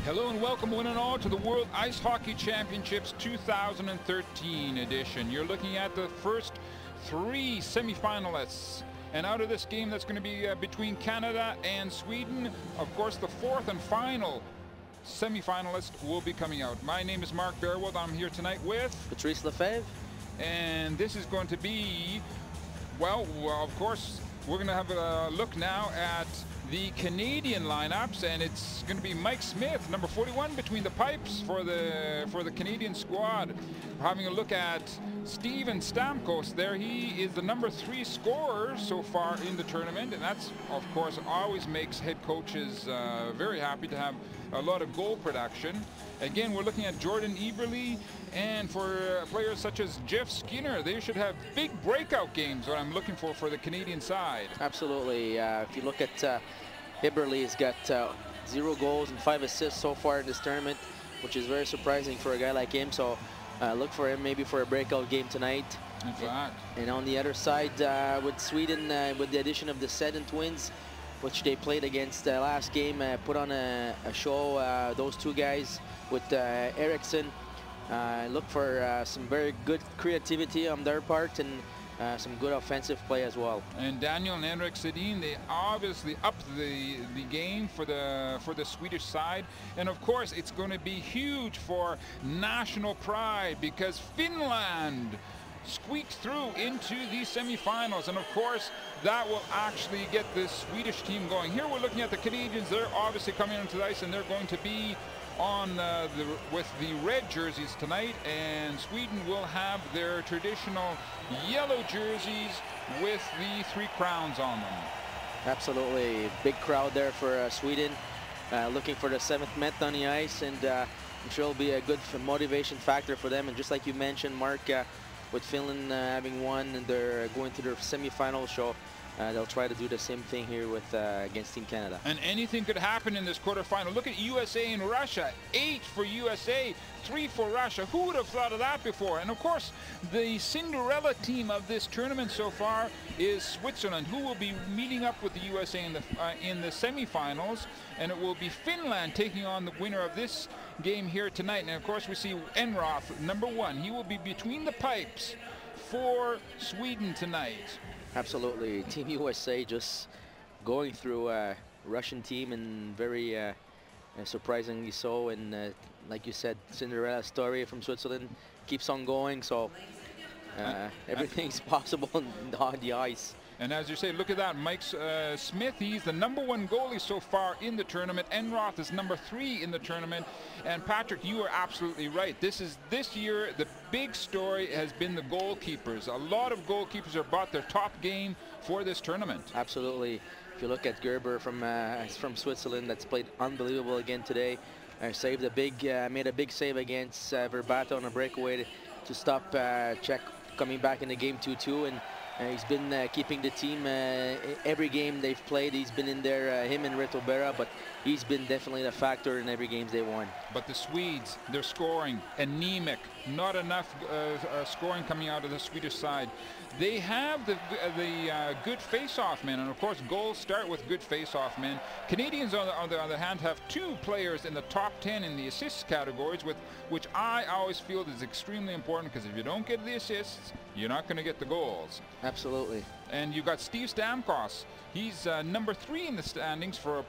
Hello and welcome one and all to the World Ice Hockey Championships 2013 edition. You're looking at the first three semifinalists. And out of this game that's going to be between Canada and Sweden, of course the fourth and final semifinalist will be coming out. My name is Mark Bearwood. I'm here tonight with Patrice Lefebvre. And this is going to be, well, of course, we're going to have a look now at the Canadian lineups, and it's going to be Mike Smith, number 41, between the pipes for the Canadian squad. We're having a look at Steven Stamkos there. He is the number 3 scorer so far in the tournament, and that's, of course, always makes head coaches very happy to have a lot of goal production. Again, we're looking at Jordan Eberle, and for players such as Jeff Skinner, they should have big breakout games, what I'm looking for the Canadian side. Absolutely. If you look at Eberle, he's got 0 goals and 5 assists so far in this tournament, which is very surprising for a guy like him. So look for him maybe for a breakout game tonight. In fact. And on the other side, with Sweden, with the addition of the Sedin twins, which they played against last game, put on a show. Those two guys with Eriksson. Look for some very good creativity on their part and some good offensive play as well. And Daniel and Henrik Sedin, they obviously upped the game for the Swedish side. And of course, it's going to be huge for national pride because Finland squeaked through into the semifinals, and of course that will actually get this Swedish team going. Here we're looking at the Canadians. They're obviously coming onto the ice, and they're going to be on with the red jerseys tonight, and Sweden will have their traditional yellow jerseys with the 3 crowns on them. Absolutely, big crowd there for Sweden, looking for the 7th Met on the ice, and I'm sure it'll be a good motivation factor for them. And just like you mentioned, Mark, with Finland having won and they're going to their semifinal show, they'll try to do the same thing here with against Team Canada. And anything could happen in this quarterfinal. Look at USA and Russia. 8 for USA, 3 for Russia. Who would have thought of that before? And of course, the Cinderella team of this tournament so far is Switzerland, who will be meeting up with the USA in the semifinals. And it will be Finland taking on the winner of this game here tonight. And of course, we see Enroth, number 1. He will be between the pipes for Sweden tonight. Absolutely. Team USA just going through a Russian team, and very surprisingly so. And like you said, Cinderella story from Switzerland keeps on going. So everything's possible on the ice. And as you say, look at that, Mike Smith, he's the number 1 goalie so far in the tournament. Enroth is number 3 in the tournament. And Patrick, you are absolutely right. This year, the big story has been the goalkeepers. A lot of goalkeepers have brought their top game for this tournament. Absolutely. If you look at Gerber from Switzerland, that's played unbelievable again today. Saved a big, made a big save against Verbato on a breakaway to stop Czech coming back in the game 2-2. And he's been keeping the team every game they've played. He's been in there, him and Reto Berra, but he's been definitely the factor in every game they won. But the Swedes, they're scoring anemic. Not enough scoring coming out of the Swedish side. They have the good face-off men, and of course goals start with good face-off men. Canadians, on the other hand, have 2 players in the top 10 in the assists categories, which I always feel is extremely important, because if you don't get the assists, you're not going to get the goals. Absolutely. And you've got Steve Stamkos. He's number 3 in the standings for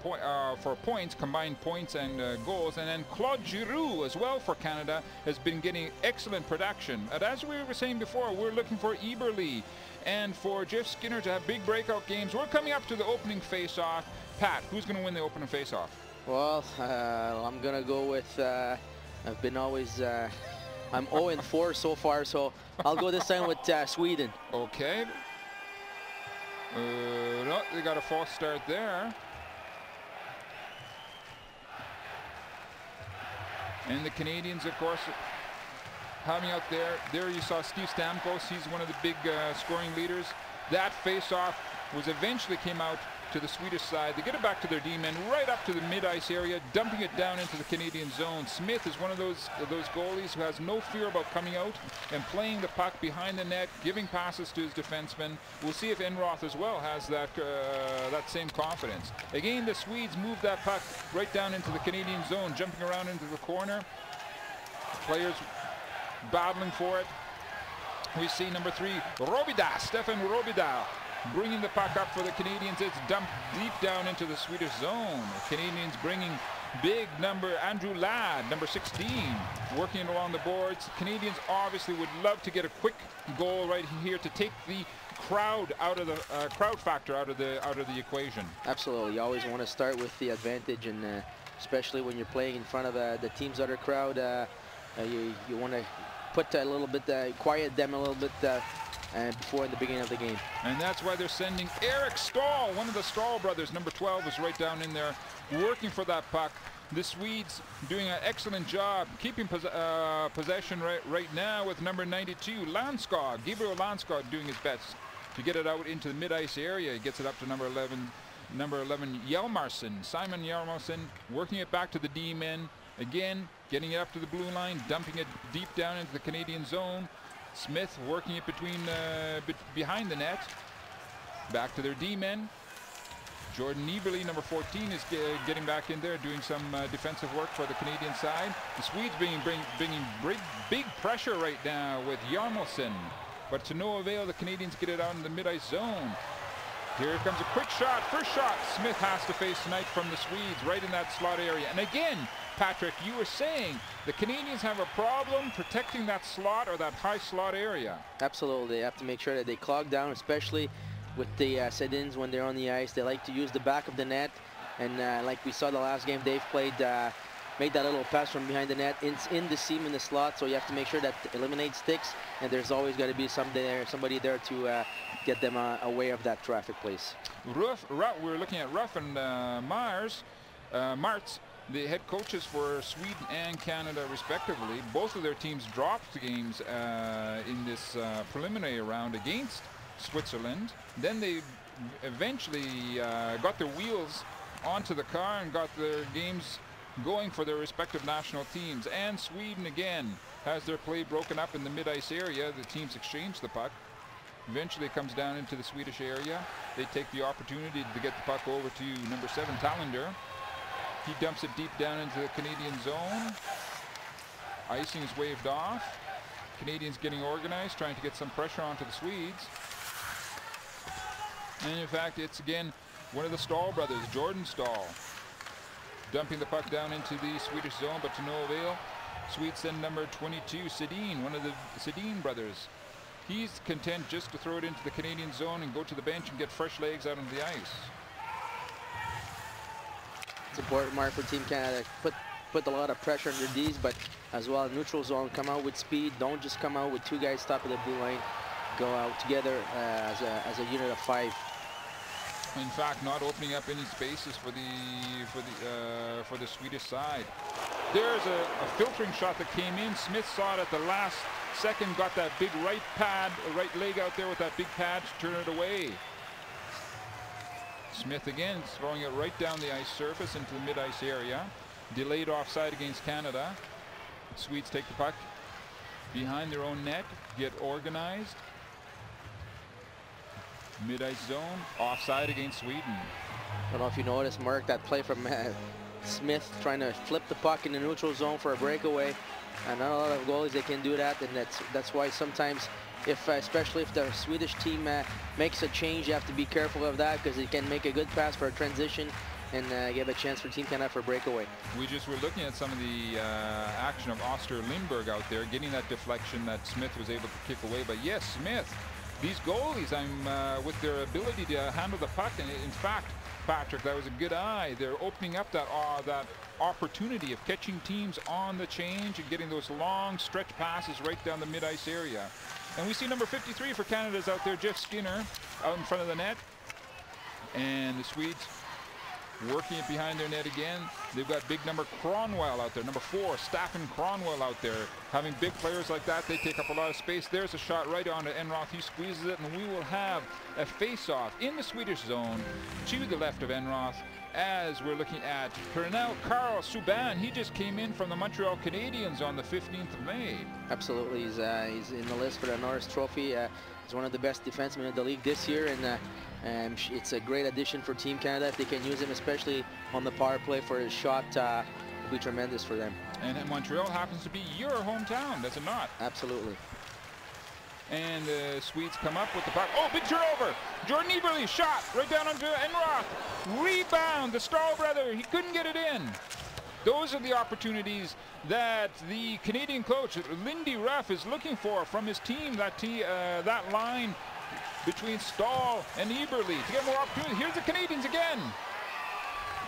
points, combined points and goals. And then Claude Giroux as well for Canada has been getting excellent production. And as we were saying before, we're looking for Eberle and for Jeff Skinner to have big breakout games. We're coming up to the opening face-off. Pat, who's going to win the opening face-off? Well, I'm going to go with, I've been always, I'm 0-4 so far, so I'll go this time with Sweden. Okay. No, they got a false start there. And the Canadians, of course, having out there you saw Steve Stamkos. He's one of the big scoring leaders. That face-off was eventually came out to the Swedish side. They get it back to their D-men right up to the mid-ice area, dumping it down into the Canadian zone. Smith is one of those goalies who has no fear about coming out and playing the puck behind the net, giving passes to his defensemen. We'll see if Enroth as well has that same confidence. Again, the Swedes move that puck right down into the Canadian zone, jumping around into the corner. Players battling for it. We see number 3, Robida, Stefan Robida, bringing the puck up for the Canadians. It's dumped deep down into the Swedish zone. The Canadians bringing big number Andrew Ladd, number 16, working along the boards. Canadians obviously would love to get a quick goal right here to take the crowd out of the crowd factor out of the equation. Absolutely, you always want to start with the advantage, and especially when you're playing in front of the team's other crowd, you want to put a little bit, quiet them a little bit before the beginning of the game. And that's why they're sending Eric Stahl, one of the Stahl brothers. Number 12 is right down in there, working for that puck. The Swedes doing an excellent job keeping possession right now with number 92, Landskog. Gabriel Landskog doing his best to get it out into the mid-ice area. He gets it up to number 11, Hjalmarsson. Simon Hjalmarsson working it back to the D-men. Again, getting it up to the blue line, dumping it deep down into the Canadian zone. Smith working it behind the net. Back to their D-men. Jordan Eberle, number 14, is getting back in there, doing some defensive work for the Canadian side. The Swedes bringing big pressure right now with Hjalmarsson. But to no avail, the Canadians get it out in the mid-ice zone. Here comes a quick shot. First shot Smith has to face tonight from the Swedes, right in that slot area. And again, Patrick, you were saying the Canadians have a problem protecting that slot or that high slot area. Absolutely. They have to make sure that they clog down, especially with the sit-ins when they're on the ice. They like to use the back of the net. And like we saw the last game Dave played, made that little pass from behind the net in the seam in the slot. So you have to make sure that eliminates sticks. And there's always got to be somebody there to get them away of that traffic place. We're looking at Ruff and Martz, the head coaches for Sweden and Canada respectively. Both of their teams dropped games in this preliminary round against Switzerland. Then they eventually got their wheels onto the car and got their games going for their respective national teams. And Sweden again has their play broken up in the mid-ice area. The teams exchange the puck. Eventually it comes down into the Swedish area. They take the opportunity to get the puck over to number 7, Talander. He dumps it deep down into the Canadian zone. Icing is waved off. Canadians getting organized, trying to get some pressure onto the Swedes. And in fact, it's again one of the Stahl brothers, Jordan Stahl, dumping the puck down into the Swedish zone, but to no avail. Swedes send number 22, Sedin, one of the Sedin brothers. He's content just to throw it into the Canadian zone and go to the bench and get fresh legs out on the ice. It's important, Mark, for Team Canada. Put a lot of pressure on their Ds, but as well, neutral zone, come out with speed. Don't just come out with 2 guys top of the blue line. Go out together as a unit of 5. In fact, not opening up any spaces for the Swedish side. There's a filtering shot that came in. Smith saw it at the last second, got that big right leg out there with that big pad to turn it away. Smith again throwing it right down the ice surface into the mid-ice area. Delayed offside against Canada. Swedes take the puck behind their own net, get organized. Mid-ice zone, offside against Sweden. I don't know if you noticed, Mark, that play from Smith trying to flip the puck in the neutral zone for a breakaway. And not a lot of goalies they can do that, and that's why sometimes, especially if the Swedish team makes a change, you have to be careful of that, because it can make a good pass for a transition and give a chance for Team Canada for a breakaway. We just were looking at some of the action of Oster Lindberg out there, getting that deflection that Smith was able to kick away. But yes, Smith, these goalies, with their ability to handle the puck, and in fact, Patrick, that was a good eye. They're opening up that opportunity of catching teams on the change and getting those long stretch passes right down the mid-ice area. And we see number 53 for Canada's out there, Jeff Skinner, out in front of the net. And the Swedes working it behind their net again. They've got big number Cronwell out there, number 4, Staffen Cronwell out there. Having big players like that, they take up a lot of space. There's a shot right onto Enroth. He squeezes it, and we will have a face-off in the Swedish zone to the left of Enroth, as we're looking at Pernell Carl Subban. He just came in from the Montreal Canadiens on the 15th of May. Absolutely, he's in the list for the Norris Trophy. He's one of the best defensemen in the league this year, and it's a great addition for Team Canada. If they can use him, especially on the power play for his shot, will be tremendous for them. And Montreal happens to be your hometown, does it not? Absolutely. And the Swedes come up with the puck. Oh, big turnover. Jordan Eberle shot right down onto Enroth. Rebound, the Stahl brother. He couldn't get it in. Those are the opportunities that the Canadian coach, Lindy Ruff, is looking for from his team. That line between Stahl and Eberle to get more opportunity. Here's the Canadians again.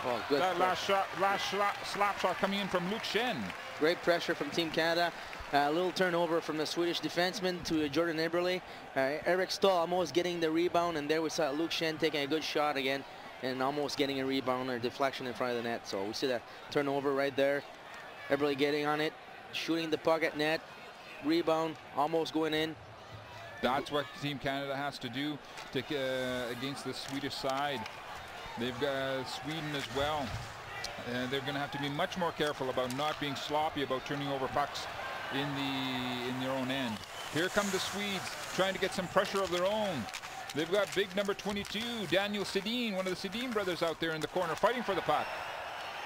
Oh, good. That last slap shot coming in from Luke Shen. Great pressure from Team Canada. A little turnover from the Swedish defenseman to Jordan Eberle. Eric Stahl almost getting the rebound, and there we saw Luke Shen taking a good shot again and almost getting a rebound or deflection in front of the net. So we see that turnover right there. Eberle getting on it, shooting the puck at net, rebound, almost going in. That's what Team Canada has to do against the Swedish side. They've got Sweden as well. They're going to have to be much more careful about not being sloppy about turning over pucks in their own end. Here come the Swedes trying to get some pressure of their own. They've got big number 22, Daniel Sedin, one of the Sedin brothers out there in the corner fighting for the puck.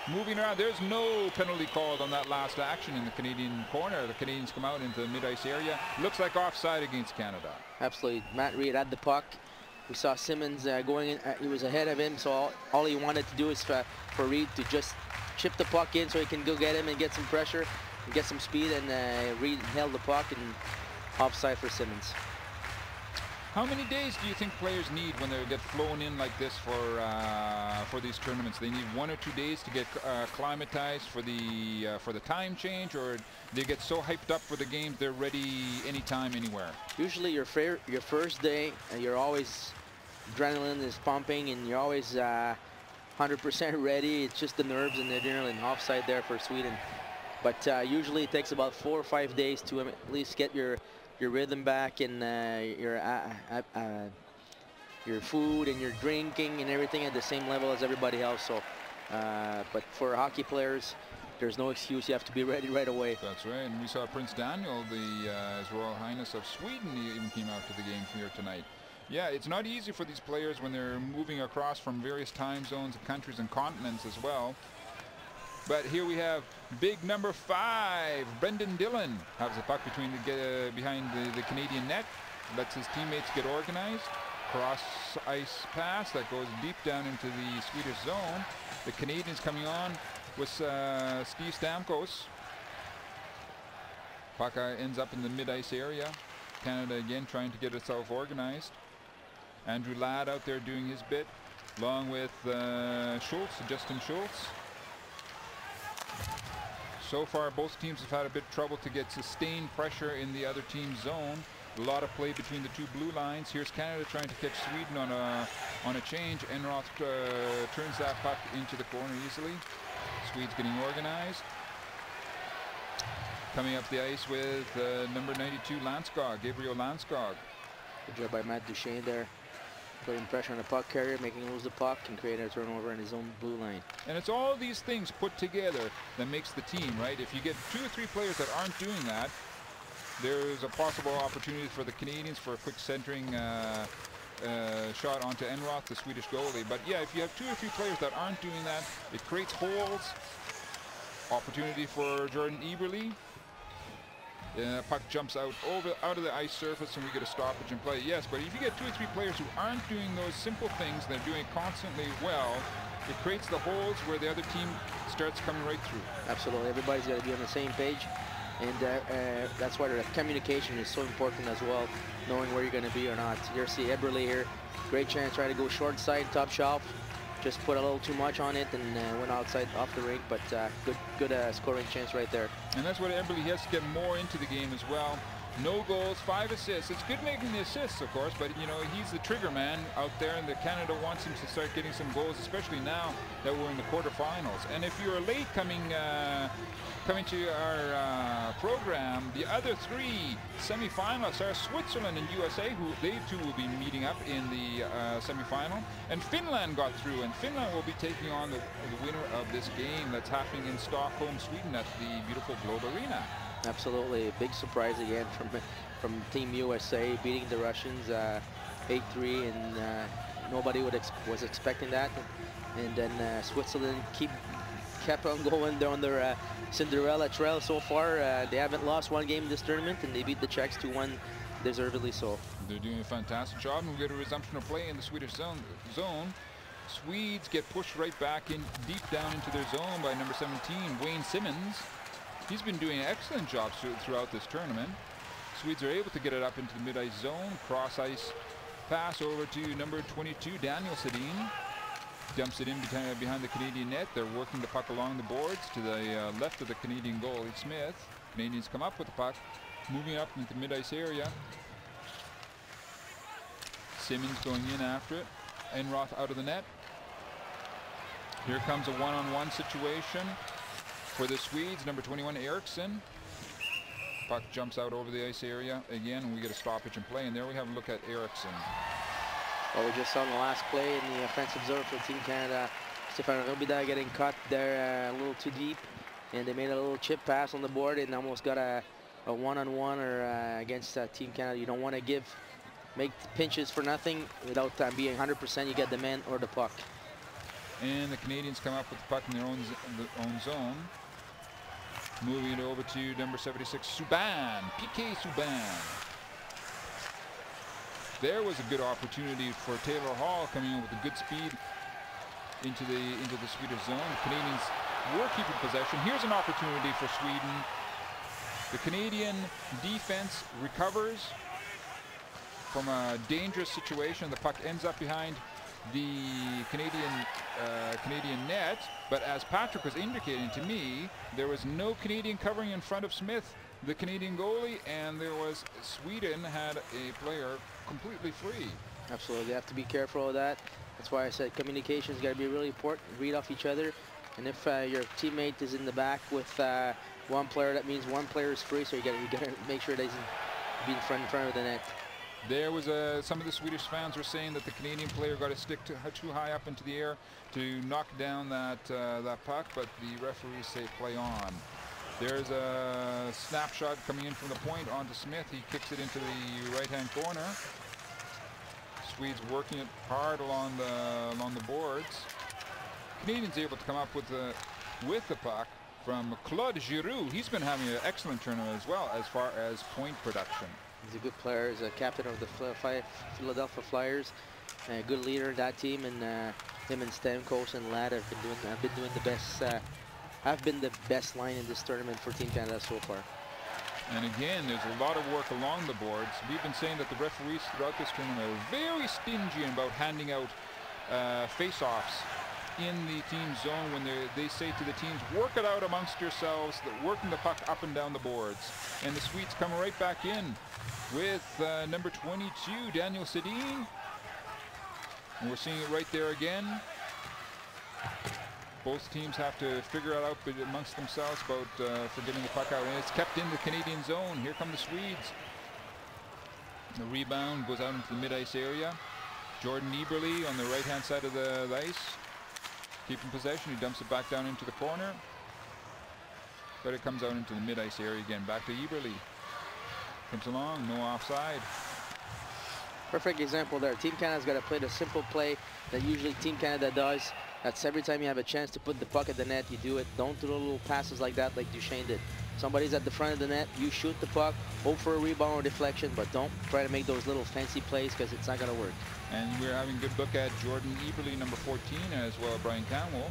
Moving around, there's no penalty called on that last action in the Canadian corner. The Canadians come out into the mid-ice area. Looks like offside against Canada. Absolutely. Matt Reed had the puck. We saw Simmons going in. He was ahead of him, so all he wanted to do is for Reed to just chip the puck in so he can go get him and get some pressure and get some speed, and Reed held the puck and offside for Simmons. How many days do you think players need when they get flown in like this for these tournaments? They need 1 or 2 days to get acclimatized for the time change, or they get so hyped up for the games they're ready anytime, anywhere? Usually your first day, you're always, adrenaline is pumping and you're always 100% ready. It's just the nerves and the adrenaline. Offside there for Sweden. But usually it takes about 4 or 5 days to at least get your rhythm back, and your food and your drinking and everything at the same level as everybody else. So, but for hockey players, there's no excuse. You have to be ready right away. That's right. And we saw Prince Daniel, His Royal Highness of Sweden, he even came out to the game here tonight. Yeah, it's not easy for these players when they're moving across from various time zones, countries, and continents as well. But here we have big number 5, Brendan Dillon, has the puck behind the Canadian net, lets his teammates get organized. Cross ice pass that goes deep down into the Swedish zone. The Canadians coming on with Steve Stamkos. Puck ends up in the mid-ice area. Canada again trying to get itself organized. Andrew Ladd out there doing his bit, along with Justin Schultz. So far, both teams have had a bit of trouble to get sustained pressure in the other team's zone. A lot of play between the two blue lines. Here's Canada trying to catch Sweden on a change. Enroth turns that puck into the corner easily. Swedes getting organized. Coming up the ice with number 92, Landskog, Gabriel Landskog. Good job by Matt Duchesne there. Putting pressure on the puck carrier, making him lose the puck, and creating a turnover in his own blue line. And it's all these things put together that makes the team, right? If you get 2 or 3 players that aren't doing that, there's a possible opportunity for the Canadians for a quick centering shot onto Enroth, the Swedish goalie. But yeah, if you have 2 or 3 players that aren't doing that, it creates holes. Opportunity for Jordan Eberle. Puck jumps out of the ice surface, and we get a stoppage in play. Yes, but if you get 2 or 3 players who aren't doing those simple things, they're doing it constantly well, it creates the holes where the other team starts coming right through. Absolutely. Everybody's got to be on the same page, and that's why the communication is so important as well, knowing where you're going to be or not. You see Eberle here, great chance, try to go short side, top shelf. Just put a little too much on it and went outside off the rink, but good scoring chance right there. And that's what Eberle has to get more into the game as well. No goals, 5 assists. It's good making the assists, of course, but you know, he's the trigger man out there, and Canada wants him to start getting some goals, especially now that we're in the quarterfinals. And if you're late coming to our program, the other 3 semifinalists are Switzerland and USA, who they too will be meeting up in the semifinal. And Finland got through, and Finland will be taking on the winner of this game that's happening in Stockholm, Sweden, at the beautiful Globe Arena. Absolutely, a big surprise again from Team USA, beating the Russians 8-3, and nobody was expecting that. And then Switzerland kept on going down their Cinderella trail so far. They haven't lost one game in this tournament, and they beat the Czechs 2-1, deservedly so. They're doing a fantastic job, and we get a resumption of play in the Swedish zone. Swedes get pushed right back in, deep down into their zone by number 17, Wayne Simmons. He's been doing an excellent job throughout this tournament. Swedes are able to get it up into the mid-ice zone. Cross-ice pass over to number 22, Daniel Sedin. Dumps it in behind the Canadian net. They're working the puck along the boards to the left of the Canadian goalie, Smith. Canadians come up with the puck, moving up into the mid-ice area. Simmons going in after it. Enroth out of the net. Here comes a one-on-one situation for the Swedes. Number 21, Eriksson. Puck jumps out over the ice area again, and we get a stoppage in play. And there we have a look at Eriksson. Well, we just saw in the last play in the offensive zone for Team Canada, Stefan Robida getting caught there a little too deep, and they made a little chip pass on the board and almost got a one-on-one or against Team Canada. You don't want to make pinches for nothing without being 100%. You get the man or the puck. And the Canadians come up with the puck in their own zone. Moving it over to number 76, Subban, PK Subban. There was a good opportunity for Taylor Hall coming in with a good speed into the Swedish zone. The Canadians were keeping possession. Here's an opportunity for Sweden. The Canadian defense recovers from a dangerous situation. The puck ends up behind the Canadian net, but as Patrick was indicating to me, there was no Canadian covering in front of Smith, the Canadian goalie, and there was Sweden had a player completely free. Absolutely, you have to be careful of that. That's why I said communication's got to be really important. Read off each other, and if your teammate is in the back with one player, that means one player is free. So you got to make sure that he's be in front of the net. There was some of the Swedish fans were saying that the Canadian player got to stick too high up into the air to knock down that puck, but the referees say play on. There's a snapshot coming in from the point onto Smith. He kicks it into the right-hand corner. Swedes working it hard along the boards. Canadians able to come up with the puck from Claude Giroux. He's been having an excellent tournament as well as far as point production. He's a good player. He's a captain of the Philadelphia Flyers, a good leader of that team, and him and Stamkos and Ladd have been doing the best. Have been the best line in this tournament for Team Canada so far. And again, there's a lot of work along the boards. We've been saying that the referees throughout this tournament are very stingy about handing out face-offs in the team zone when they say to the teams, work it out amongst yourselves, working the puck up and down the boards. And the Swedes come right back in with number 22, Daniel Sedin. And we're seeing it right there again. Both teams have to figure it out amongst themselves about for getting the puck out. And it's kept in the Canadian zone. Here come the Swedes. The rebound goes out into the mid-ice area. Jordan Eberle on the right-hand side of the ice. Keeping possession, he dumps it back down into the corner. But it comes out into the mid-ice area again. Back to Eberle. Comes along, no offside. Perfect example there. Team Canada's got to play the simple play that usually Team Canada does. That's every time you have a chance to put the puck at the net, you do it. Don't do little passes like that like Duchesne did. Somebody's at the front of the net, you shoot the puck, hope for a rebound or deflection, but don't try to make those little fancy plays because it's not going to work. And we're having a good look at Jordan Eberle, number 14, as well as Brian Canwell.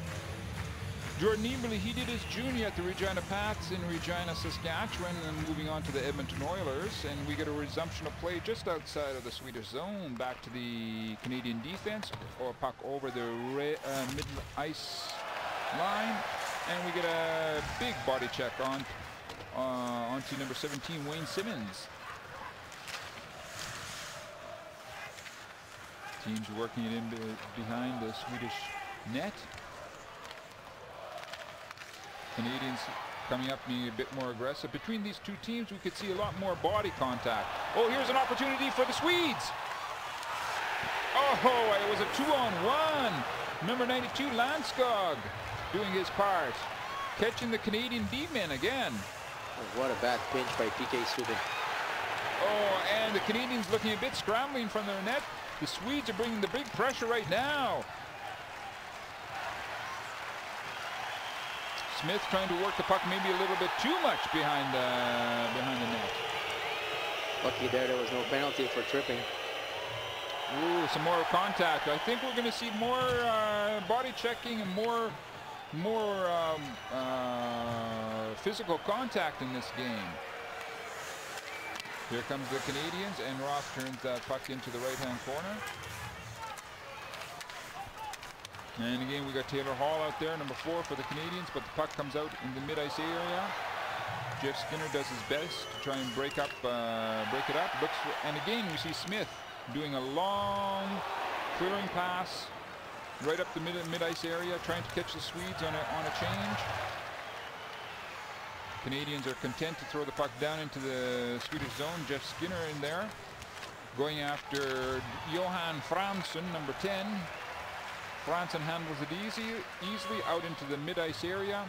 Jordan Eberle, he did his junior at the Regina Pats in Regina, Saskatchewan, and moving on to the Edmonton Oilers. And we get a resumption of play just outside of the Swedish zone, back to the Canadian defense, or puck over the mid-ice line. And we get a big body check onto number 17, Wayne Simmons. Teams working it in behind the Swedish net. Canadians coming up being a bit more aggressive. Between these two teams, we could see a lot more body contact. Oh, here's an opportunity for the Swedes. Oh, it was a 2-on-1. Number 92, Landskog, doing his part. Catching the Canadian D-men again. Oh, what a bad pinch by PK Subban. Oh, and the Canadians looking a bit scrambling from their net. The Swedes are bringing the big pressure right now. Smith trying to work the puck maybe a little bit too much behind the net. Lucky there was no penalty for tripping. Ooh, some more contact. I think we're going to see more body checking and more physical contact in this game. Here comes the Canadians, and Roth turns that puck into the right-hand corner. And again, we got Taylor Hall out there, number 4 for the Canadians, but the puck comes out in the mid-ice area. Jeff Skinner does his best to try and break it up. And again, we see Smith doing a long clearing pass right up the mid-ice area, trying to catch the Swedes on a change. Canadians are content to throw the puck down into the Swedish zone. Jeff Skinner in there, going after Johan Fransson, number 10. Fransson handles it easily out into the mid-ice area.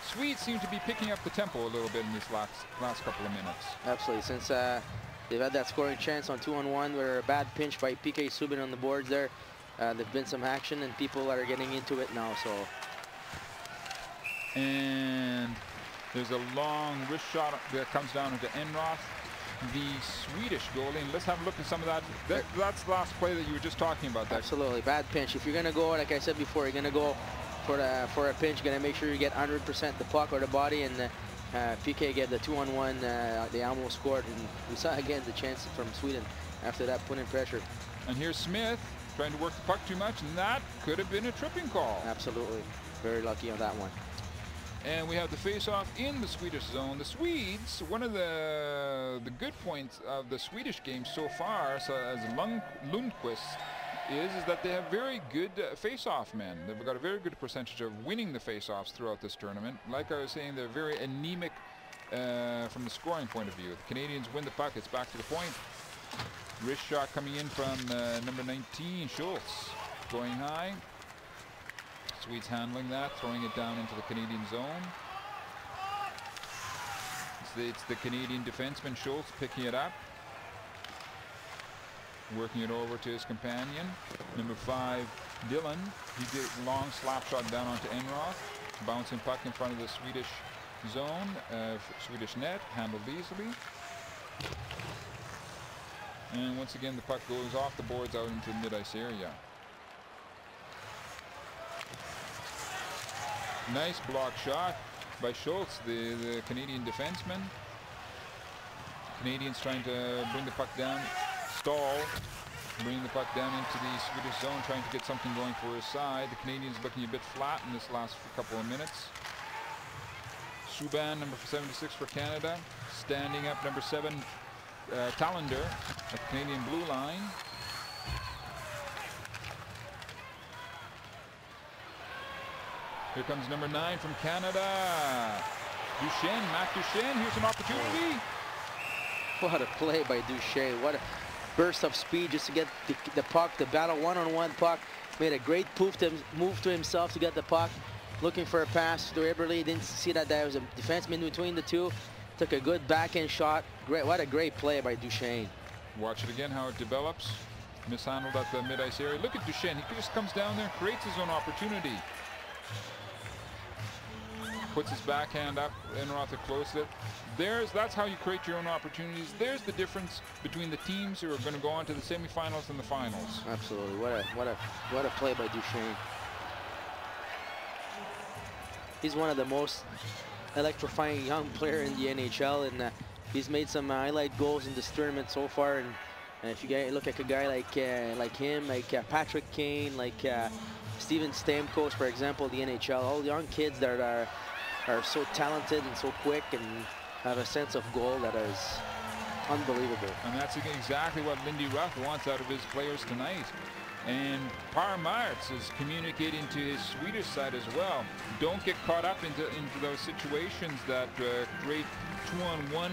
Swedes seem to be picking up the tempo a little bit in this last couple of minutes. Absolutely, since they've had that scoring chance on 2-on-1, where a bad pinch by PK Subban on the boards there. There's been some action and people are getting into it now. So, and there's a long wrist shot that comes down into Enroth, the Swedish goalie. And let's have a look at some of that. That's the last play that you were just talking about. Absolutely, bad pinch. If you're going to go, like I said before, you're going to go for a pinch. You're going to make sure you get 100% the puck or the body. And PK get the 2-on-1. They almost scored. And we saw again the chance from Sweden after that, put in pressure. And here's Smith trying to work the puck too much, and that could have been a tripping call. Absolutely, very lucky on that one. And we have the face-off in the Swedish zone. The Swedes, one of the good points of the Swedish game so far, so as Lundqvist, is that they have very good face-off men. They've got a very good percentage of winning the face-offs throughout this tournament. Like I was saying, they're very anemic from the scoring point of view. The Canadians win the puck. It's back to the point. Wrist shot coming in from number 19, Schultz, going high. Swedes handling that, throwing it down into the Canadian zone. It's the Canadian defenseman, Schultz, picking it up. Working it over to his companion, number 5, Dylan. He did a long slap shot down onto Enroth. Bouncing puck in front of the Swedish zone, Swedish net, handled easily. And once again, the puck goes off the boards out into the mid-ice area. Nice block shot by Schultz, the Canadian defenseman. Canadians trying to bring the puck down, stall, bring the puck down into the Swedish zone, trying to get something going for his side. The Canadians looking a bit flat in this last couple of minutes. Subban, number 76 for Canada, standing up, number 7, Talander at the Canadian blue line. Here comes number 9 from Canada, Duchesne, Matt Duchesne. Here's an opportunity. What a play by Duchesne. What a burst of speed just to get the puck, the battle one-on-one puck. Made a great move to himself to get the puck. Looking for a pass to Eberle. Didn't see that there was a defenseman between the two. Took a good backhand shot. Great, what a great play by Duchesne. Watch it again, how it develops. Mishandled at the mid-ice area. Look at Duchesne. He just comes down there, creates his own opportunity. Puts his backhand up, Enroth closed it. That's how you create your own opportunities. There's the difference between the teams who are going to go on to the semifinals and the finals. Absolutely. What a play by Duchesne. He's one of the most electrifying young player in the NHL, and he's made some highlight goals in this tournament so far. And if you look at a guy like him, like Patrick Kane, like Steven Stamkos, for example, the NHL, all young kids that are so talented and so quick and have a sense of goal that is Unbelievable. And that's exactly what Lindy Ruff wants out of his players tonight. And Per Martz is communicating to his Swedish side as well. Don't get caught up into those situations that create 2-on-1,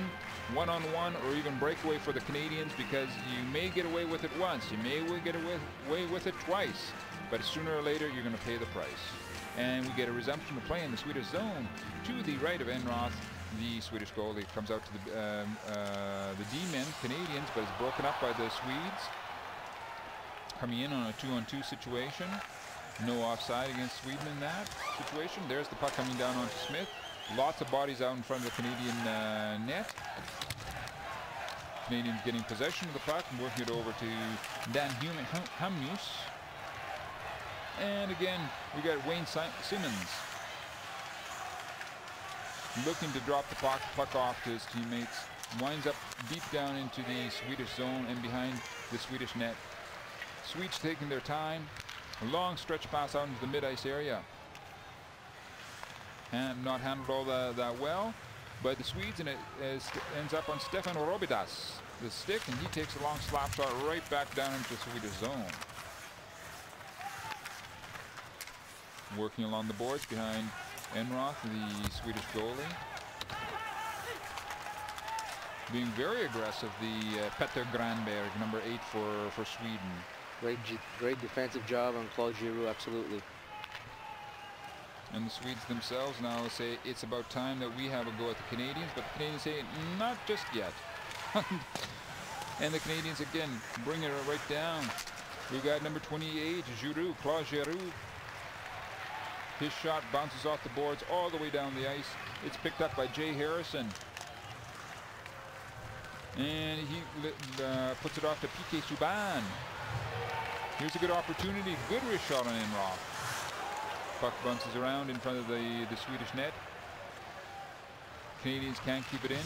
1-on-1, or even breakaway for the Canadians, because you may get away with it once, you may get away with it twice, but sooner or later you're going to pay the price. And we get a resumption of play in the Swedish zone to the right of Enroth. The Swedish goalie comes out to the D-men, Canadians, but it's broken up by the Swedes. Coming in on a 2-on-2 situation. No offside against Sweden in that situation. There's the puck coming down onto Smith. Lots of bodies out in front of the Canadian net. Canadians getting possession of the puck and working it over to Dan Hamuse. And again, we got Wayne Simmons looking to drop the puck off to his teammates. Winds up deep down into the Swedish zone and behind the Swedish net. Swedes taking their time. A long stretch pass out into the mid-ice area. And not handled all that well by the Swedes, and it ends up on Stefan Robidas, the stick, and he takes a long slap shot right back down into the Swedish zone. Working along the boards behind Enroth, the Swedish goalie. Being very aggressive, the Petter Granberg, number 8 for Sweden. Great defensive job on Claude Giroux, absolutely. And the Swedes themselves now say it's about time that we have a go at the Canadians, but the Canadians say not just yet. And the Canadians again bring it right down. We've got number 28, Giroux, Claude Giroux. His shot bounces off the boards all the way down the ice. It's picked up by Jay Harrison. And he puts it off to PK Subban. Here's a good opportunity. Good wrist shot on Enroth. Puck bounces around in front of the Swedish net. Canadians can't keep it in.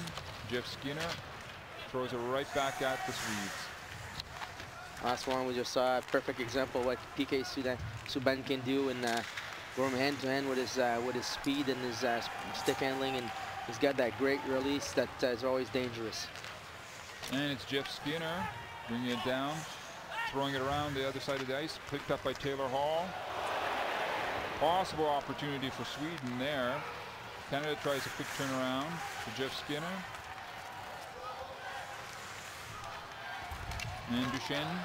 Jeff Skinner throws it right back at the Swedes. Last one we just saw a perfect example of what PK Subban can do, and going hand to hand with his speed and his stick handling, and he's got that great release that is always dangerous. And it's Jeff Skinner bringing it down, throwing it around the other side of the ice, picked up by Taylor Hall. Possible opportunity for Sweden there. Canada tries a quick turnaround for Jeff Skinner. And Duchesne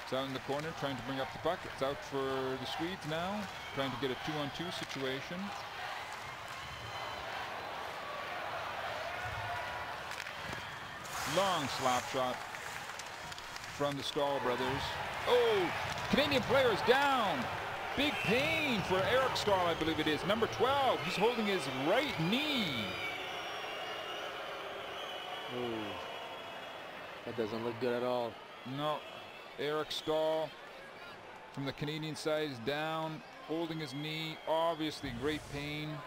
is out in the corner trying to bring up the puck. It's out for the Swedes now, trying to get a 2-on-2 situation. Long slap shot from the Stahl brothers. Oh, Canadian player is down. Big pain for Eric Stahl, I believe it is. Number 12, he's holding his right knee. Ooh, that doesn't look good at all. No, Eric Stahl from the Canadian side is down, holding his knee. Obviously great pain.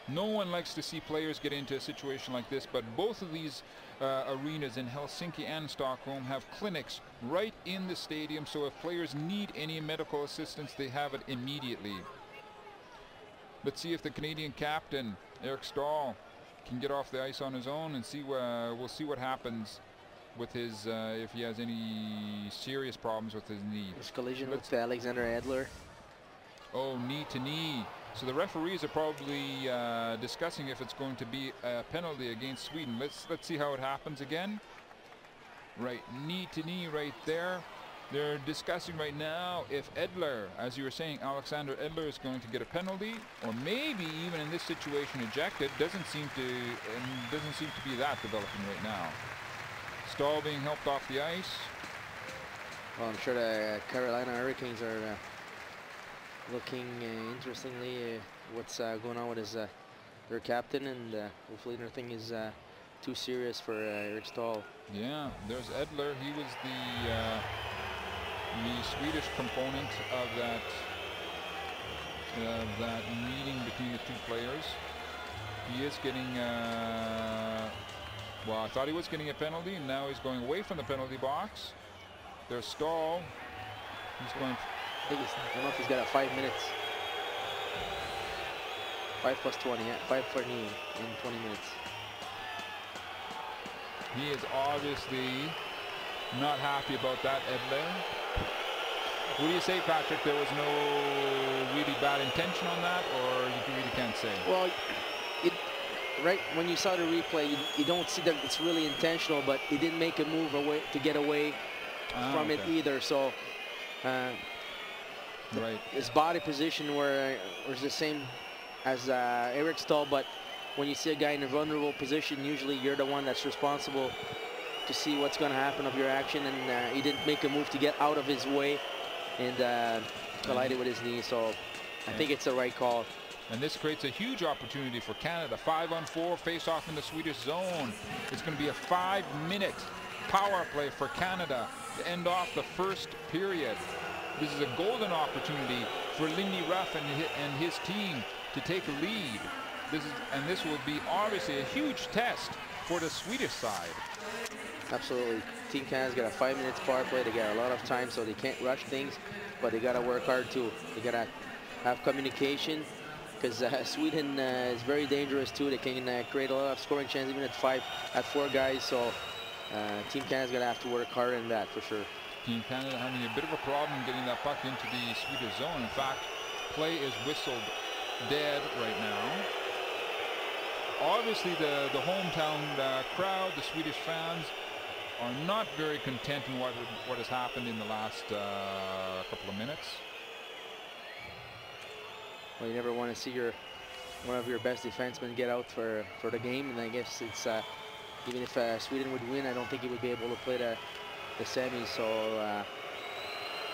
No one likes to see players get into a situation like this, but both of these arenas in Helsinki and Stockholm have clinics right in the stadium, so if players need any medical assistance, they have it immediately. Let's see if the Canadian captain, Eric Stahl, can get off the ice on his own, and see. We'll see what happens with his, if he has any serious problems with his knee. His collision with Alexander Edler. Oh, knee to knee. So the referees are probably discussing if it's going to be a penalty against Sweden. Let's see how it happens again. Right, knee to knee right there. They're discussing right now if Edler, as you were saying, Alexander Edler is going to get a penalty, or maybe even in this situation ejected. Doesn't seem to be that developing right now. Stahl being helped off the ice. Well, I'm sure the Carolina Hurricanes are looking interestingly what's going on with their captain, and hopefully nothing is too serious for Eric Stahl. Yeah, there's Edler. He was the Swedish component of that meeting between the two players. He is getting well, I thought he was getting a penalty, and now he's going away from the penalty box. There's Stahl. He's going. I don't know if he's got 5 minutes. 5 plus 20, yeah. 5 for knee in 20 minutes. He is obviously not happy about that, Edler. What do you say, Patrick? There was no really bad intention on that, or you really can't say? Well, right when you saw the replay, you don't see that it's really intentional, but he didn't make a move away to get away from it either. So right. His body position was the same as Eric Stahl, but when you see a guy in a vulnerable position, usually you're the one that's responsible to see what's going to happen of your action, and he didn't make a move to get out of his way and collided with his knee. So I think it's the right call. And this creates a huge opportunity for Canada. 5-on-4 face-off in the Swedish zone. It's going to be a 5-minute power play for Canada to end off the first period. This is a golden opportunity for Lindy Ruff and his team to take a lead. This will be obviously a huge test for the Swedish side. Absolutely. Team Canada's got a 5 minutes power play. They got a lot of time, so they can't rush things, but they got to work hard too. They got to have communication, because Sweden is very dangerous too. They can create a lot of scoring chances even at 4 guys. So Team Canada's going to have to work hard in that for sure. Team Canada having a bit of a problem getting that puck into the Swedish zone. In fact, play is whistled dead right now. Obviously, the hometown crowd, the Swedish fans, are not very content in what has happened in the last couple of minutes. Well, you never want to see one of your best defensemen get out for the game, and I guess it's even if Sweden would win, I don't think he would be able to play the semis. So,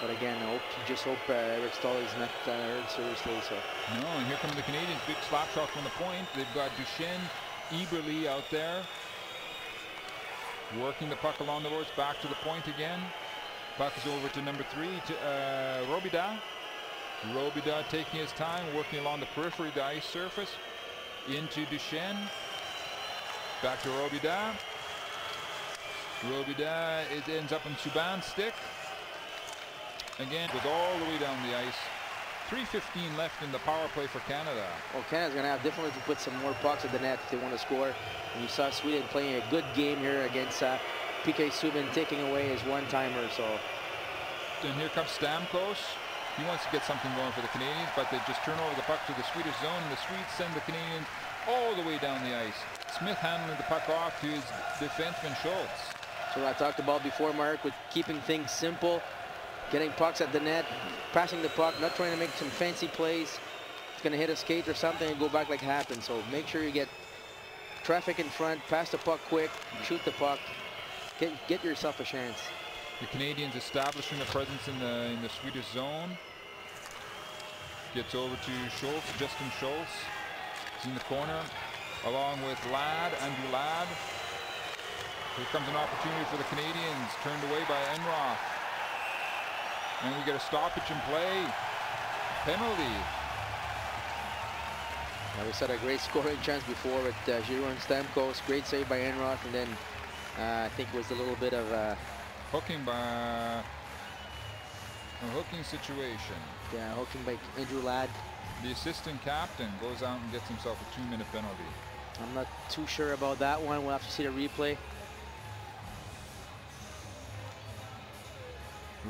but again, just hope Eric Stahl is not hurt seriously. So. No, and here come the Canadians. Big slap shot from the point. They've got Duchesne, Eberle out there, working the puck along the boards. Back to the point again. Puck is over to number 3, to Robida. Robida taking his time, working along the periphery of the ice surface. Into Duchesne. Back to Robida. Robida, it ends up in Subban's stick. Again, goes all the way down the ice. 3:15 left in the power play for Canada. Well, Canada's going to have definitely to put some more pucks at the net if they want to score. And you saw Sweden playing a good game here against PK Subban, taking away his one-timer. So. And here comes Stamkos. He wants to get something going for the Canadians, but they just turn over the puck to the Swedish zone, and the Swedes send the Canadians all the way down the ice. Smith handling the puck off to his defenseman Schultz. So I talked about before, Mark, with keeping things simple, getting pucks at the net, passing the puck, not trying to make some fancy plays. It's going to hit a skate or something and go back like it happened. So make sure you get traffic in front, pass the puck quick, shoot the puck, get yourself a chance. The Canadians establishing a presence in the Swedish zone. Gets over to Schultz, Justin Schultz. He's in the corner, along with Andrew Ladd. Here comes an opportunity for the Canadians, turned away by Enroth. And we get a stoppage in play. Penalty. Now we saw a great scoring chance before with Giroux and Stamkos. Great save by Enroth, and then I think it was a little bit of hooking by a hooking situation. Yeah, hooking by Andrew Ladd. The assistant captain goes out and gets himself a 2-minute penalty. I'm not too sure about that one. We'll have to see the replay.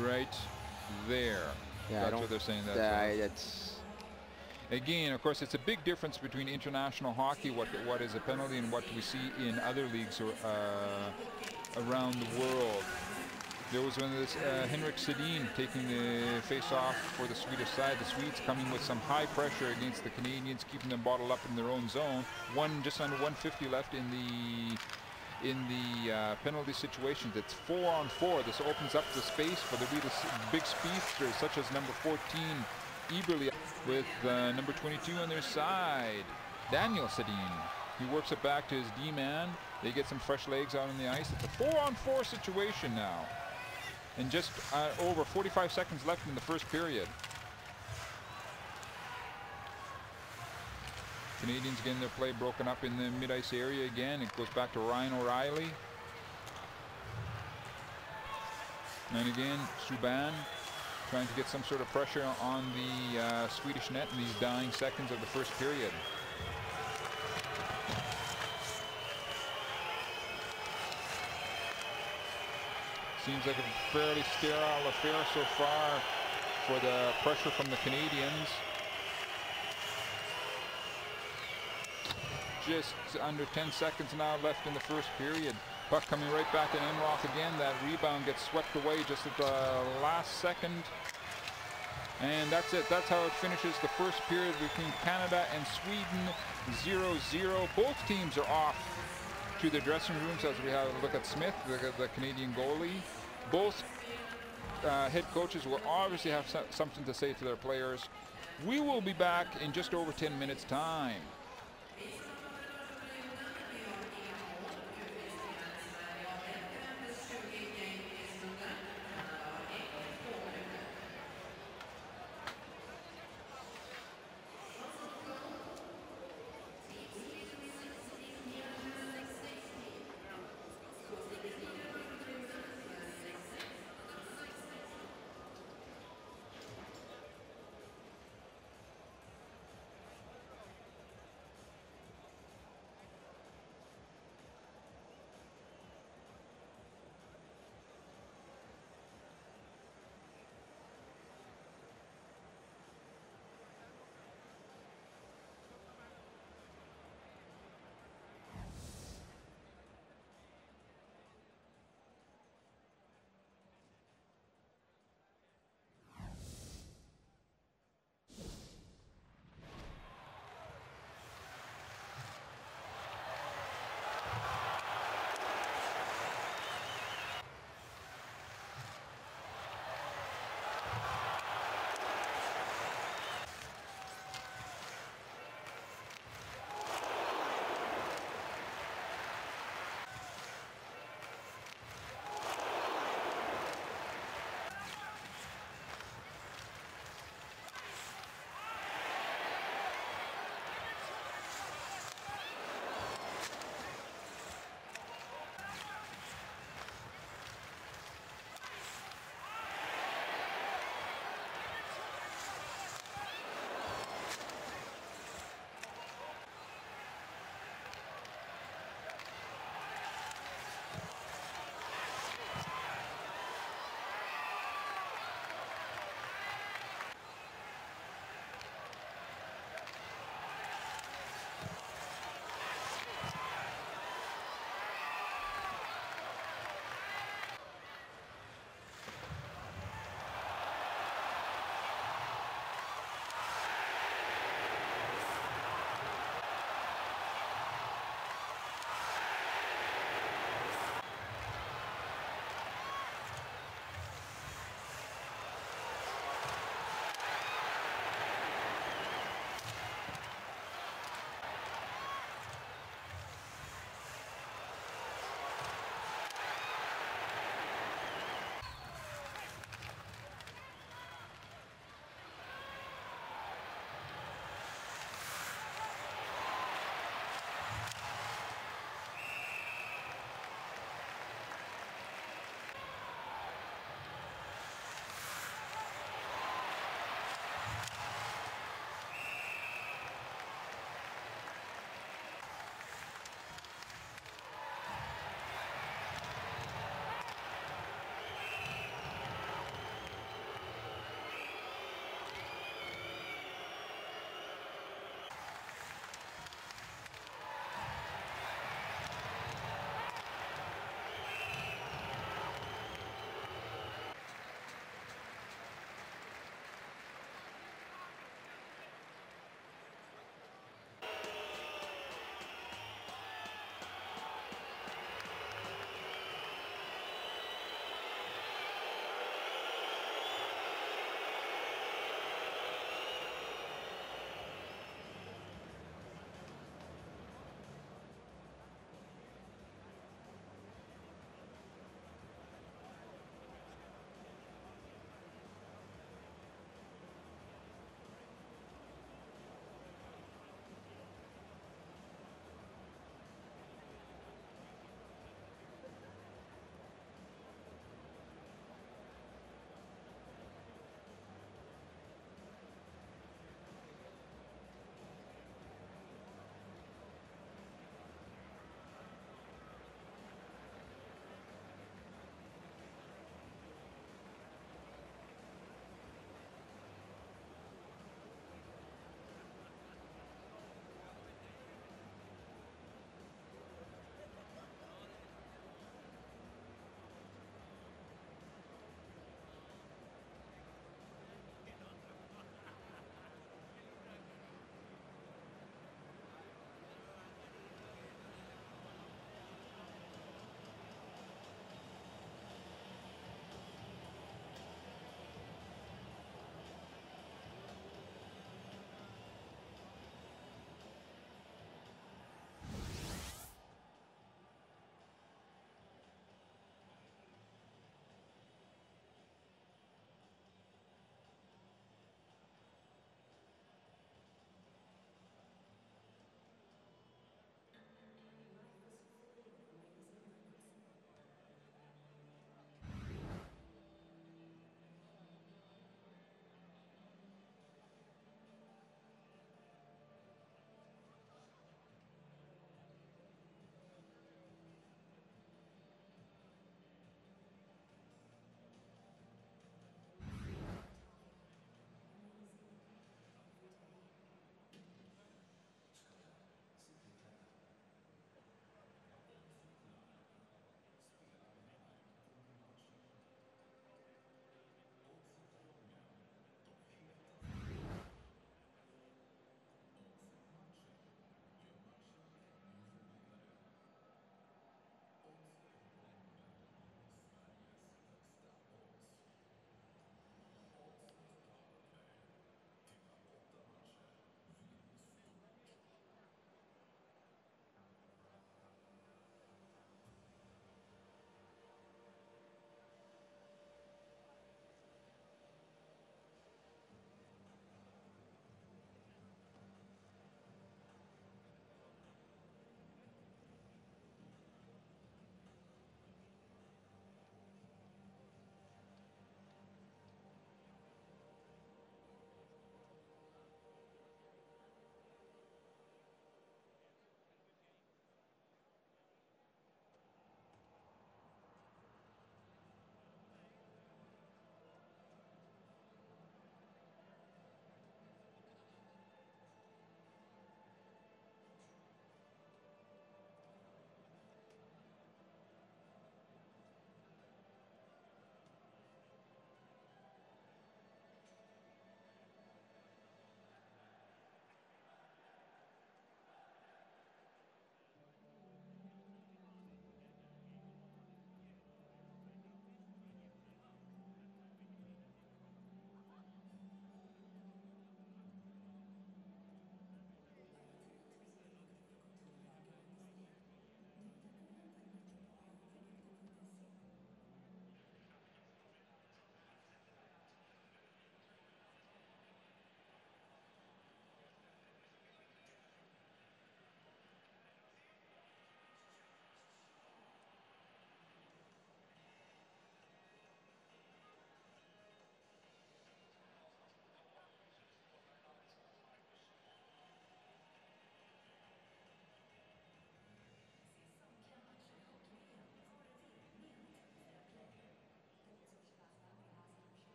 Right there. Yeah, that's what they're saying. That's again, of course, it's a big difference between international hockey, what is a penalty, and what we see in other leagues around the world. There was one of this Henrik Sedin taking the face-off for the Swedish side. The Swedes coming with some high pressure against the Canadians, keeping them bottled up in their own zone. Just under 150 left in the penalty situations. It's 4-on-4. This opens up the space for the really big speedsters, such as number 14 Eberle, with number 22 on their side, Daniel Sedin. He works it back to his D-man. They get some fresh legs out on the ice. It's a 4-on-4 situation now. And just over 45 seconds left in the first period. Canadians getting their play broken up in the mid-ice area again. It goes back to Ryan O'Reilly. And again, Subban trying to get some sort of pressure on the Swedish net in these dying seconds of the first period. Seems like a fairly sterile affair so far for the pressure from the Canadians. Just under 10 seconds now left in the first period. Puck coming right back in Enrock again. That rebound gets swept away just at the last second. And that's it. That's how it finishes the first period between Canada and Sweden, 0-0. Both teams are off to their dressing rooms as we have a look at Smith, the Canadian goalie. Both head coaches will obviously have something to say to their players. We will be back in just over 10 minutes time.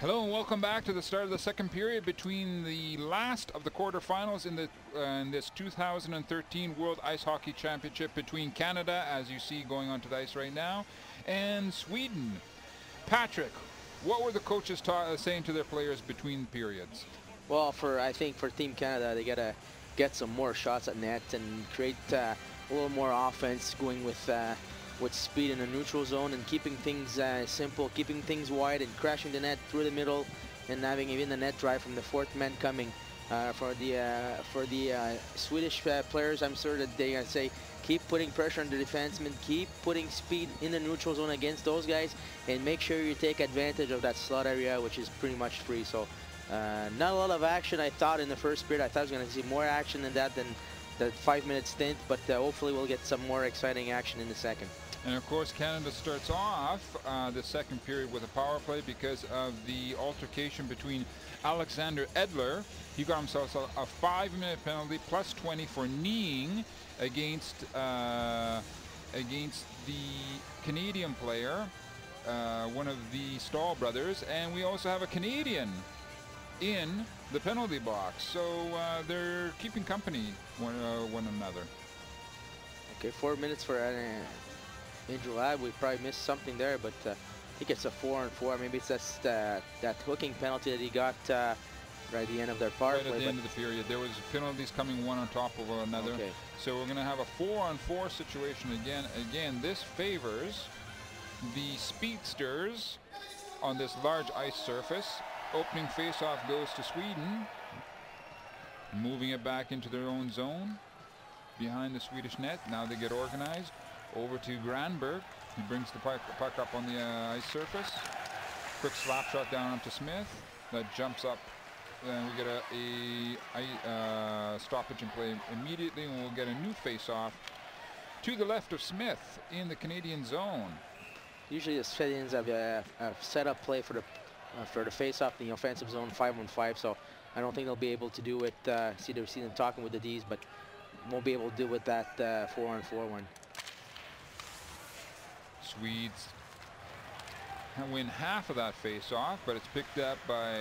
Hello and welcome back to the start of the second period between the last of the quarterfinals in this 2013 World Ice Hockey Championship between Canada, as you see going onto the ice right now, and Sweden. Patrick, what were the coaches saying to their players between periods? Well, I think for Team Canada, they gotta get some more shots at net and create a little more offense, going with speed in the neutral zone and keeping things simple, keeping things wide and crashing the net through the middle, and having even the net drive from the fourth man coming. For the Swedish players, I'm sure that they're gonna say, keep putting pressure on the defensemen, keep putting speed in the neutral zone against those guys, and make sure you take advantage of that slot area, which is pretty much free. So not a lot of action, I thought, in the first period. I thought I was going to see more action than that, than the 5-minute stint, but hopefully we'll get some more exciting action in the second. And of course, Canada starts off the second period with a power play because of the altercation between Alexander Edler. He got himself a 5-minute penalty plus 20 for kneeing against the Canadian player, one of the Stahl brothers, and we also have a Canadian in the penalty box, so they're keeping company one another. Okay, 4 minutes for in July. We probably missed something there, but I think it's a 4-on-4. Maybe it's just that hooking penalty that he got right at the end of their power play. Right at the end of the period, there was penalties coming one on top of another. Okay. So we're going to have a 4-on-4 situation again. Again, this favors the speedsters on this large ice surface. Opening face-off goes to Sweden. Moving it back into their own zone behind the Swedish net. Now they get organized. Over to Granberg. He brings the puck up on the ice surface. Quick slap shot down onto Smith. That jumps up. And we get a stoppage in play immediately, and we'll get a new face-off to the left of Smith in the Canadian zone. Usually the Canadians have a set-up play for the face-off in the offensive zone, 5-on-5, so I don't think they'll be able to do it. See them talking with the Ds, but won't be able to do with that 4-on-4 one. Swedes win half of that face-off, but it's picked up by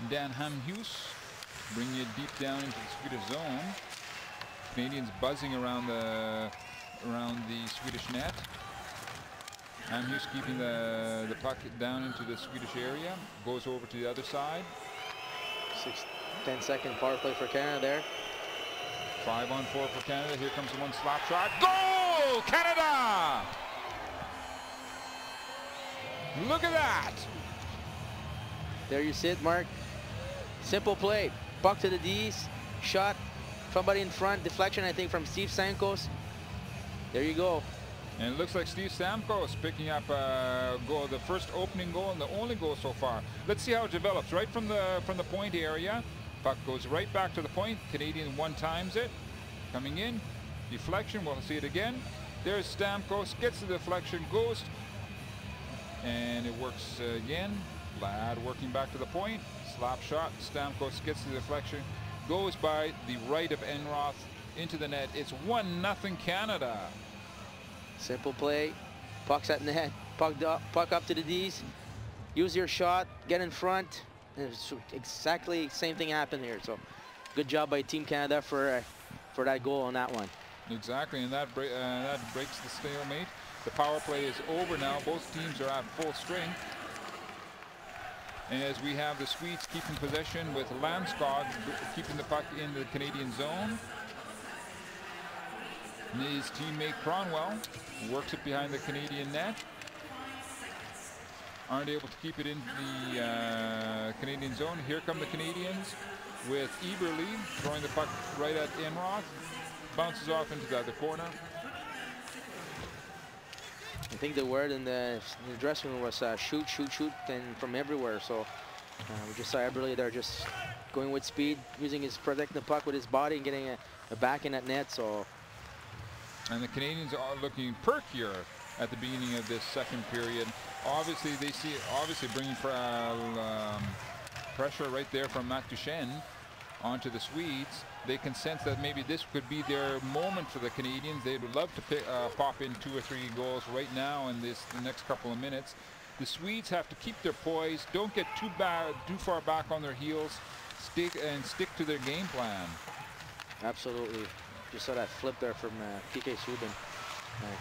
Dan Hamhuis, bringing it deep down into the Swedish zone. Canadians buzzing around the Swedish net. Hamhuis keeping the puck down into the Swedish area. Goes over to the other side. 10-second power play for Canada there. 5-on-4 for Canada. Here comes the one slap shot. Goal! Canada! Look at that! There you see it, Mark. Simple play. Puck to the Ds. Shot. Somebody in front. Deflection, I think, from Steve Stamkos. There you go. And it looks like Steve Stamkos picking up a goal, the first opening goal and the only goal so far. Let's see how it develops. Right from the point area. Puck goes right back to the point. Canadian one-times it. Coming in. Deflection. We'll see it again. There's Stamkos. Gets the deflection. Goes. And it works again. Ladd working back to the point. Slap shot. Stamkos gets the deflection. Goes by the right of Enroth into the net. It's 1-0 Canada. Simple play. Puck's at net. Puck up to the Ds. Use your shot. Get in front. And it's exactly the same thing happened here. So good job by Team Canada for that goal on that one. Exactly, and that breaks the stalemate. The power play is over now. Both teams are at full strength. And as we have the Swedes keeping possession with Landskog keeping the puck in the Canadian zone. And his teammate Cronwell works it behind the Canadian net. Aren't able to keep it in the Canadian zone. Here come the Canadians with Eberle throwing the puck right at Enroth. Bounces off into the other corner. I think the word in the dressing room was shoot, shoot, shoot, and from everywhere. So we just saw Eberle there just going with speed, protecting the puck with his body and getting a back in that net. So. And the Canadians are looking perkier at the beginning of this second period. Obviously, they see bringing pressure right there from Matt Duchene onto the Swedes. They can sense that maybe this could be their moment for the Canadians. They would love to pop in 2 or 3 goals right now in the next couple of minutes. The Swedes have to keep their poise, don't get too far back on their heels, stick to their game plan. Absolutely. Just saw that flip there from PK Subban,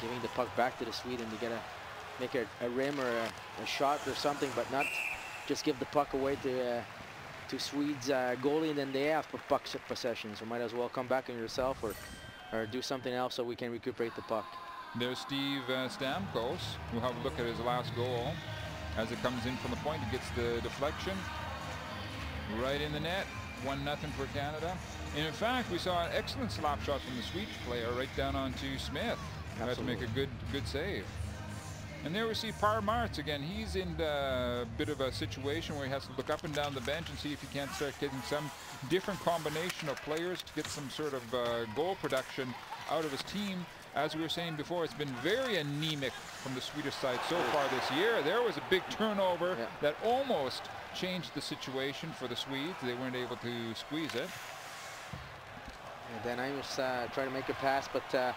giving the puck back to the Sweden to get make a rim or a shot or something, but not just give the puck away to Swedes goalie, and then they have puck possession. So might as well come back on yourself or do something else so we can recuperate the puck. There's Steve Stamkos. We'll have a look at his last goal. As it comes in from the point, he gets the deflection right in the net. 1-0 for Canada. And in fact, we saw an excellent slap shot from the Swedish player right down onto Smith. Had to make a good save. And there we see Par Martz again. He's in a bit of a situation where he has to look up and down the bench and see if he can't start getting some different combination of players to get some sort of goal production out of his team. As we were saying before, it's been very anemic from the Swedish side so far this year. There was a big turnover that almost changed the situation for the Swedes. They weren't able to squeeze it. And then I was trying to make a pass, but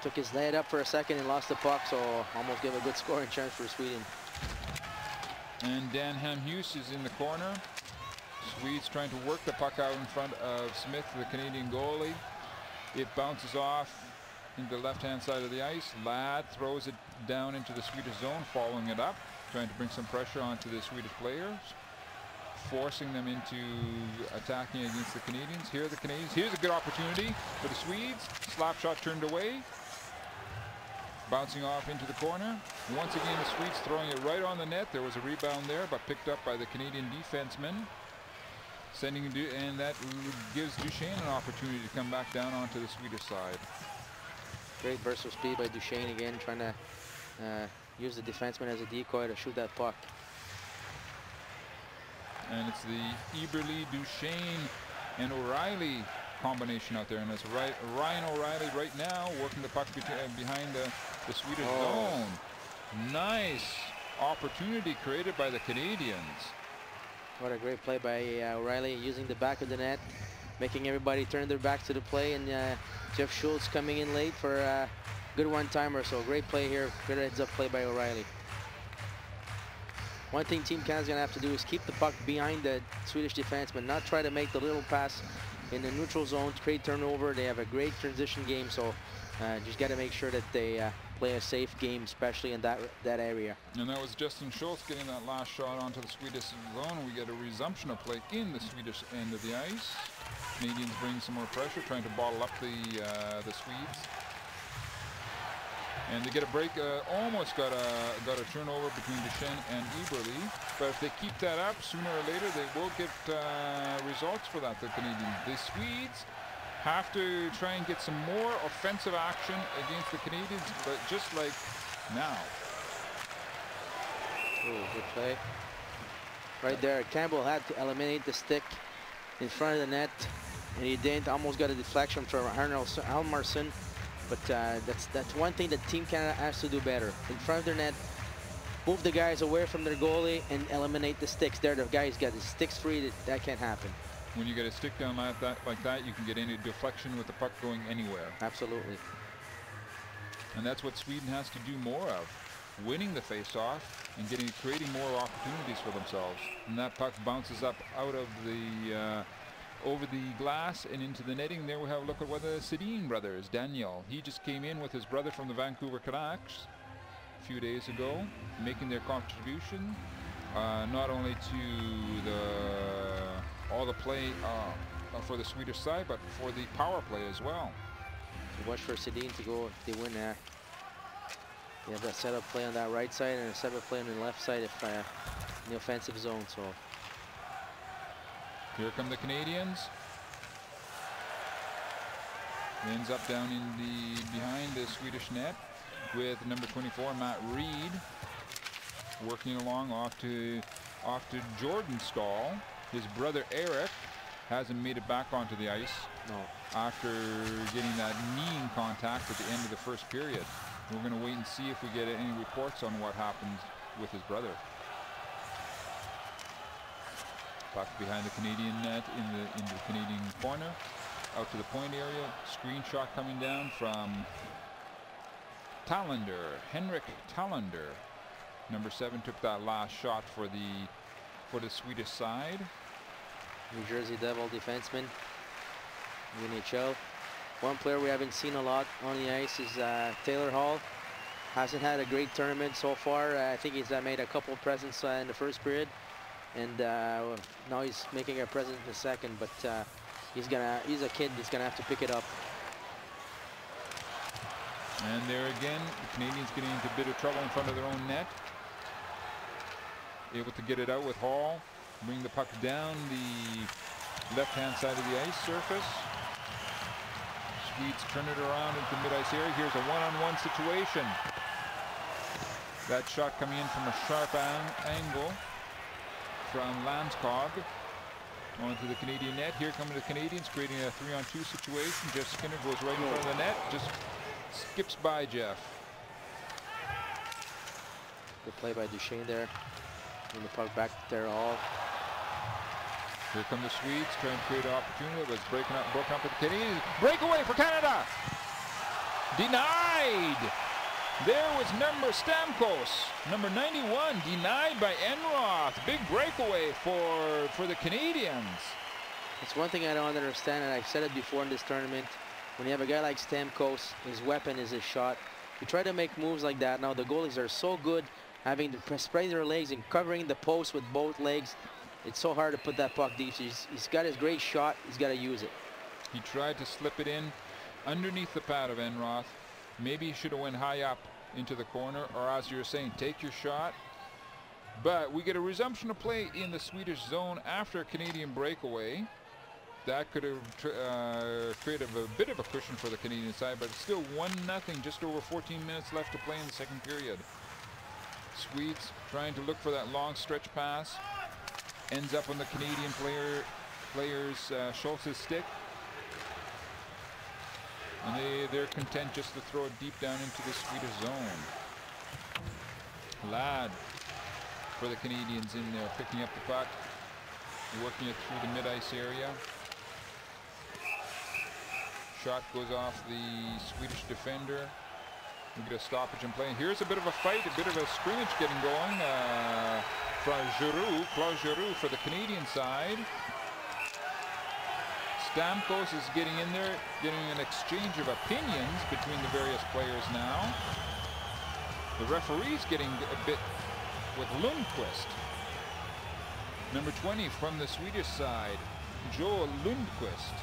took his lead up for a second and lost the puck, so almost gave a good scoring chance for Sweden. And Dan Hamhuis is in the corner. Swedes trying to work the puck out in front of Smith, the Canadian goalie. It bounces off into the left-hand side of the ice. Ladd throws it down into the Swedish zone, following it up, trying to bring some pressure onto the Swedish players, forcing them into attacking against the Canadians. Here are the Canadians. Here's a good opportunity for the Swedes. Slap shot turned away. Bouncing off into the corner. Once again, the Swedes throwing it right on the net. There was a rebound there, but picked up by the Canadian defenseman. And that gives Duchesne an opportunity to come back down onto the Swedish side. Great burst of speed by Duchesne again, trying to use the defenseman as a decoy to shoot that puck. And it's the Eberle, Duchesne, and O'Reilly combination out there. And it's Ryan O'Reilly right now working the puck behind the Swedish zone. Nice opportunity created by the Canadians. What a great play by O'Reilly, using the back of the net, making everybody turn their backs to the play, and Jeff Schultz coming in late for a good one-timer. So great play here, good heads-up play by O'Reilly. One thing Team Canada's gonna have to do is keep the puck behind the Swedish defenseman, not try to make the little pass in the neutral zone to create turnover. They have a great transition game, so just got to make sure that they play a safe game, especially in that area. And that was Justin Schultz getting that last shot onto the Swedish zone. We get a resumption of play in the Swedish end of the ice. Canadians bring some more pressure, trying to bottle up the Swedes. And they get a break, almost got a turnover between Duchesne and Eberle. But if they keep that up, sooner or later they will get results for that, the Canadians. The Swedes have to try and get some more offensive action against the Canadians, but just like now. Oh, good play. Right there, Campbell had to eliminate the stick in front of the net, and he didn't. Almost got a deflection from Halmarsson. But that's one thing that Team Canada has to do better. In front of their net, move the guys away from their goalie and eliminate the sticks. There, the guy's got his sticks free. That can't happen. When you get a stick down like that, you can get any deflection with the puck going anywhere. Absolutely. And that's what Sweden has to do more of. Winning the face-off and creating more opportunities for themselves. And that puck bounces up out of the over the glass and into the netting. There we have a look at what the Sedin brothers, Daniel. He just came in with his brother from the Vancouver Canucks a few days ago, making their contribution not only to all the play for the Swedish side, but for the power play as well. So watch for Sedin to go if they win that. They have that setup play on that right side and a setup play on the left side if in the offensive zone. So here come the Canadians. Ends up down in behind the Swedish net with number 24, Matt Reed, working along off to Jordan Stahl. His brother Eric hasn't made it back onto the ice. No. After getting that knee contact at the end of the first period. We're going to wait and see if we get any reports on what happens with his brother. Puck behind the Canadian net in the Canadian corner, out to the point area. Screen shot coming down from Talander, Henrik Talander. Number 7 took that last shot for the Swedish side. New Jersey Devil defenseman, IIHF. One player we haven't seen a lot on the ice is Taylor Hall. Hasn't had a great tournament so far. I think he's made a couple of presents in the first period, and now he's making a present in the second. But he's a kid that's gonna have to pick it up. And there again, the Canadians getting into a bit of trouble in front of their own net. Able to get it out with Hall. Bring the puck down the left-hand side of the ice surface. Swedes turn it around into mid-ice area. Here's a one-on-one situation. That shot coming in from a sharp angle from Landskog onto the Canadian net. Here come the Canadians creating a 3-on-2 situation. Jeff Skinner goes right in front of the net. Just skips by Jeff. Good play by Duchesne there. And the puck back there all. Here come the Swedes trying to create an opportunity. It was broken up with the Canadians. Breakaway for Canada. Denied. There was number Stamkos, number 91, denied by Enroth. Big breakaway for the Canadians. It's one thing I don't understand, and I've said it before in this tournament. When you have a guy like Stamkos, his weapon is his shot. You try to make moves like that. Now the goalies are so good having to spread their legs and covering the post with both legs. It's so hard to put that puck deep. So he's got his great shot. He's got to use it. He tried to slip it in underneath the pad of Enroth. Maybe he should have went high up into the corner, or as you're saying, take your shot. But we get a resumption of play in the Swedish zone after a Canadian breakaway. That could have created a bit of a cushion for the Canadian side, but it's still 1-0, just over 14 minutes left to play in the second period. Swedes trying to look for that long stretch pass. Ends up on the Canadian player's Schultz's stick. And they're content just to throw it deep down into the Swedish zone. Ladd for the Canadians in there, picking up the puck, working it through the mid-ice area. Shot goes off the Swedish defender. We get a stoppage in play. And here's a bit of a fight, a bit of a scrimmage getting going from Giroux, Claude Giroux for the Canadian side. Stamkos is getting in there, getting an exchange of opinions between the various players now. The referee's getting a bit with Lundqvist. Number 20 from the Swedish side, Joel Lundqvist,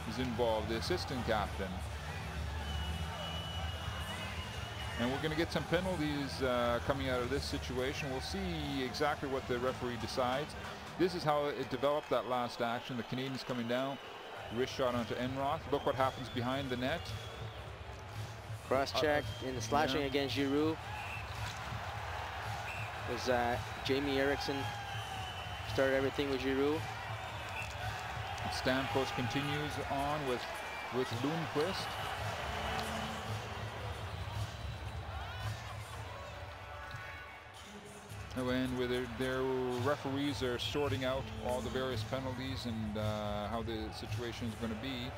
is involved, the assistant captain. And we're going to get some penalties coming out of this situation. We'll see exactly what the referee decides. This is how it developed, that last action. The Canadians coming down, wrist shot onto Enroth. Look what happens behind the net. Cross check in the slashing against Giroux. Was Jamie Eriksson started everything with Giroux. Stamkos continues on with Lundqvist. And with their referees are sorting out all the various penalties and how the situation is going to be.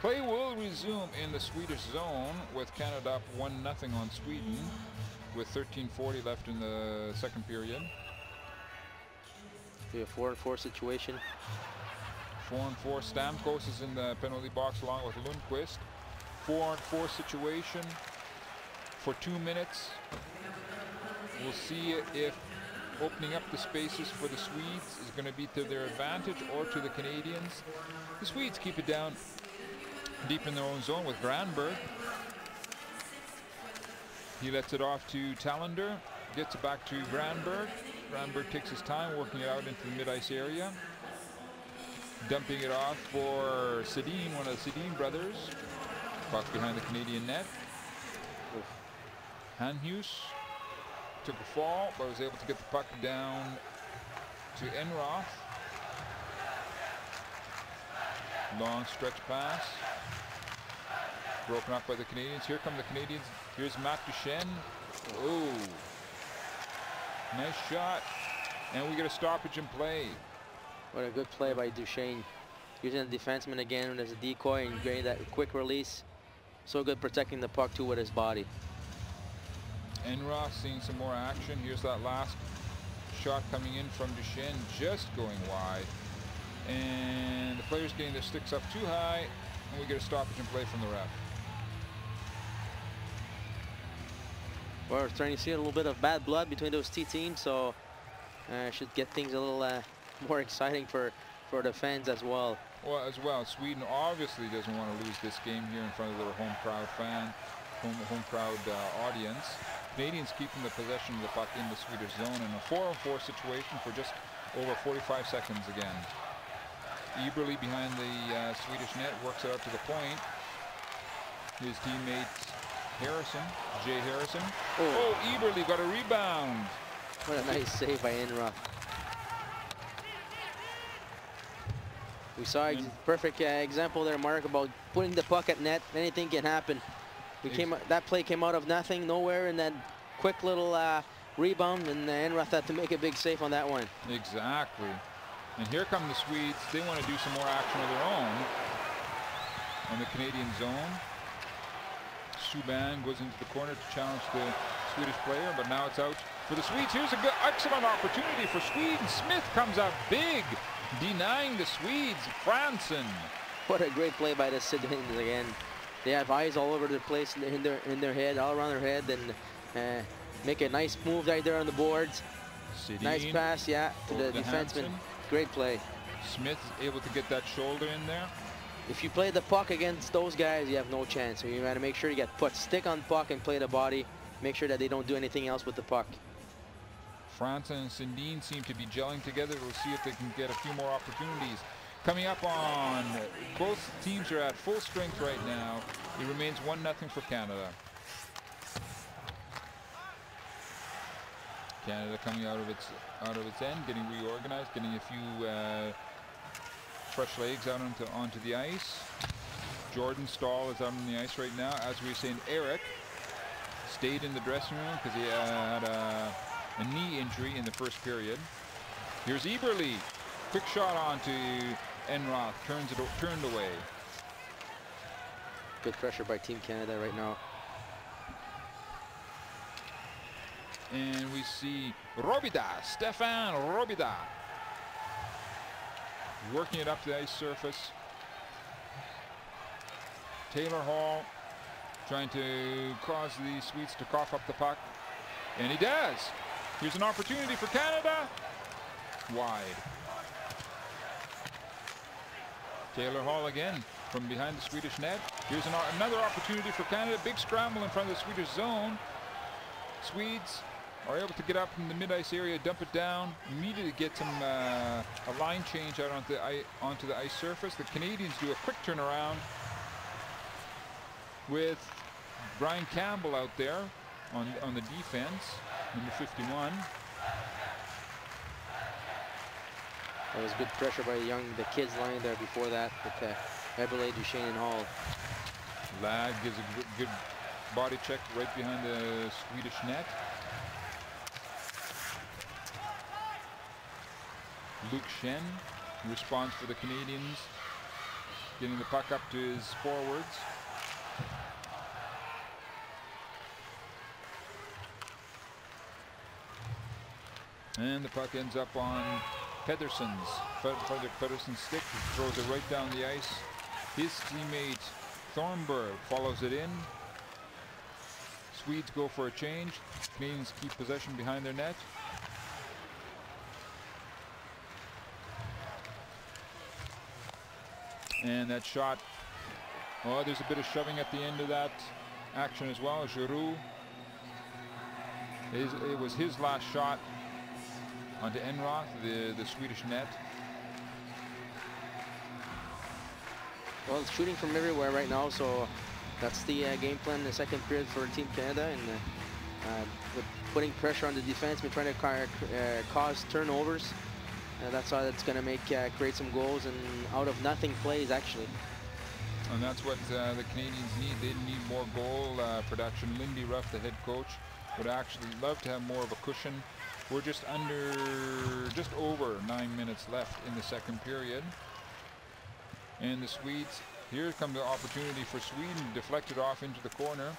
Play will resume in the Swedish zone with Canada up 1-0 on Sweden with 13:40 left in the second period. Be a 4-on-4 situation. 4-on-4. Stamkos is in the penalty box along with Lundqvist. 4-on-4 situation for 2 minutes. We'll see if opening up the spaces for the Swedes is going to be to their advantage or to the Canadians. The Swedes keep it down deep in their own zone with Granberg. He lets it off to Talander, gets it back to Granberg. Granberg takes his time working it out into the mid-ice area. Dumping it off for Sedin, one of the Sedin brothers. Puck behind the Canadian net. Hanhus took a fall, but was able to get the puck down to Enroth. Long stretch pass. Broken up by the Canadians. Here come the Canadians. Here's Matt Duchesne. Oh, nice shot. And we get a stoppage in play. What a good play by Duchesne. Using the defenseman again as a decoy and getting that quick release. So good protecting the puck too with his body. Enroth seeing some more action. Here's that last shot coming in from Duchesne, just going wide. And the players getting their sticks up too high, and we get a stoppage in play from the ref. Well, we're starting to see a little bit of bad blood between those two teams, so should get things a little more exciting for the fans as well. Well, Sweden obviously doesn't want to lose this game here in front of their home crowd home crowd audience. Canadians keeping the possession of the puck in the Swedish zone in a 4-on-4 situation for just over 45 seconds again. Eberle behind the Swedish net works it up to the point. His teammate Jay Harrison. Oh, Eberle got a rebound. What a nice save by Enroth. We saw a perfect example there, Mark, about putting the puck at net. Anything can happen. That play came out of nothing, nowhere, and then quick little rebound, and Enroth had to make a big save on that one. Exactly. And here come the Swedes. They want to do some more action of their own on the Canadian zone. Subban goes into the corner to challenge the Swedish player, but now it's out for the Swedes. Here's a good, excellent opportunity for Sweden. Smith comes up big, denying the Swedes. Franson. What a great play by the citizens again. They have eyes all over the place in their head, all around their head, and make a nice move right there on the boards. Sedin, nice pass, yeah, to the defenseman. Hansen. Great play. Smith is able to get that shoulder in there. If you play the puck against those guys, you have no chance. So you got to make sure you get stick on puck and play the body. Make sure that they don't do anything else with the puck. Franson and Sedin seem to be gelling together. We'll see if they can get a few more opportunities. Coming up on, both teams are at full strength right now. It remains 1-0 for Canada. Canada coming out of its end, getting reorganized, getting a few fresh legs out onto the ice. Jordan Stahl is out on the ice right now. As we were saying, Eric stayed in the dressing room because he had a knee injury in the first period. Here's Eberle. Quick shot onto Enroth. Turned away. Good pressure by Team Canada right now. And we see Robida, Stefan Robida, working it up the ice surface. Taylor Hall trying to cause the Swedes to cough up the puck. And he does. Here's an opportunity for Canada. Wide. Taylor Hall again from behind the Swedish net. Here's another opportunity for Canada. Big scramble in front of the Swedish zone. Swedes are able to get up in the mid-ice area, dump it down, immediately get some a line change out onto the ice surface. The Canadians do a quick turnaround with Brian Campbell out there on the defense, number 51. That was good pressure by the kids lying there before that with Eberle, Duchesne, and Hall. Ladd gives a good body check right behind the Swedish net. Luke Shen responds for the Canadians, getting the puck up to his forwards. And the puck ends up on Pedersen's stick. He throws it right down the ice. His teammate Thornburg follows it in. Swedes go for a change. Canadians keep possession behind their net. And that shot, oh, there's a bit of shoving at the end of that action as well. Giroux, it was his last shot onto Enroth, the Swedish net. Well, it's shooting from everywhere right now, so that's the game plan in the second period for Team Canada, and with putting pressure on the defense, we're trying to cause turnovers. That's how that's going to create some goals and out of nothing plays, actually. And that's what the Canadians need. They need more goal production. Lindy Ruff, the head coach, would actually love to have more of a cushion. We're just over 9 minutes left in the second period. And the Swedes, here comes the opportunity for Sweden, deflected off into the corner.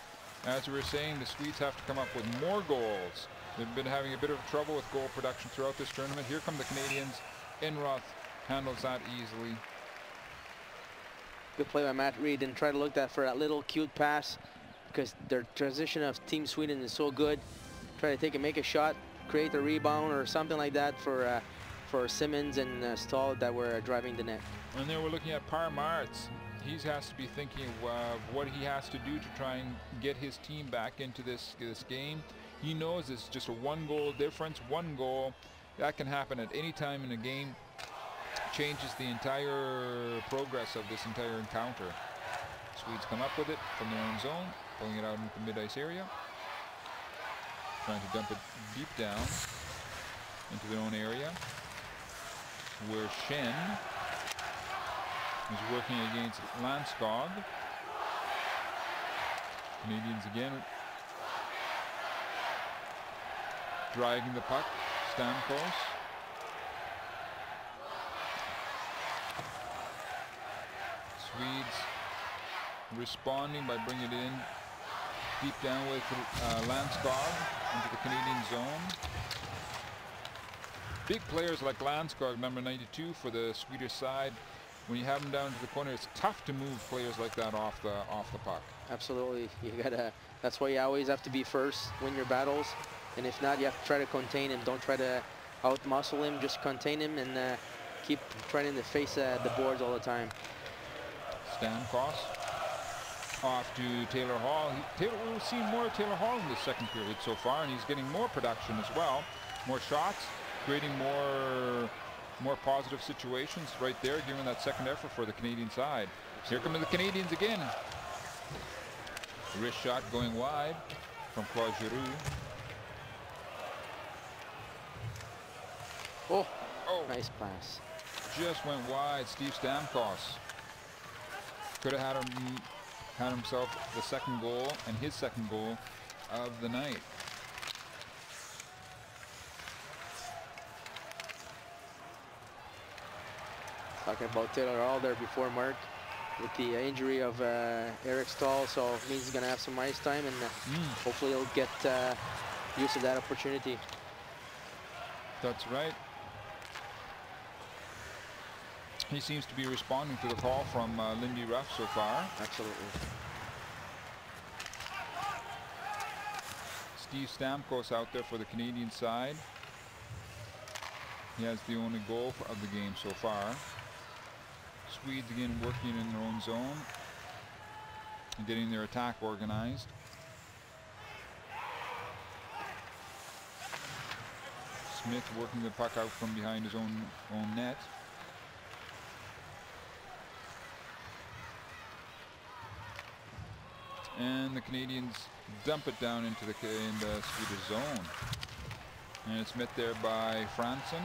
As we were saying, the Swedes have to come up with more goals. They've been having a bit of trouble with goal production throughout this tournament. Here come the Canadians. Enroth handles that easily. Good play by Matt Reed, and try to look for that little cute pass, because their transition of Team Sweden is so good. Try to take and make a shot, create a rebound or something like that for Simmons and Stahl that were driving the net. And then we're looking at Per Martz. He has to be thinking of what he has to do to try and get his team back into this game. He knows it's just a 1-goal difference. 1 goal that can happen at any time in a game. Changes the entire progress of this entire encounter. Swedes come up with it from their own zone, pulling it out into the mid-ice area, trying to dump it deep down into their own area, where Shen is working against Landskog. Canadians again dragging the puck. Stamkos. Swedes responding by bringing it in deep down with Landskog into the Canadian zone. Big players like Landskog, number 92 for the Swedish side. When you have them down to the corner, it's tough to move players like that off the puck. Absolutely, you gotta. That's why you always have to be first, win your battles, and if not, you have to try to contain him. Don't try to out-muscle him. Just contain him and keep trying to face the boards all the time. Stamkos off to Taylor Hall. We've seen more of Taylor Hall in the second period so far, and he's getting more production as well. More shots, creating more positive situations right there, giving that second effort for the Canadian side. Here come the Canadians again. Wrist shot going wide from Claude Giroux. Oh, nice pass. Just went wide. Steve Stamkos could have had himself the second goal, and his second goal of the night. Talking about Taylor Hall there before, Mark, with the injury of Eric Stahl, so it means he's going to have some ice time, and hopefully he'll get use of that opportunity. That's right. He seems to be responding to the call from Lindy Ruff so far. Absolutely. Steve Stamkos out there for the Canadian side. He has the only goal of the game so far. Swedes again working in their own zone and getting their attack organized. Smith working the puck out from behind his own net. And the Canadians dump it down into the Swedish zone. And it's met there by Fransson.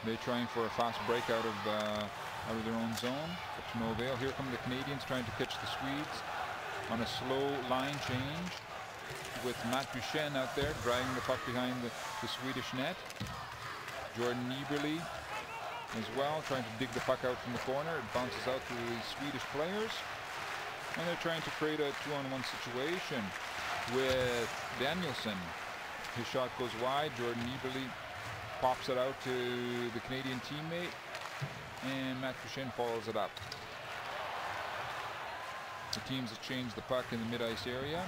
They're trying for a fast break out of their own zone, but to no avail. Here come the Canadians trying to catch the Swedes on a slow line change with Matt Duchesne out there dragging the puck behind the Swedish net. Jordan Eberle as well, trying to dig the puck out from the corner. It bounces out to the Swedish players, and they're trying to create a 2-on-1 situation with Danielson. His shot goes wide. Jordan Eberle pops it out to the Canadian teammate, and Matt Duchesne follows it up. The teams have changed the puck in the mid-ice area.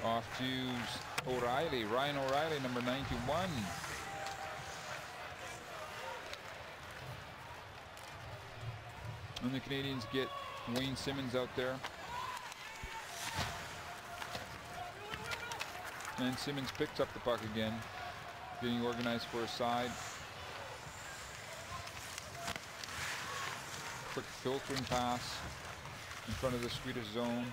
Off to O'Reilly, Ryan O'Reilly, number 91. And the Canadians get Wayne Simmons out there. And Simmons picks up the puck again, getting organized for a side. Quick filtering pass in front of the Swedish zone.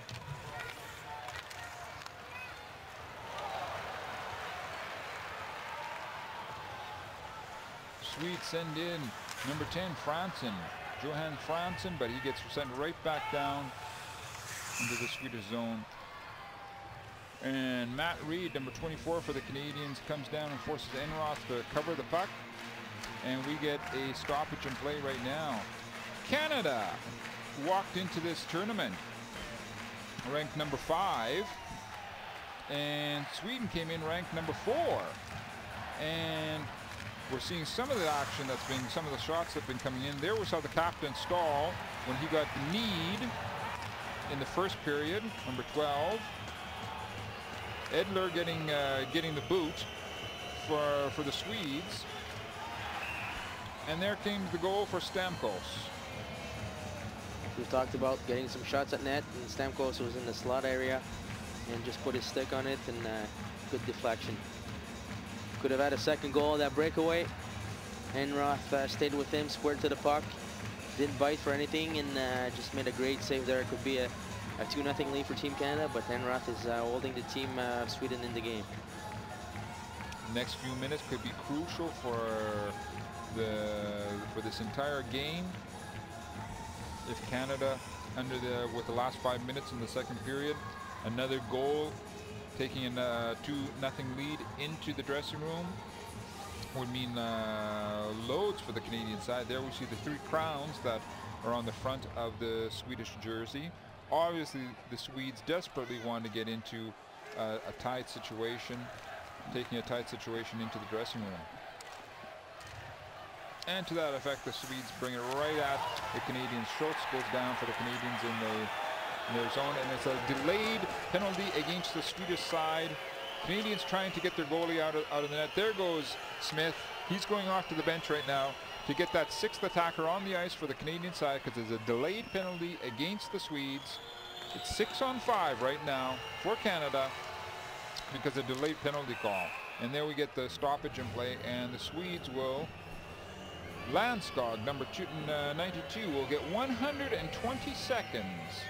Swedes send in number 10, Fransson. Johan Fransson, but he gets sent right back down into the Swedish zone. And Matt Reed, number 24 for the Canadians, comes down and forces Enroth to cover the puck. And we get a stoppage in play right now. Canada walked into this tournament ranked number 5. And Sweden came in ranked number 4. And we're seeing some of the action that's been, some of the shots that have been coming in. There we saw the captain stall when he got kneed in the first period, number 12. Edler getting the boot for the Swedes. And there came the goal for Stamkos. We talked about getting some shots at net, and Stamkos was in the slot area and just put his stick on it, and good deflection. Could have had a second goal, that breakaway. Enroth stayed with him, squared to the puck. Didn't bite for anything, and just made a great save there. It could be a 2-0 lead for Team Canada, but Enroth is holding the team Sweden in the game. Next few minutes could be crucial for this entire game. If Canada, with the last 5 minutes in the second period, another goal, taking a 2-0 lead into the dressing room, would mean loads for the Canadian side. There we see the 3 crowns that are on the front of the Swedish jersey. Obviously, the Swedes desperately want to get into a tight situation, taking a tight situation into the dressing room. And to that effect, the Swedes bring it right at the Canadians. Schultz goes down for the Canadians in their zone, and it's a delayed penalty against the Swedish side. Canadians trying to get their goalie out of the net. There goes Smith. He's going off to the bench right now to get that 6th attacker on the ice for the Canadian side, because there's a delayed penalty against the Swedes. It's 6-on-5 right now for Canada because of delayed penalty call. And there we get the stoppage in play, and the Swedes will, Landskog, number 92, will get 120 seconds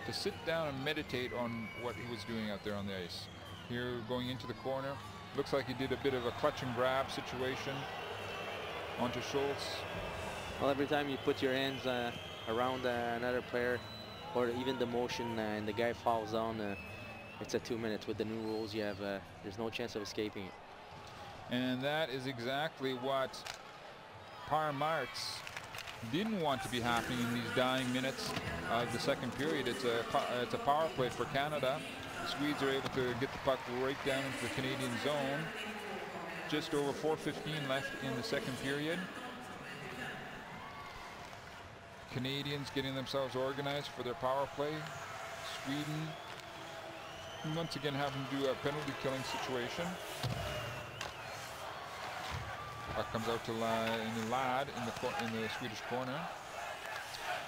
to sit down and meditate on what he was doing out there on the ice. Here, going into the corner, looks like he did a bit of a clutch and grab situation onto Schultz. Well, every time you put your hands around another player, or even the motion, and the guy falls down, it's a 2 minutes. With the new rules, you have there's no chance of escaping it. And that is exactly what Parmarts didn't want to be happening in these dying minutes of the second period. It's a power play for Canada. The Swedes are able to get the puck right down into the Canadian zone. Just over 4:15 left in the second period. Canadians getting themselves organized for their power play. Sweden once again having to do a penalty killing situation. Puck comes out to Ladd in the Swedish corner.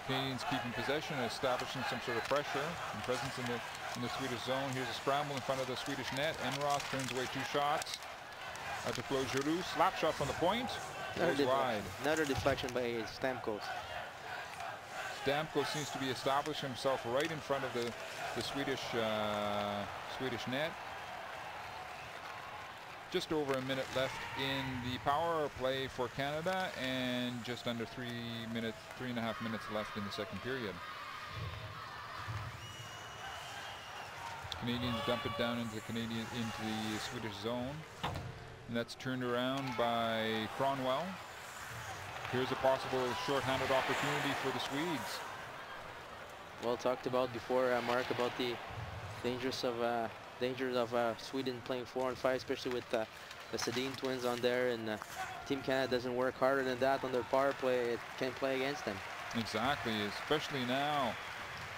Canadians keeping possession and establishing some sort of pressure and presence in the Swedish zone. Here's a scramble in front of the Swedish net. Enroth turns away 2 shots. To Claude Giroux, slap shot from the point. Goes wide. Another deflection by Stamkos. Stamkos seems to be establishing himself right in front of the Swedish net. Just over a minute left in the power play for Canada, and just under 3.5 minutes left in the second period. Canadians dump it down into the Swedish zone, and that's turned around by Cronwell. Here's a possible short-handed opportunity for the Swedes. Well talked about before, Mark, about the dangers of Sweden playing 4-on-5, especially with the Sedin twins on there, and Team Canada doesn't work harder than that on their power play. It can play against them. Exactly, especially now.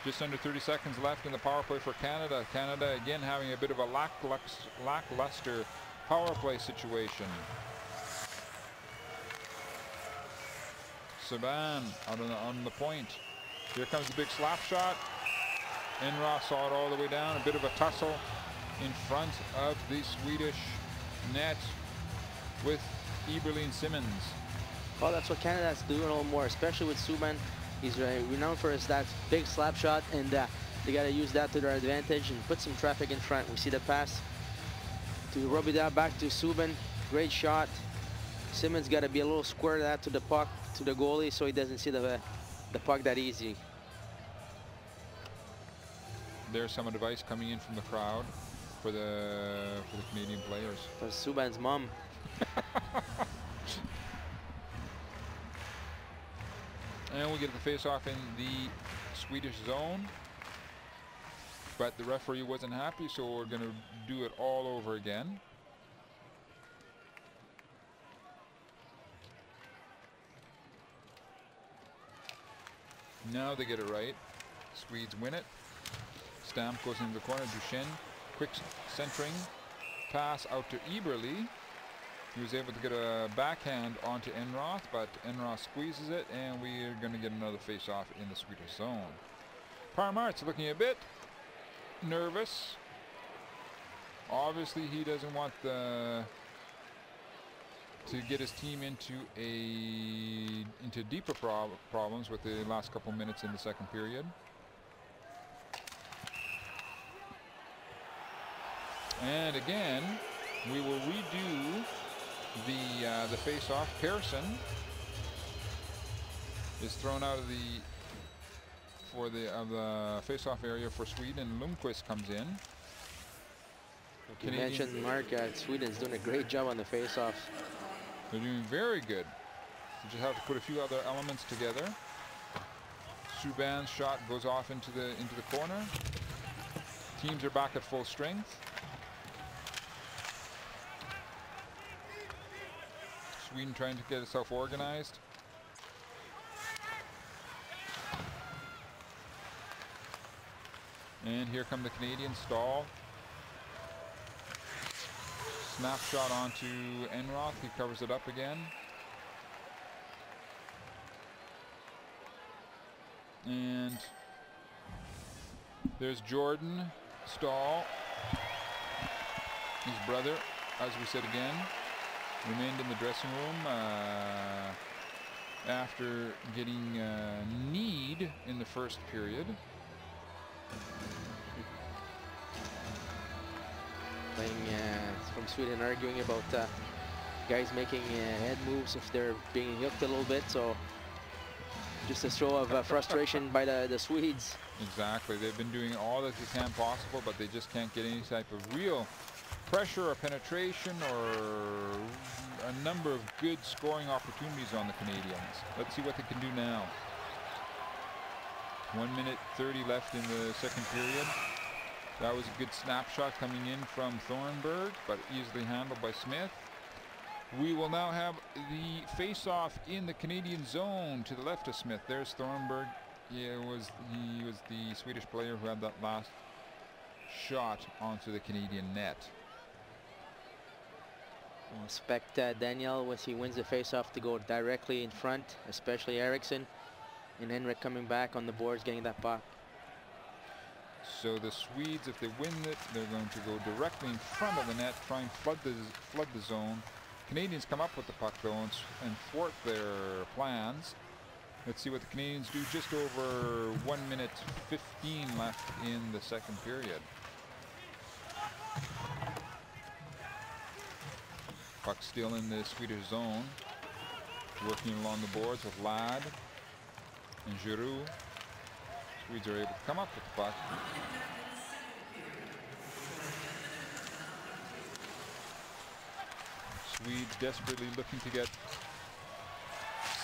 Just under 30 seconds left in the power play for Canada. Canada again having a bit of a lackluster power play situation. Saban out on the point. Here comes the big slap shot. Enroth saw it all the way down. A bit of a tussle in front of the Swedish net with Eberle Simmons. Well, that's what Canada's doing a little more, especially with Subban. He's renowned for that big slap shot, and they got to use that to their advantage and put some traffic in front. We see the pass to Robida back to Subban. Great shot. Simmons got to be a little square that to the puck, to the goalie, so he doesn't see the puck that easy. There's some advice coming in from the crowd for the Canadian players. For Subban's mom. And we get the face-off in the Swedish zone. But the referee wasn't happy, so we're going to do it all over again. Now they get it right. Swedes win it. Stamp goes into the corner. Duchenne, quick centering. Pass out to Eberle. He was able to get a backhand onto Enroth, but Enroth squeezes it, and we're going to get another face-off in the Swedish zone. Parmart's looking a bit nervous. Obviously, he doesn't want to get his team into deeper problems with the last couple minutes in the second period. And again, we will redo the face-off. Persson is thrown out of the face-off area for Sweden. Lundqvist comes in. You mentioned, Mark, Sweden's doing a great job on the face-offs. They're doing very good. You just have to put a few other elements together. Subban's shot goes off into the corner. Teams are back at full strength. Sweden trying to get itself organized. And here come the Canadians. Stahl. Snapshot onto Enroth. He covers it up again. And there's Jordan Stahl. His brother, as we said again, remained in the dressing room after getting kneed in the first period. Playing from Sweden, arguing about guys making head moves if they're being hooked a little bit. So just a show of frustration by the Swedes. Exactly. They've been doing all that they can possible, but they just can't get any type of real pressure or penetration or a number of good scoring opportunities on the Canadians. Let's see what they can do now. 1 minute 30 left in the second period. That was a good snapshot coming in from Thornburg, but easily handled by Smith. We will now have the face-off in the Canadian zone to the left of Smith. There's Thornburg. He was the Swedish player who had that last shot onto the Canadian net. We'll expect Daniel, once he wins the face-off, to go directly in front, especially Eriksson. And Henrik coming back on the boards, getting that puck. So the Swedes, if they win it, they're going to go directly in front of the net, try and flood the zone. Canadians come up with the puck though and thwart their plans. Let's see what the Canadians do. Just over 1 minute 15 left in the second period. Puck still in the Swedish zone. Working along the boards with Ladd and Giroux. Swedes are able to come up with the puck. Swedes desperately looking to get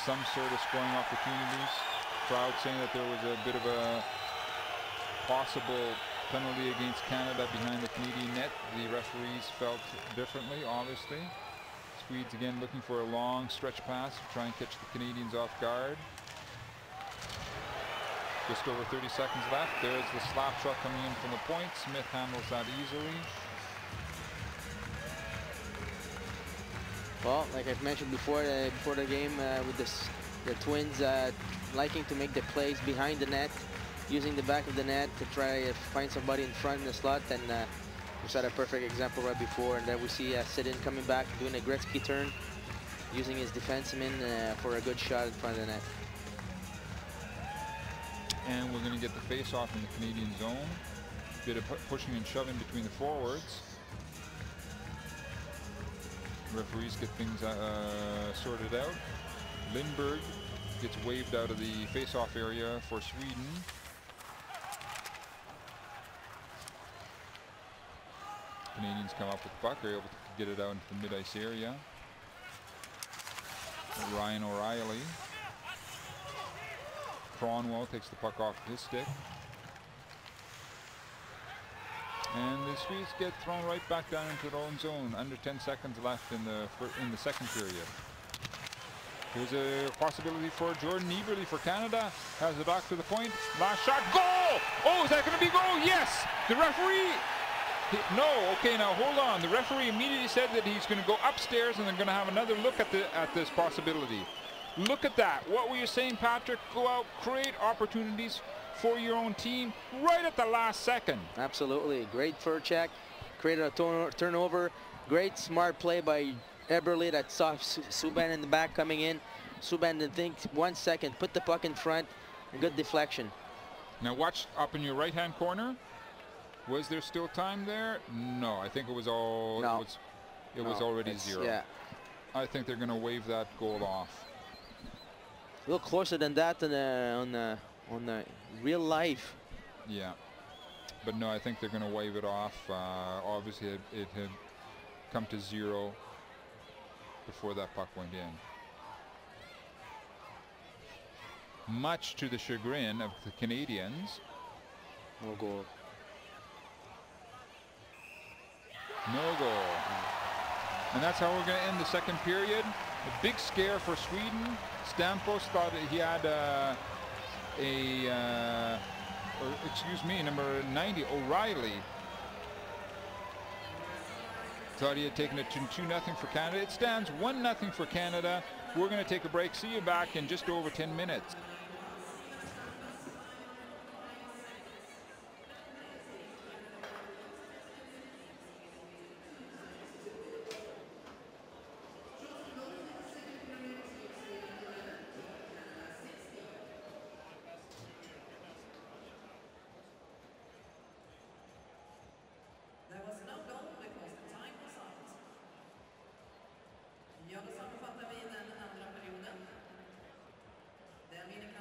some sort of scoring opportunities. Crowd saying that there was a bit of a possible penalty against Canada behind the Canadian net. The referees felt differently, obviously. Swedes again looking for a long stretch pass to try and catch the Canadians off guard. Just over 30 seconds left. There's the slap shot coming in from the point. Smith handles that easily. Well, like I've mentioned before the game, with the Twins liking to make the plays behind the net, using the back of the net to try to find somebody in front in the slot, and we had a perfect example right before. And then we see Sidin coming back, doing a Gretzky turn, using his defenseman for a good shot in front of the net. And we're going to get the face-off in the Canadian zone. Bit of pushing and shoving between the forwards. Referees get things sorted out. Lindberg gets waved out of the face-off area for Sweden. Canadians come up with the puck, are able to get it out into the mid-ice area. Ryan O'Reilly. Cronwell takes the puck off his stick. And the Swedes get thrown right back down into their own zone. Under 10 seconds left in the second period. Here's a possibility for Jordan Eberle for Canada. Has it back to the point. Last shot. Goal! Oh, is that going to be goal? Yes! The referee... No, okay, now hold on. The referee immediately said that he's going to go upstairs and they're going to have another look at this possibility. Look at that. What were you saying, Patrick? Go out, create opportunities for your own team right at the last second. Absolutely. Great forecheck. Created a turnover. Great smart play by Eberle that saw Subban in the back coming in. Subban didn't think 1 second. Put the puck in front. A good deflection. Now watch up in your right-hand corner. Was there still time there? No, I think it was all. No. It was already zero. Yeah. I think they're going to wave that goal off. A little closer than that on the real life. Yeah, but no, I think they're going to wave it off. Obviously, it had come to zero before that puck went in. Much to the chagrin of the Canadians. No goal. No goal. And that's how we're going to end the second period. A big scare for Sweden. Stamkos thought that he had number 90, O'Reilly. Thought he had taken it to 2-0 for Canada. It stands 1-0 for Canada. We're going to take a break. See you back in just over 10 minutes. Ja, då sammanfattar vi den andra perioden. Den vinner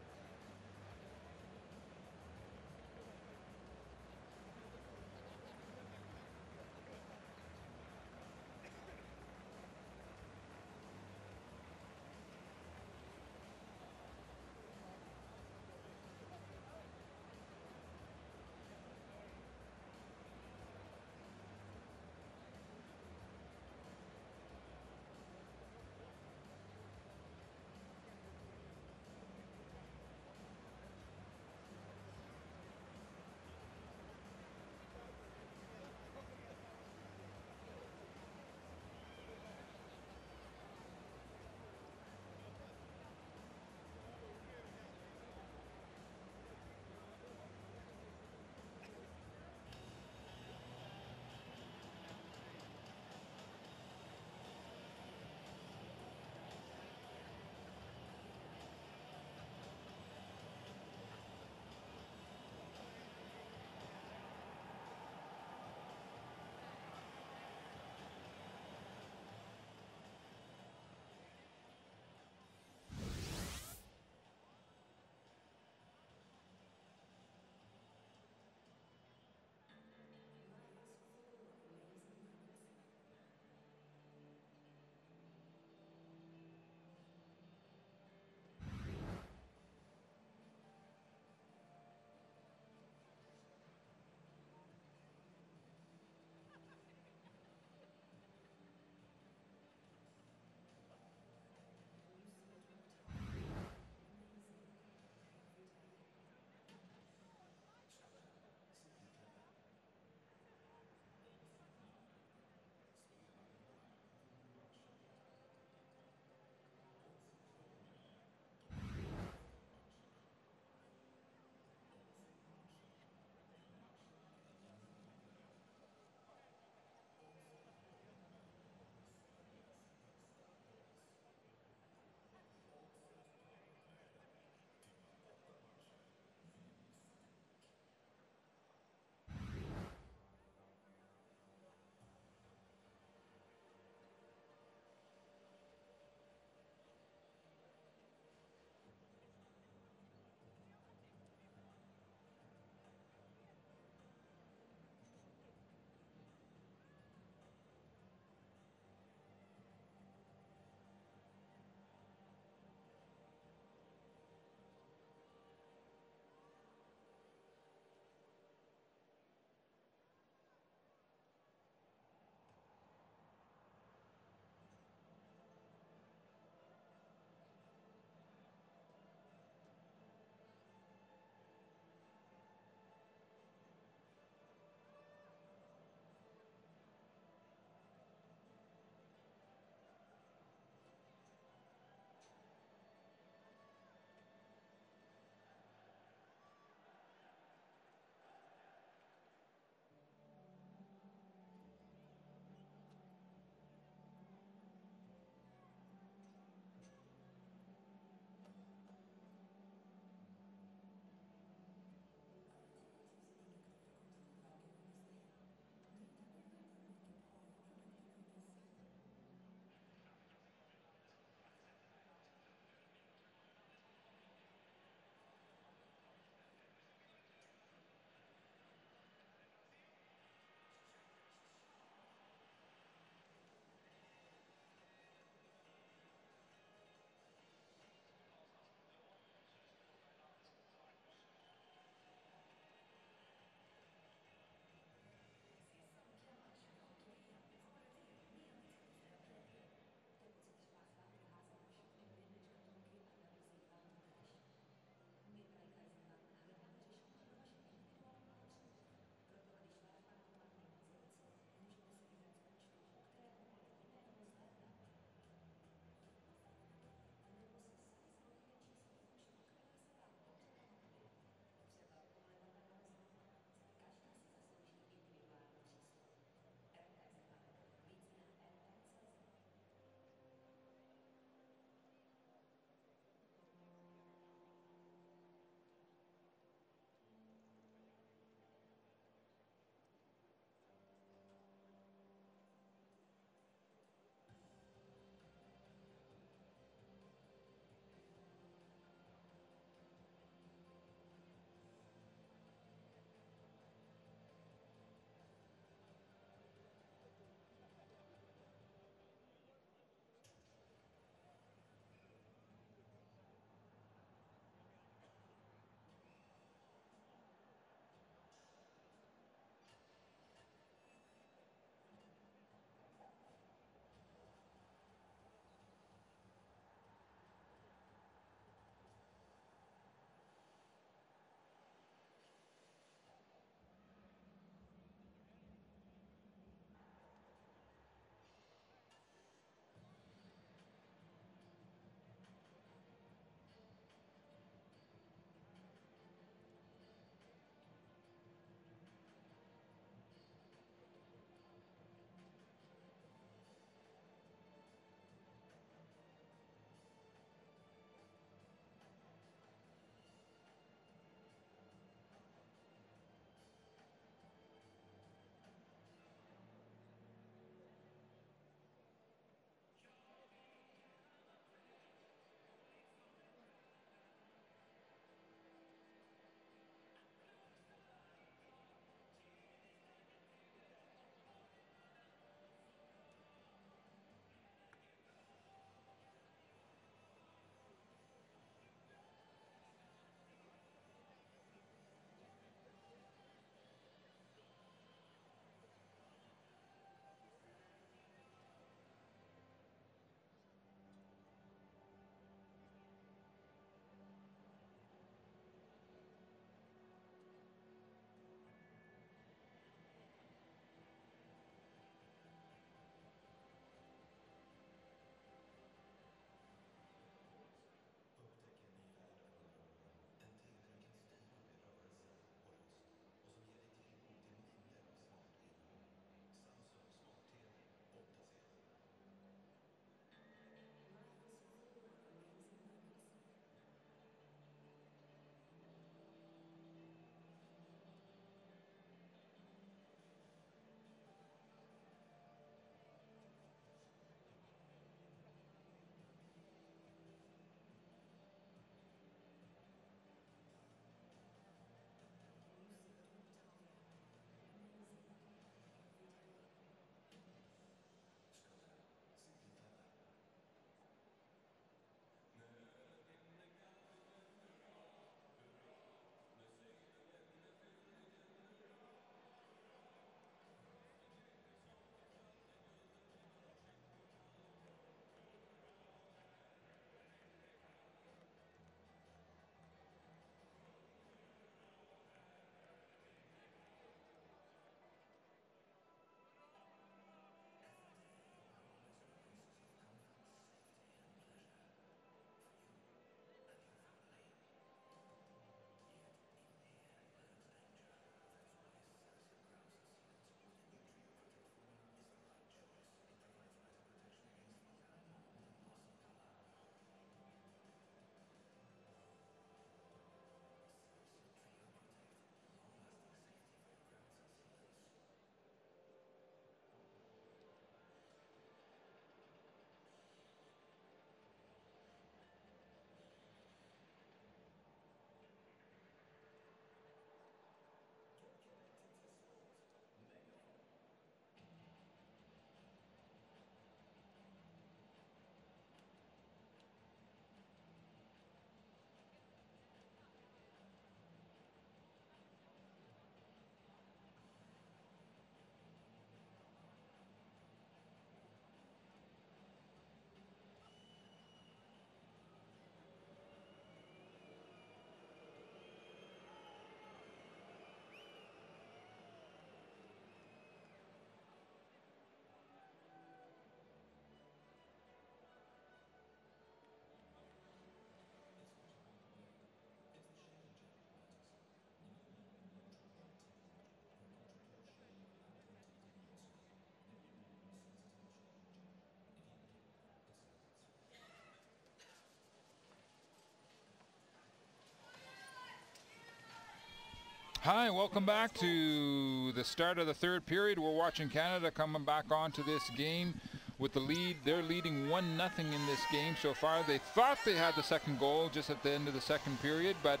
Hi, welcome back to the start of the third period. We're watching Canada coming back onto this game with the lead. They're leading 1-0 in this game so far. They thought they had the second goal just at the end of the second period, but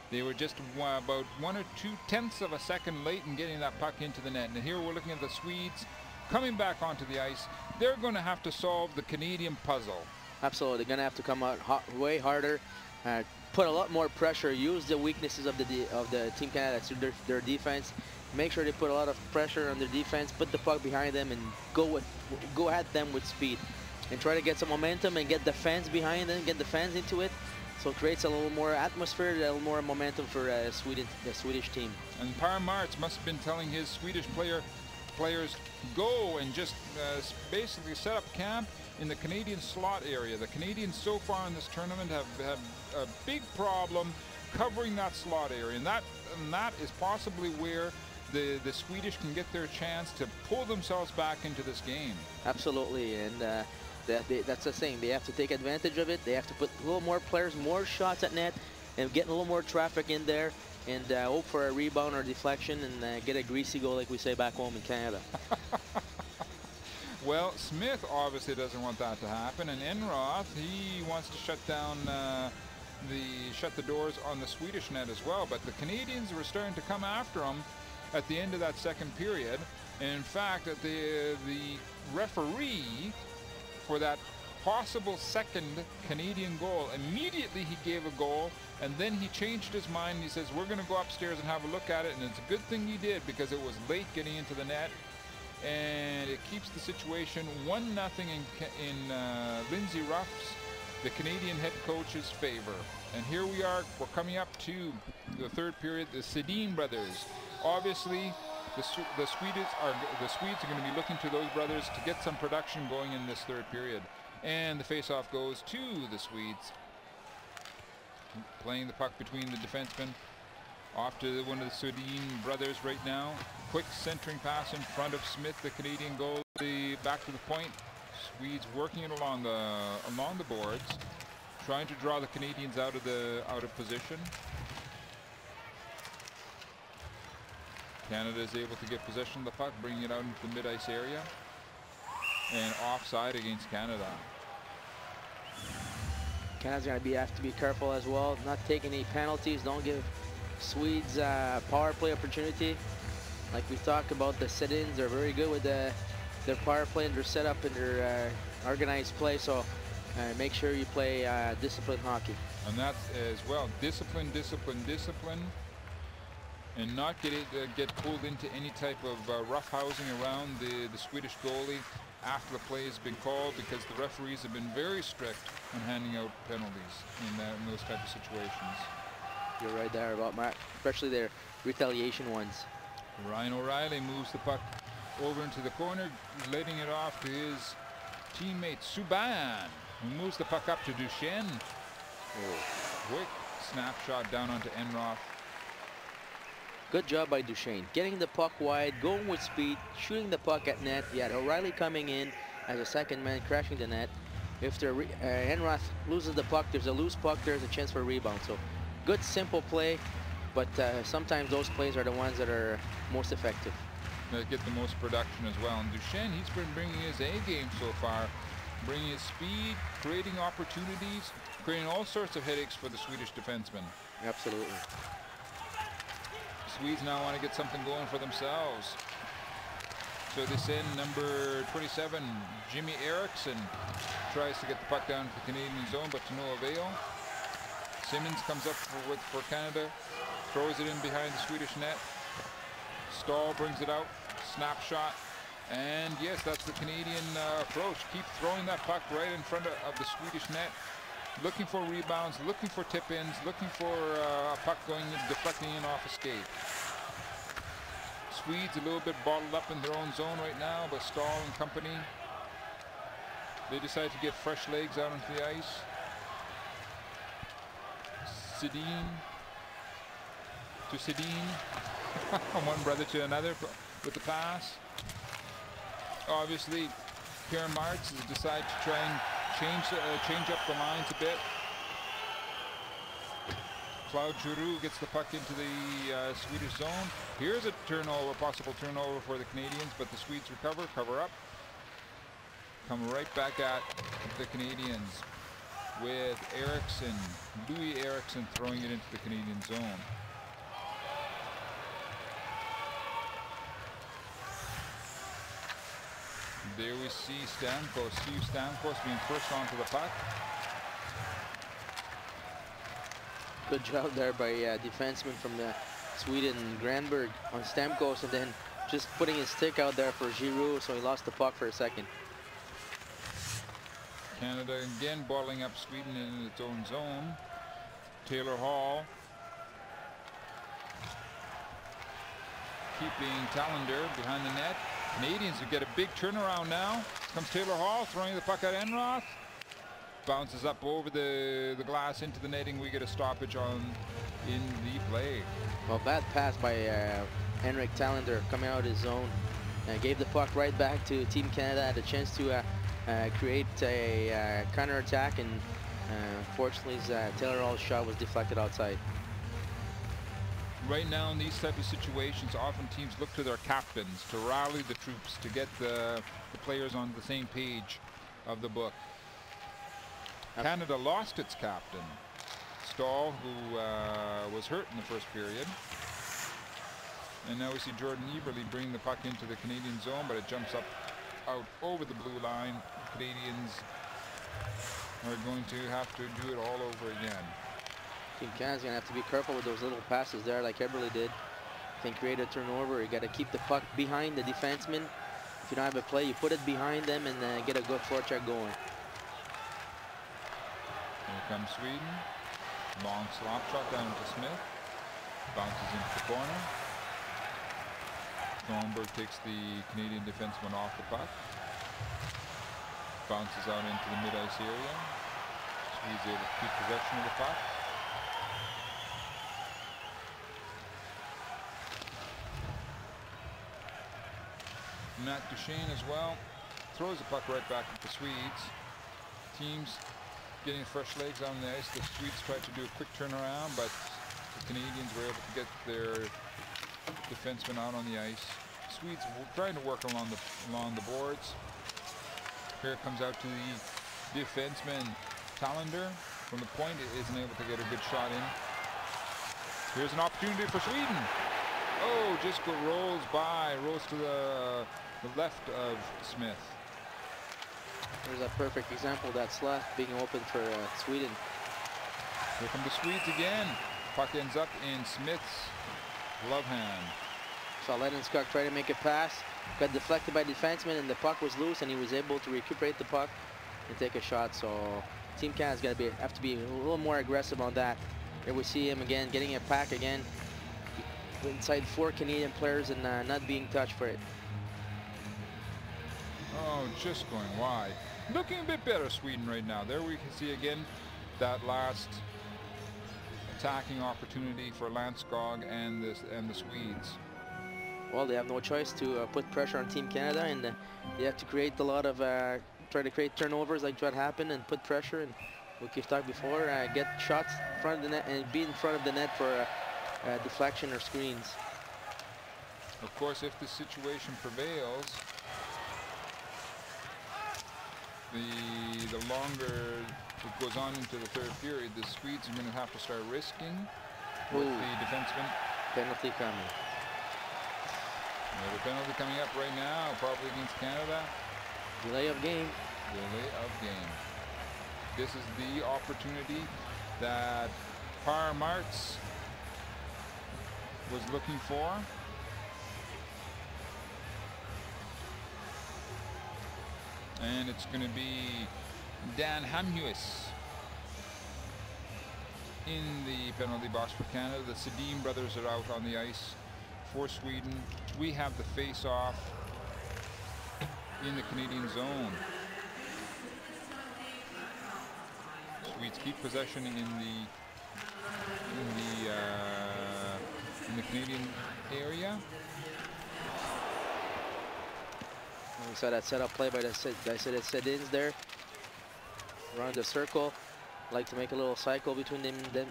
they were just about 1 or 2/10 of a second late in getting that puck into the net. And here we're looking at the Swedes coming back onto the ice. They're going to have to solve the Canadian puzzle. Absolutely, they're going to have to come out way harder, put a lot more pressure, use the weaknesses of the Team Canada, so their defense. Make sure they put a lot of pressure on their defense, put the puck behind them, and go at them with speed, and try to get some momentum and get the fans behind them, get the fans into it, so it creates a little more atmosphere, a little more momentum for the Swedish team. And Per Martz must have been telling his Swedish players, go and just basically set up camp in the Canadian slot area. The Canadians so far in this tournament have a big problem covering that slot area, and that is possibly where the Swedish can get their chance to pull themselves back into this game. Absolutely, and that's the thing. They have to take advantage of it. They have to put a little more players, more shots at net, and get a little more traffic in there, and hope for a rebound or deflection, and get a greasy goal like we say back home in Canada. Well, Smith obviously doesn't want that to happen, and Enroth, he wants to shut down shut the doors on the Swedish net as well. But the Canadians were starting to come after him at the end of that second period. And in fact, the referee for that possible second Canadian goal, immediately he gave a goal, and then he changed his mind. He says, we're going to go upstairs and have a look at it, and it's a good thing he did because it was late getting into the net. And it keeps the situation 1-0 in Lindsay Ruff's, the Canadian head coach's favor. And here we are, we're coming up to the third period. The Sedin brothers, obviously the Swedes are going to be looking to those brothers to get some production going in this third period. And the face-off goes to the Swedes. Playing the puck between the defensemen. Off to one of the Sedin brothers right now. Quick centering pass in front of Smith, the Canadian goalie, back to the point. Swedes working it along the boards, trying to draw the Canadians out of position. Canada is able to get possession of the puck, bringing it out into the mid-ice area, and offside against Canada. Canada's going to have to be careful as well, not take any penalties. Don't give Swedes power play opportunity. Like we talked about, the sit-ins, they're very good with their power play and their setup and their organized play. So make sure you play disciplined hockey. And that's as well, discipline, and not get pulled into any type of roughhousing around the Swedish goalie after the play has been called, because the referees have been very strict on handing out penalties in those type of situations. You're right there about Matt, especially their retaliation ones. Ryan O'Reilly moves the puck over into the corner, letting it off to his teammate Subban, who moves the puck up to Duchesne. Quick snapshot down onto Enroth. Good job by Duchesne, getting the puck wide, going with speed, shooting the puck at net. You had O'Reilly coming in as a second man, crashing the net. If Enroth loses the puck, there's a loose puck, there's a chance for a rebound. So good, simple play, but sometimes those plays are the ones that are most effective. They get the most production as well. And Duchesne, he's been bringing his A game so far, bringing his speed, creating opportunities, creating all sorts of headaches for the Swedish defensemen. Absolutely. Swedes now want to get something going for themselves. So they send number 27, Jimmy Eriksson, tries to get the puck down to the Canadian zone, but to no avail. Simmons comes up for Canada, throws it in behind the Swedish net. Stahl brings it out, snapshot, and yes, that's the Canadian approach. Keep throwing that puck right in front of the Swedish net, looking for rebounds, looking for tip-ins, looking for a puck deflecting in off a skate. Swedes a little bit bottled up in their own zone right now, but Stahl and company, they decide to get fresh legs out onto the ice. Sedin to Sedin, one brother to another with the pass. Obviously, Per Martz has decided to try and change up the lines a bit. Claude Giroux gets the puck into the Swedish zone. Here's a turnover, possible turnover for the Canadians, but the Swedes recover, cover up. Come right back at the Canadians with Eriksson, Louis Eriksson throwing it into the Canadian zone. There we see Stamkos, Steve Stamkos being first onto the puck. Good job there by defenseman from Sweden, Granberg, on Stamkos, and then just putting his stick out there for Giroux, so he lost the puck for a second. Canada again bottling up Sweden in its own zone. Taylor Hall keeping Tallender behind the net. Canadians will get a big turnaround now. Comes Taylor Hall throwing the puck at Enroth. Bounces up over the glass into the netting. We get a stoppage in the play. Well, bad pass by Henrik Tallender coming out of his zone. Gave the puck right back to Team Canada. Had a chance to create a counter-attack, and unfortunately Taylor Hall's shot was deflected outside. Right now in these type of situations, often teams look to their captains to rally the troops, to get the players on the same page of the book. Canada lost its captain, Stahl, who was hurt in the first period. And now we see Jordan Eberle bring the puck into the Canadian zone, but it jumps up out over the blue line. Canadians are going to have to do it all over again. Team Canada's gonna have to be careful with those little passes there, like Eberle did. Can create a turnover. You got to keep the puck behind the defenseman. If you don't have a play, you put it behind them and get a good forecheck going. Here comes Sweden. Long slap shot down to Smith. Bounces into the corner. Thornburg takes the Canadian defenseman off the puck. Bounces out into the mid-ice area. Swedes able to keep possession of the puck. Matt Duchesne as well throws the puck right back at the Swedes. Teams getting fresh legs on the ice. The Swedes tried to do a quick turnaround, but the Canadians were able to get their defensemen out on the ice. Swedes were trying to work along the boards. Here it comes out to the defenseman Tallender from the point. It isn't able to get a good shot in. Here's an opportunity for Sweden. Oh, just rolls to the left of Smith. There's a perfect example of that slot being open for Sweden. Here come the Swedes again. Puck ends up in Smith's glove hand. Saw Lennon-Skog try to make a pass, got deflected by the defenseman, and the puck was loose, and he was able to recuperate the puck and take a shot. So Team Canada's got to have to be a little more aggressive on that. Here we see him again getting a pack again inside 4 Canadian players and not being touched for it. Oh, just going wide. Looking a bit better, Sweden, right now. There we can see again that last attacking opportunity for Landskog and the Swedes. Well, they have no choice to put pressure on Team Canada, and they have to create a lot of try to create turnovers like what happened and put pressure. And like we've talked before, get shots in front of the net and be in front of the net for deflection or screens. Of course, if the situation prevails, the longer it goes on into the third period, the Swedes are going to have to start risking with the defenseman. Penalty coming. The penalty coming up right now, probably against Canada. Delay of game. Delay of game. This is the opportunity that Par Martz was looking for. And it's going to be Dan Hamhuis in the penalty box for Canada. The Sedin brothers are out on the ice for Sweden. We have the face-off in the Canadian zone. Swedes keep possession in the Canadian area. We saw that setup play by the Sedins there around the circle. like to make a little cycle between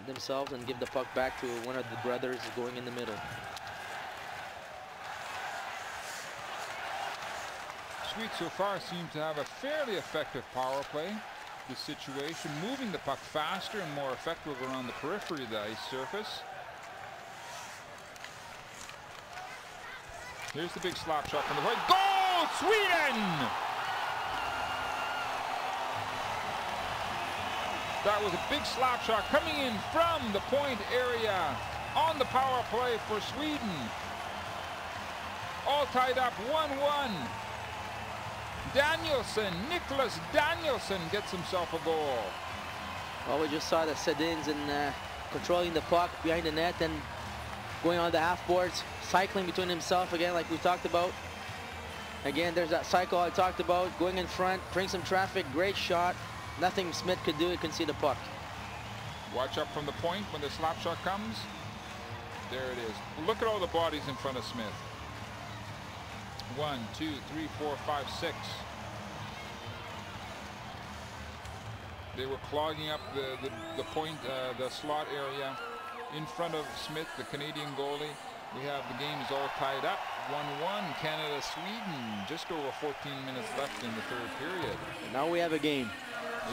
themselves and give the puck back to one of the brothers going in the middle. Swedes so far seem to have a fairly effective power play. This situation, moving the puck faster and more effective around the periphery of the ice surface. Here's the big slap shot from the right. Goal, Sweden! That was a big slap shot coming in from the point area on the power play for Sweden. All tied up 1-1. Danielson, Nicholas Danielson gets himself a goal. Well, we just saw the Sedins and controlling the puck behind the net and going on the half boards, cycling between himself again like we talked about. Again, there's that cycle I talked about, going in front, bring some traffic, great shot. Nothing Smith could do, he can see the puck. Watch up from the point when the slap shot comes. There it is. Look at all the bodies in front of Smith. 1, 2, 3, 4, 5, 6. They were clogging up the point, the slot area in front of Smith, the Canadian goalie. We have the game is all tied up. 1-1, Canada, Sweden. Just over 14 minutes left in the third period. And now we have a game.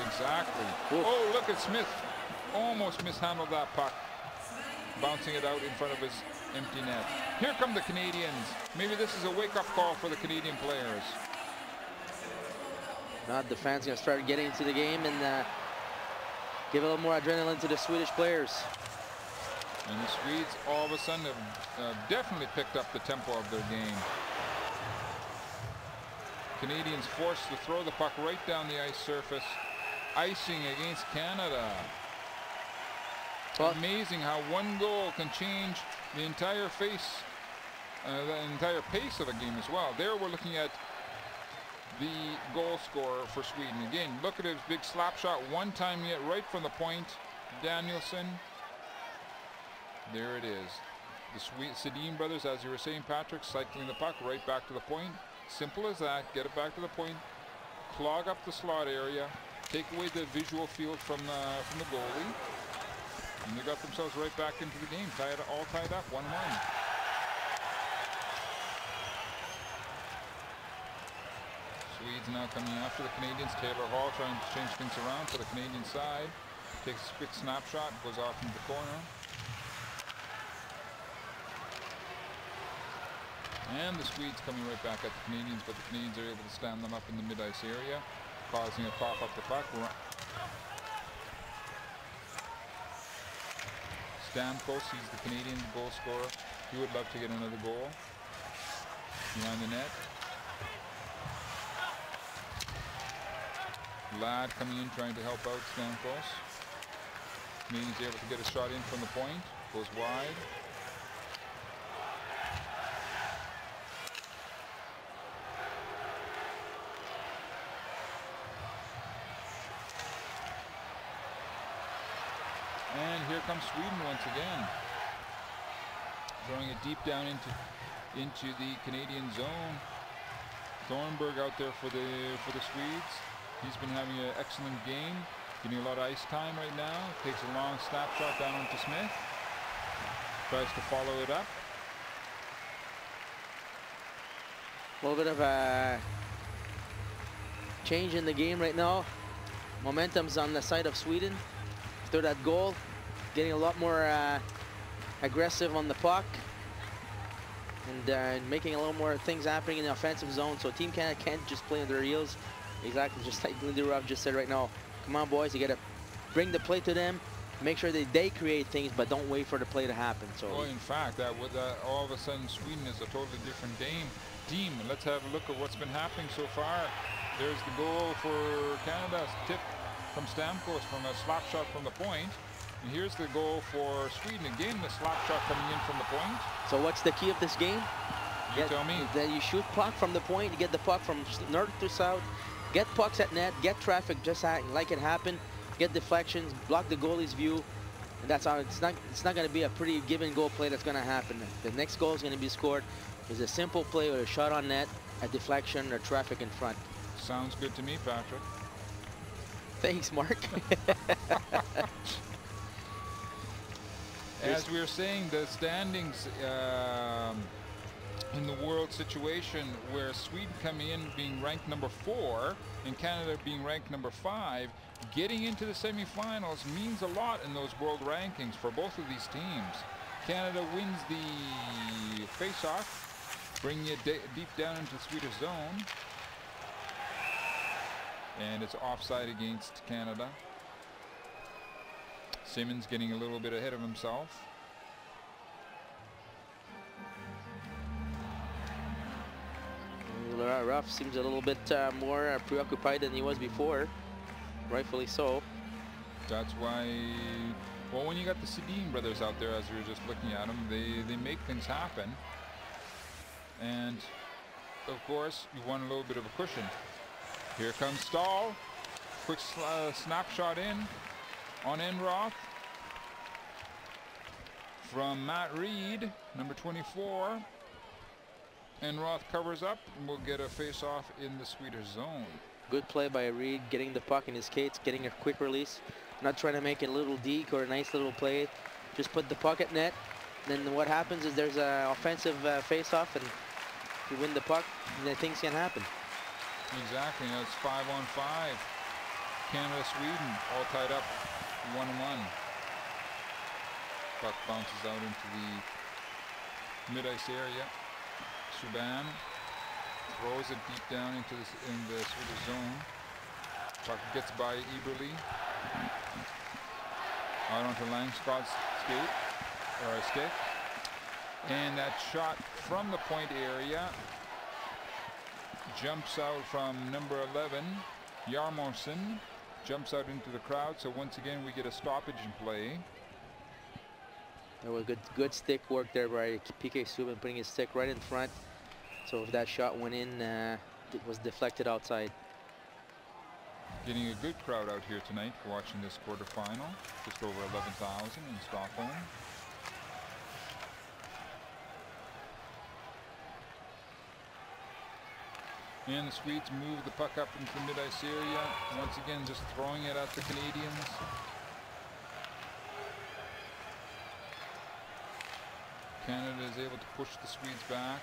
Exactly. Oof. Oh, look at Smith. Almost mishandled that puck. Bouncing it out in front of his empty net. Here come the Canadians. Maybe this is a wake-up call for the Canadian players. Now the fans gonna start getting into the game and give a little more adrenaline to the Swedish players. And the Swedes all of a sudden have definitely picked up the tempo of their game. Canadians forced to throw the puck right down the ice surface. Icing against Canada. Well, amazing how one goal can change the entire pace of a game as well. There we're looking at the goal scorer for Sweden. Again, look at his big slap shot, one time yet right from the point. Danielson. There it is. The Sedin brothers, as you were saying, Patrick, cycling the puck right back to the point. Simple as that. Get it back to the point. Clog up the slot area. Take away the visual field from the goalie. And they got themselves right back into the game. All tied up, 1-1. Swedes now coming after the Canadians. Taylor Hall trying to change things around for the Canadian side. Takes a quick snapshot, goes off into the corner. And the Swedes coming right back at the Canadians, but the Canadians are able to stand them up in the mid-ice area, causing a cough up the puck. Stamkos, he's the Canadian goal scorer. He would love to get another goal behind the net. Ladd coming in trying to help out Stamkos. Canadians able to get a shot in from the point. Goes wide. And here comes Sweden once again, throwing it deep down into the Canadian zone. Thornburg out there for the Swedes. He's been having an excellent game, getting a lot of ice time right now. Takes a long snapshot down onto Smith. Tries to follow it up. A little bit of a change in the game right now. Momentum's on the side of Sweden. After that goal, getting a lot more aggressive on the puck and making a little more things happening in the offensive zone. So Team Canada can't just play on their heels. Exactly, just like Lindy Ruff just said right now. Come on, boys, you got to bring the play to them. Make sure that they create things, but don't wait for the play to happen. So, well, in fact, all of a sudden Sweden is a totally different team. Let's have a look at what's been happening so far. There's the goal for Canada, tip from Stamkos from a slap shot from the point. And here's the goal for Sweden. Again, the slap shot coming in from the point. So what's the key of this game? You tell me. That you shoot puck from the point, you get the puck from north to south, get pucks at net, get traffic just like it happened, get deflections, block the goalie's view, and that's how it's not going to be a pretty give and go play that's going to happen. The next goal is going to be scored is a simple play with a shot on net, a deflection, or traffic in front. Sounds good to me, Patrick. Thanks, Mark. As we were saying, the standings in the world situation where Sweden coming in being ranked number 4 and Canada being ranked number 5, getting into the semifinals means a lot in those world rankings for both of these teams. Canada wins the face-off, bringing it deep down into the Swedish zone. And it's offside against Canada. Simmons getting a little bit ahead of himself. Ruff seems a little bit more preoccupied than he was before. Rightfully so. That's why, well, when you got the Sedin brothers out there, as we were just looking at them, they make things happen. And, of course, you want a little bit of a cushion. Here comes Stahl. Quick snapshot in on Enroth from Matt Reed, number 24. Enroth covers up and we'll get a face-off in the Swedish zone. Good play by Reed, getting the puck in his skates, getting a quick release, not trying to make a little deke or a nice little play. Just put the puck at net. Then what happens is there's an offensive face-off, and if you win the puck, then things can happen. Exactly. Now it's 5-on-5. Canada, Sweden, all tied up 1-1. Puck bounces out into the mid-ice area. Subban throws it deep down into in the Swedish zone. Puck gets by Eberle. Out onto Langscott's stick. And that shot from the point area jumps out from number 11, Jarmosen. Jumps out into the crowd, so once again we get a stoppage in play. There was good stick work there by PK Subban, putting his stick right in front. So if that shot went in, it was deflected outside. Getting a good crowd out here tonight for watching this quarterfinal. Just over 11,000 in Stockholm. And the Swedes move the puck up into the mid-ice area. Once again, just throwing it at the Canadians. Canada is able to push the Swedes back.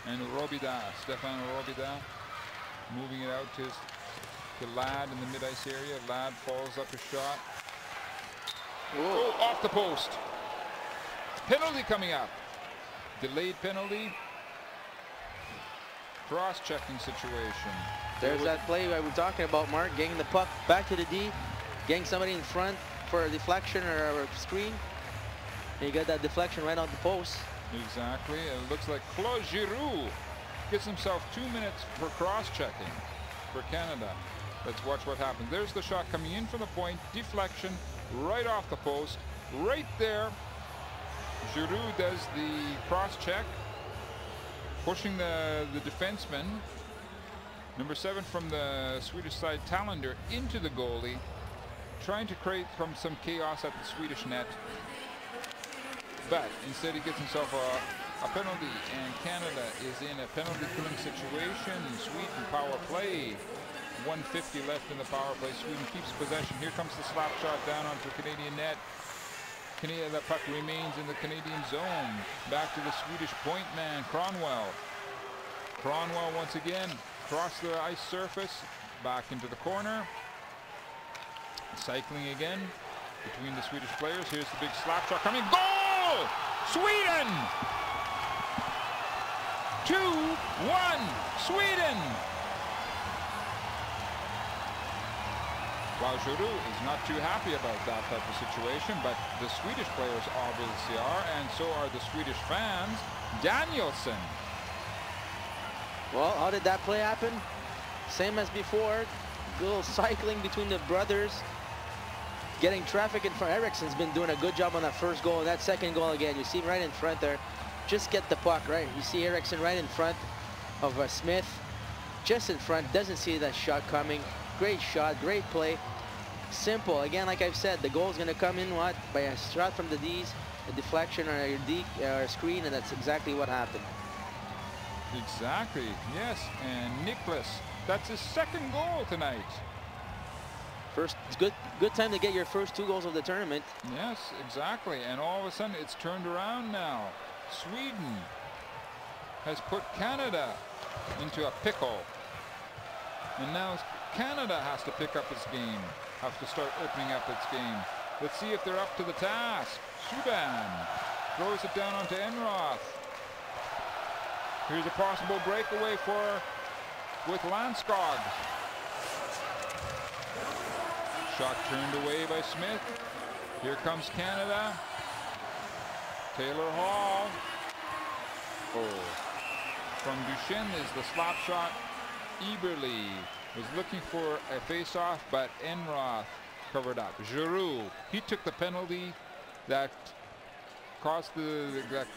And Robida, Stefan Robida, moving it out to Ladd in the mid-ice area. Ladd follows up a shot. Oh, off the post. Penalty coming up. Delayed penalty. Cross-checking situation. There's that play I was talking about, Mark, getting the puck back to the D, getting somebody in front for a deflection or a screen. And you got that deflection right on the post. Exactly. It looks like Claude Giroux gets himself 2 minutes for cross-checking for Canada. Let's watch what happens. There's the shot coming in from the point. Deflection right off the post. Right there. Giroux does the cross-check, pushing the defenseman. Number 7 from the Swedish side, Talander, into the goalie, trying to create some chaos at the Swedish net. But instead he gets himself a penalty, and Canada is in a penalty-killing situation. Sweden power play. 1:50 left in the power play. Sweden keeps possession. Here comes the slap shot down onto the Canadian net. The puck remains in the Canadian zone. Back to the Swedish point man, Kronwall. Kronwall once again across the ice surface, back into the corner. Cycling again between the Swedish players. Here's the big slap shot coming. Goal! Sweden! 2-1, Sweden! While Giroux is not too happy about that type of situation, but the Swedish players obviously are, and so are the Swedish fans. Danielson. Well, how did that play happen? Same as before. A little cycling between the brothers. Getting traffic in front. Eriksson's been doing a good job on that first goal. And that second goal again, you see him right in front there. Just get the puck, right? You see Eriksson right in front of Smith. Just in front, doesn't see that shot coming. Great shot, great play. Simple. Again, like I've said, the goal is going to come in what? By a shot from the D's, a deflection or a screen, and that's exactly what happened. Exactly, yes. And Nicholas, that's his second goal tonight. It's good time to get your first 2 goals of the tournament. Yes, exactly. And all of a sudden, it's turned around now. Sweden has put Canada into a pickle. And now Canada has to pick up its game, have to start opening up its game. Let's see if they're up to the task. Subban throws it down onto Enroth. Here's a possible breakaway with Landskog. Shot turned away by Smith. Here comes Canada. Taylor Hall. Oh. From Duchesne is the slap shot. Eberle was looking for a face-off, but Enroth covered up. Giroux, he took the penalty that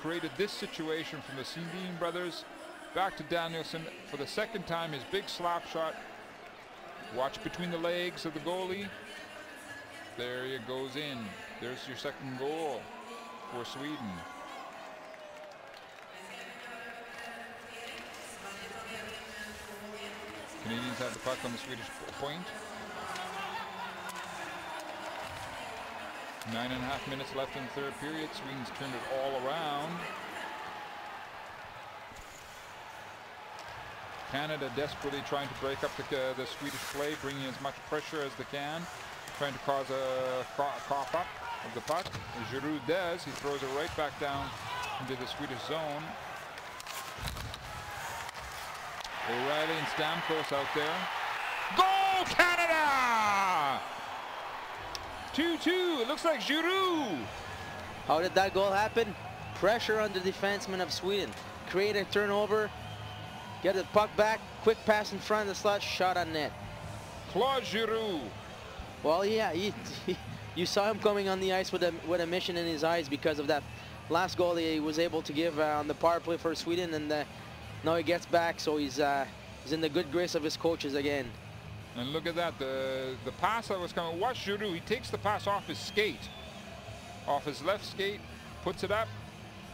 created this situation from the Sundin brothers. Back to Danielson for the second time, his big slap shot. Watch between the legs of the goalie. There it goes in. There's your second goal for Sweden. Canadians have the puck on the Swedish point. 9.5 minutes left in the third period. Sweden's turned it all around. Canada desperately trying to break up the Swedish play, bringing as much pressure as they can, trying to cause a cough up of the puck. As Giroux does, he throws it right back down into the Swedish zone. O'Reilly and Stamkos out there. Goal, Canada! 2-2, it looks like Giroux. How did that goal happen? Pressure on the defenseman of Sweden. Create a turnover, get the puck back, quick pass in front of the slot, shot on net. Claude Giroux. Well, yeah, you saw him coming on the ice with a mission in his eyes because of that last goal he was able to give on the power play for Sweden, and now he gets back, so he's in the good grace of his coaches again. And look at that, the pass that was coming. Watch Giroux, he takes the pass off his skate. Off his left skate, puts it up,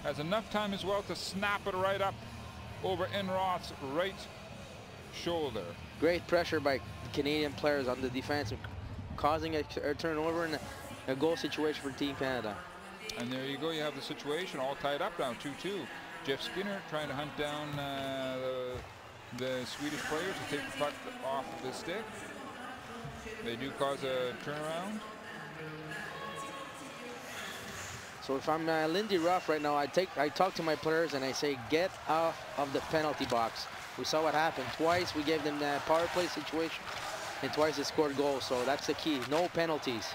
has enough time as well to snap it right up over Enroth's right shoulder. Great pressure by the Canadian players on the defense, causing a turnover and a goal situation for Team Canada. And there you go, you have the situation all tied up now, 2-2. Jeff Skinner trying to hunt down the Swedish player to take the puck off of his stick. They do cause a turnaround. So if I'm Lindy Ruff right now, I talk to my players and I say, get off of the penalty box. We saw what happened twice. We gave them the power play situation, and twice they scored goals. So that's the key. No penalties.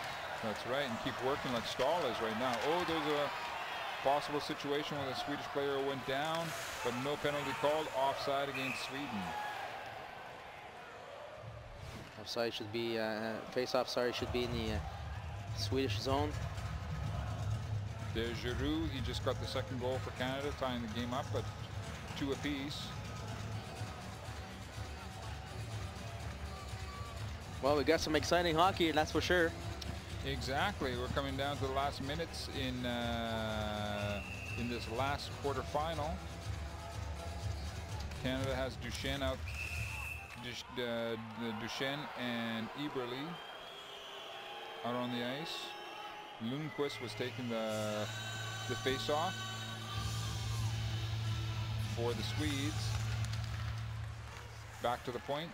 That's right, and keep working like Stahl is right now. Oh, there's a possible situation where the Swedish player went down, but no penalty called. Offside against Sweden. Offside should be face-off. Sorry, should be in the Swedish zone. There's Giroux. He just got the second goal for Canada, tying the game up at 2 apiece. Well, we got some exciting hockey, that's for sure. Exactly. We're coming down to the last minutes in this last quarterfinal. Canada has Duchesne out. Duchesne and Eberle out on the ice. Lundqvist was taking the face-off for the Swedes. Back to the point.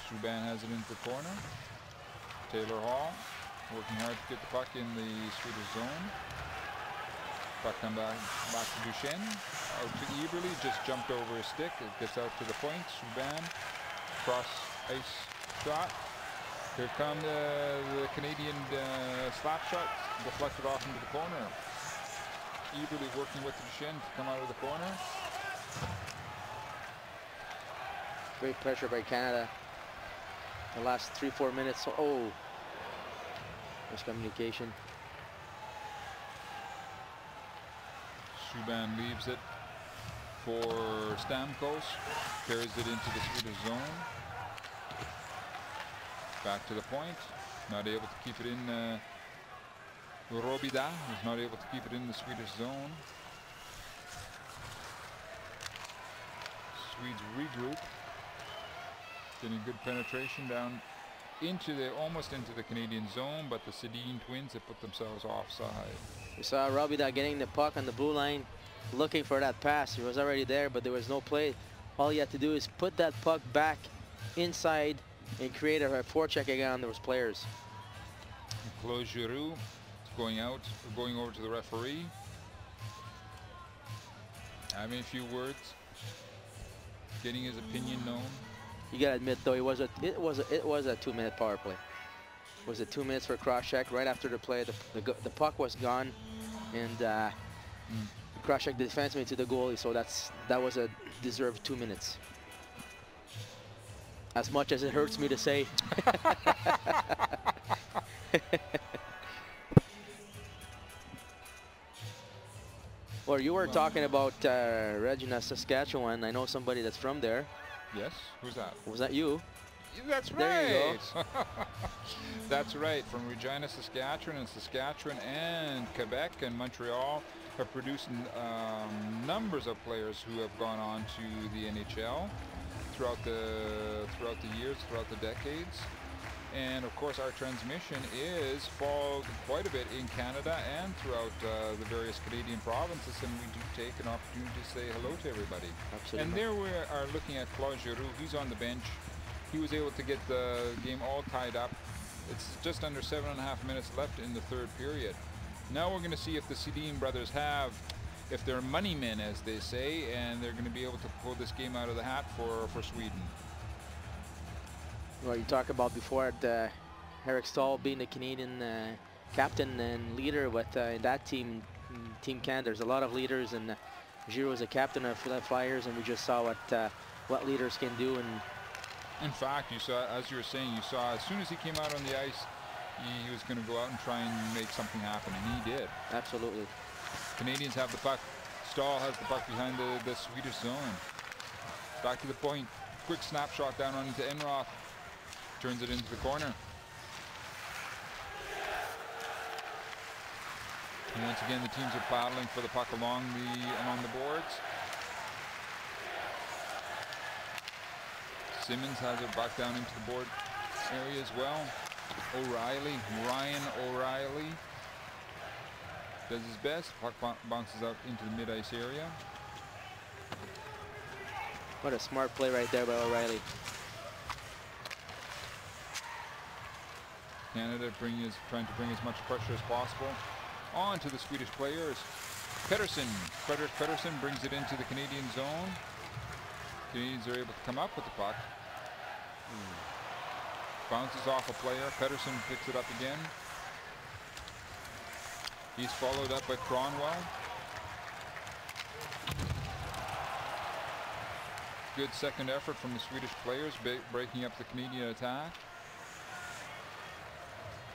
Subban has it into the corner. Taylor Hall working hard to get the puck in the Swedish zone. Puck come back to Duchesne. Out to Eberle, just jumped over his stick. It gets out to the point. Subban, cross ice shot. Here come the Canadian slap shot, deflected off into the corner. Eberle working with Duchesne to come out of the corner. Great pressure by Canada. The last 3-4 minutes. Oh, miscommunication. Subban leaves it for Stamkos. Carries it into the Swedish zone. Back to the point. Not able to keep it in. Robida is not able to keep it in the Swedish zone. Swedes regroup. Getting good penetration down into the, almost into the Canadian zone, but the Sedin twins have put themselves offside. We saw Robida getting the puck on the blue line, looking for that pass. He was already there, but there was no play. All he had to do is put that puck back inside and create a forecheck again on those players. Claude Giroux is going out, going over to the referee. Having a few words, getting his opinion known. You gotta admit though, it was a 2-minute power play. It was a 2 minutes for cross check. Right after the play, the puck was gone, and cross check the defenseman to the goalie. So that was a deserved 2 minutes. As much as it hurts me to say. Well, you were talking about Regina, Saskatchewan. I know somebody that's from there. Yes, who's that? Was that you? That's right. There you go. That's right. From Regina, Saskatchewan, and Quebec and Montreal have produced numbers of players who have gone on to the NHL throughout the years, throughout the decades. And of course, our transmission is followed quite a bit in Canada and throughout the various Canadian provinces, and we do take an opportunity to say hello to everybody. Absolutely. And there we are looking at Claude Giroux. He's on the bench. He was able to get the game all tied up. It's just under 7.5 minutes left in the third period. Now we're going to see if the Sedin brothers have, if they're money men, as they say, and they're going to be able to pull this game out of the hat for Sweden. Well, you talked about before Eric Stahl being the Canadian captain and leader, but in that team, Team Canada, there's a lot of leaders, and Giroux is a captain of the Flyers, and we just saw what leaders can do. And in fact, you saw, as you were saying, you saw as soon as he came out on the ice, he was going to go out and try and make something happen, and he did. Absolutely. Canadians have the puck. Stahl has the puck behind the Swedish zone. Back to the point. Quick snapshot down onto Enroth. Turns it into the corner. And once again, the teams are battling for the puck along the boards. Simmons has it back down into the board area as well. Ryan O'Reilly does his best. Puck bounces out into the mid-ice area. What a smart play right there by O'Reilly. Canada trying to bring as much pressure as possible onto the Swedish players. Pettersson, Frederick Pettersson brings it into the Canadian zone. Canadians are able to come up with the puck. Bounces off a player. Pettersson picks it up again. He's followed up by Cronwell. Good second effort from the Swedish players, breaking up the Canadian attack.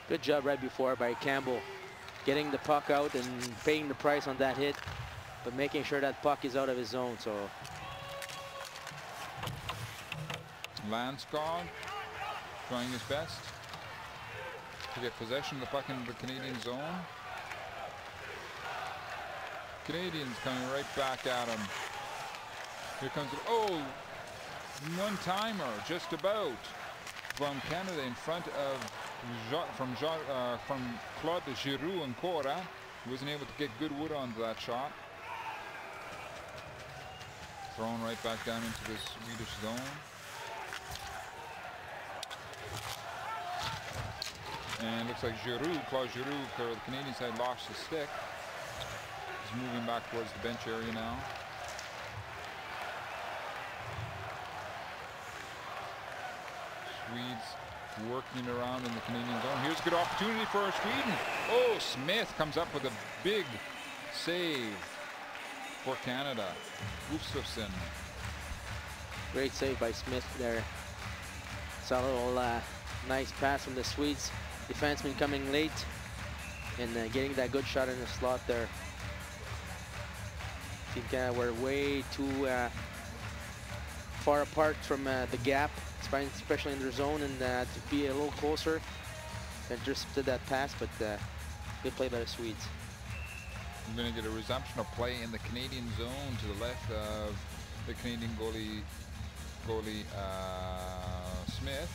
Good job right before by Campbell, getting the puck out and paying the price on that hit, but making sure that puck is out of his zone. So Landskog trying his best to get possession of the puck in the Canadian zone. Canadians coming right back at him. Here comes the, one-timer, just about, from Canada in front of from Claude Giroux and Cora. He wasn't able to get good wood onto that shot. Thrown right back down into the Swedish zone. And looks like Claude Giroux, for the Canadian side, lost his stick. He's moving back towards the bench area now. Swedes working around in the Canadian zone. Here's a good opportunity for Sweden. Oh, Smith comes up with a big save for Canada. Gustafsson. great save by Smith there. Saw a little nice pass from the Swedes defenseman coming late and getting that good shot in the slot there. Team Canada were way too far apart from the gap, especially in their zone, and to be a little closer and just did that pass, but good play by the Swedes. We're going to get a resumption of play in the Canadian zone to the left of the Canadian goalie Smith.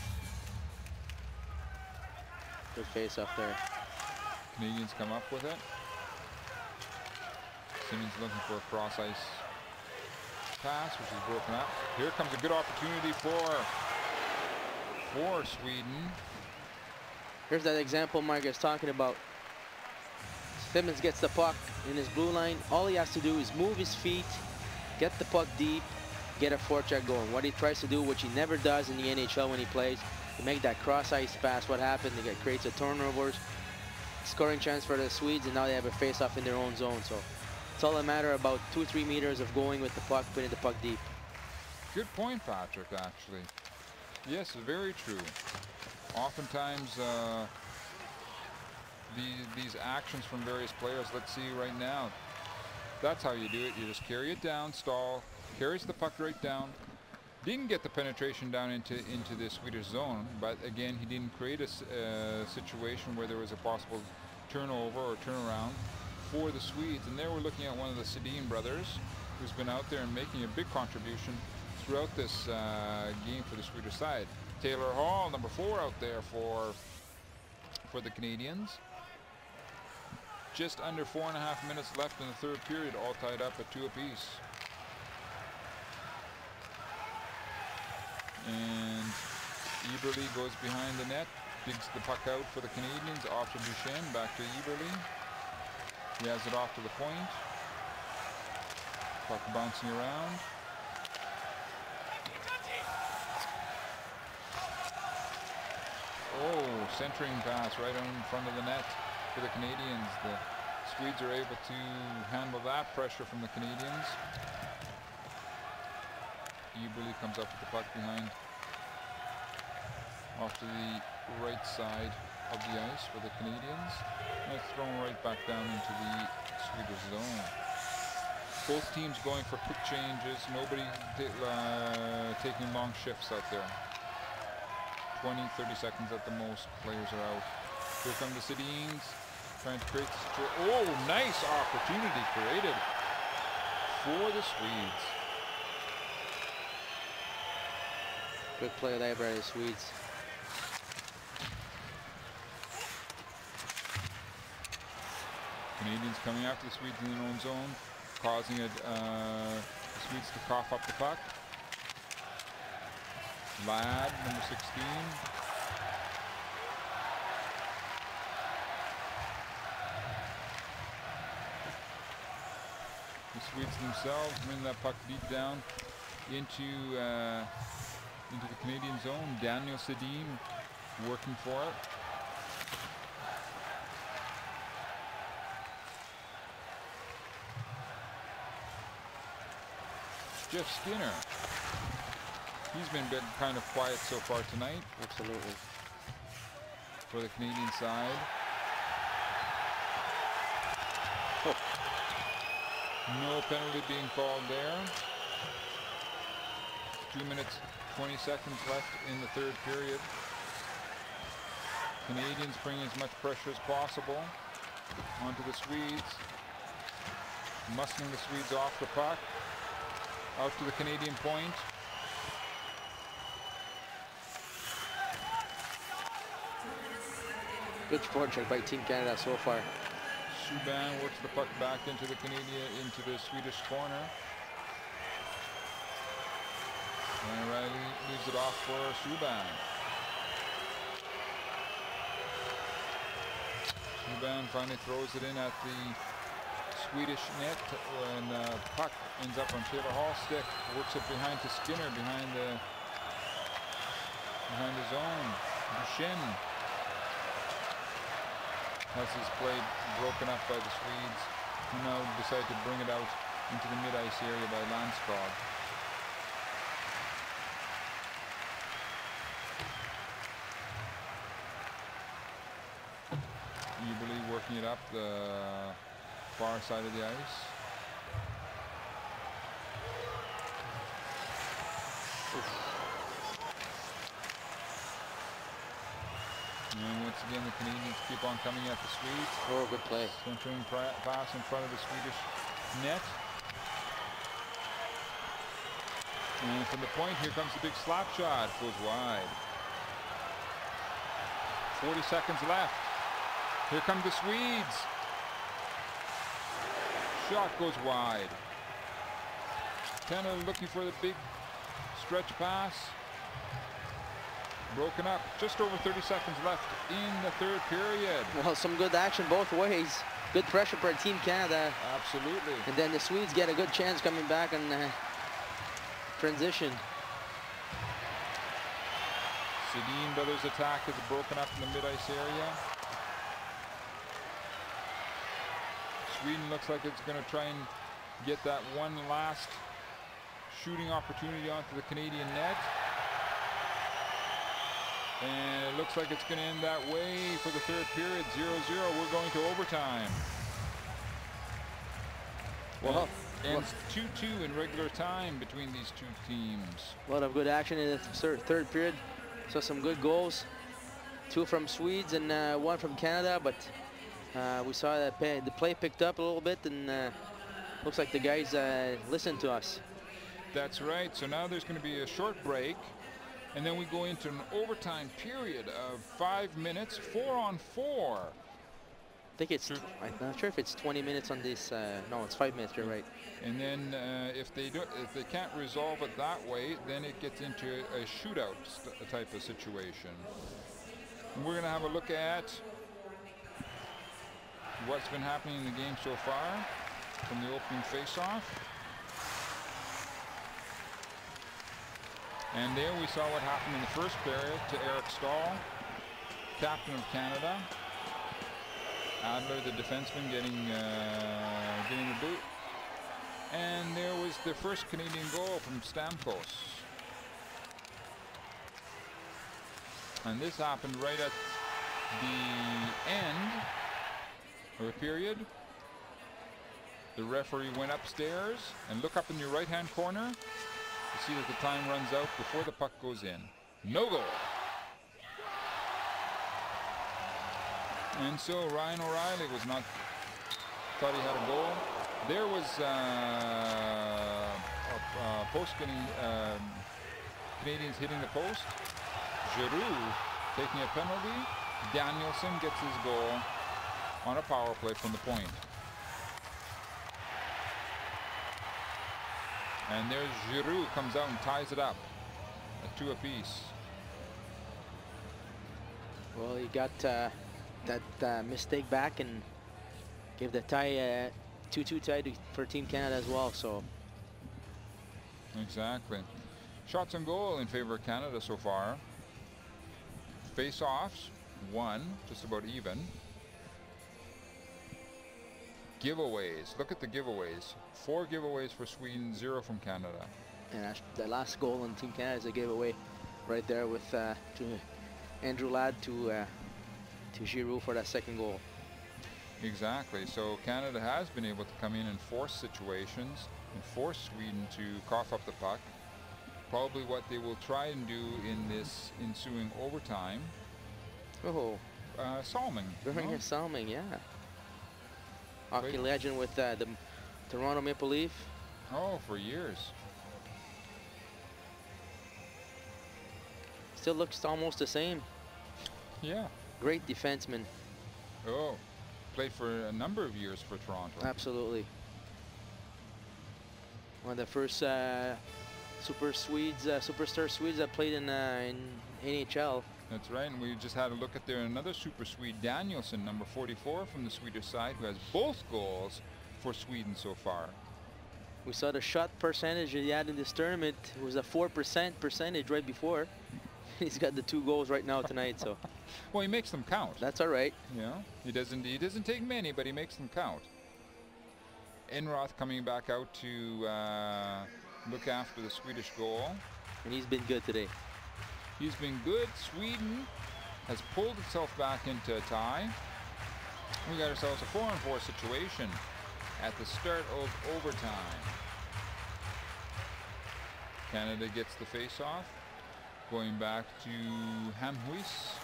Good face off there. Canadians come up with it. Simmons looking for a cross ice pass, which is broken up. Here comes a good opportunity for Sweden. Here's that example Mark is talking about. Simmons gets the puck in his blue line. All he has to do is move his feet, get the puck deep, get a forecheck going. What he tries to do, which he never does in the NHL when he plays, to make that cross ice pass. What happened? It creates a turnovers, scoring chance for the Swedes, and now they have a face-off in their own zone. So it's all a matter about 2-3 meters of going with the puck, putting the puck deep. Good point, Patrick, actually. Yes, very true. Oftentimes, these actions from various players, let's see right now, that's how you do it. You just carry it down, stall, carries the puck right down. Didn't get the penetration down into the Swedish zone, but again, he didn't create a situation where there was a possible turnover or turnaround for the Swedes. And there we're looking at one of the Sedin brothers, who's been out there and making a big contribution throughout this game for the Swedish side. Taylor Hall, number 4, out there for the Canadians. Just under 4.5 minutes left in the third period, all tied up at 2 apiece. And Eberle goes behind the net, digs the puck out for the Canadians, off to Duchesne, back to Eberle. He has it off to the point. Puck bouncing around. Oh, centering pass right in front of the net for the Canadians. The Swedes are able to handle that pressure from the Canadians. Eberle comes up with the puck behind, off to the right side of the ice for the Canadians. And it's thrown right back down into the Swedish zone. Both teams going for quick changes. Nobody taking long shifts out there. 20, 30 seconds at the most, players are out. Here come the Sedins, trying to create the situation. Oh, nice opportunity created for the Swedes. Good play there by the Swedes. Canadians coming after the Swedes in their own zone, causing the Swedes to cough up the puck. Ladd, number 16. The Swedes themselves win that puck deep down into the Canadian zone. Daniel Sedin working for it. Jeff Skinner. He's been kind of quiet so far tonight. Absolutely. For the Canadian side. Oh. No penalty being called there. 2 minutes, 20 seconds left in the third period. Canadians bring as much pressure as possible onto the Swedes. Muscling the Swedes off the puck. Out to the Canadian point. Good forecheck by Team Canada so far. Subban works the puck back into the Swedish corner. And Riley leaves it off for Subban. Subban finally throws it in at the Swedish net, and the puck ends up on Taylor Hall's stick. Works it behind to Skinner, behind the zone. Duchesne has his play broken up by the Swedes, who now decide to bring it out into the mid-ice area by Landskog. Eberle working it up the far side of the ice. And once again, the Canadians keep on coming at the Swedes. Oh, good play. Centering pass in front of the Swedish net. And from the point, here comes the big slap shot. Goes wide. 40 seconds left. Here come the Swedes. Shot goes wide. Canada looking for the big stretch pass. Broken up. Just over 30 seconds left in the third period. Well, some good action both ways. Good pressure for Team Canada. Absolutely. And then the Swedes get a good chance coming back on transition. Sedin brothers' attack is broken up in the mid-ice area. Sweden looks like it's going to try and get that one last shooting opportunity onto the Canadian net. And it looks like it's going to end that way for the third period, 0-0. We're going to overtime. Well, ends 2-2 in regular time between these two teams. A lot of good action in the third period. Saw some good goals. 2 from Swedes and 1 from Canada, but we saw that the play picked up a little bit, and looks like the guys listened to us. That's right. So now there's going to be a short break, and then we go into an overtime period of 5 minutes, 4-on-4. I think it's, I'm not sure if it's 20 minutes on this. No, it's 5 minutes, you're right. And then if they can't resolve it that way, then it gets into a shootout type of situation. And we're going to have a look at what's been happening in the game so far from the opening face-off. And there we saw what happened in the first period to Eric Stahl, captain of Canada. Adler, the defenseman, getting the boot. And there was the first Canadian goal from Stamkos. And this happened right at the end of the period. The referee went upstairs, and look up in your right-hand corner. You see that the time runs out before the puck goes in. No goal. And so Ryan O'Reilly was not, thought he had a goal. There was a post getting, Canadians hitting the post. Giroux taking a penalty. Danielson gets his goal on a power play from the point. And there's Giroux comes out and ties it up at 2 apiece. Well, he got that mistake back and gave the tie 2-2 tie for Team Canada as well. So exactly. Shots on goal in favor of Canada so far. Face-offs 1, just about even. Giveaways. Look at the giveaways. 4 giveaways for Sweden, 0 from Canada. And the last goal on Team Canada is a giveaway right there with to Andrew Ladd to Giroux for that second goal. Exactly. So Canada has been able to come in and force situations and force Sweden to cough up the puck. Probably what they will try and do in this ensuing overtime. Oh, Salming. Börje Salming, yeah. Hockey legend with the Toronto Maple Leaf. Oh, for years. Still looks almost the same. Yeah. Great defenseman. Oh, played for a number of years for Toronto. Absolutely. One of the first superstar Swedes that played in NHL. That's right, and we just had a look at there another super Swede, Danielson, number 44 from the Swedish side, who has both goals for Sweden so far. We saw the shot percentage he had in this tournament. It was a 4% percentage right before. He's got the 2 goals right now tonight, so. Well, he makes them count. That's all right. Yeah, he doesn't take many, but he makes them count. Enroth coming back out to look after the Swedish goal. And he's been good today. He's been good. Sweden has pulled itself back into a tie. We got ourselves a 4-on-4 situation at the start of overtime. Canada gets the face-off. Going back to Hamhuis.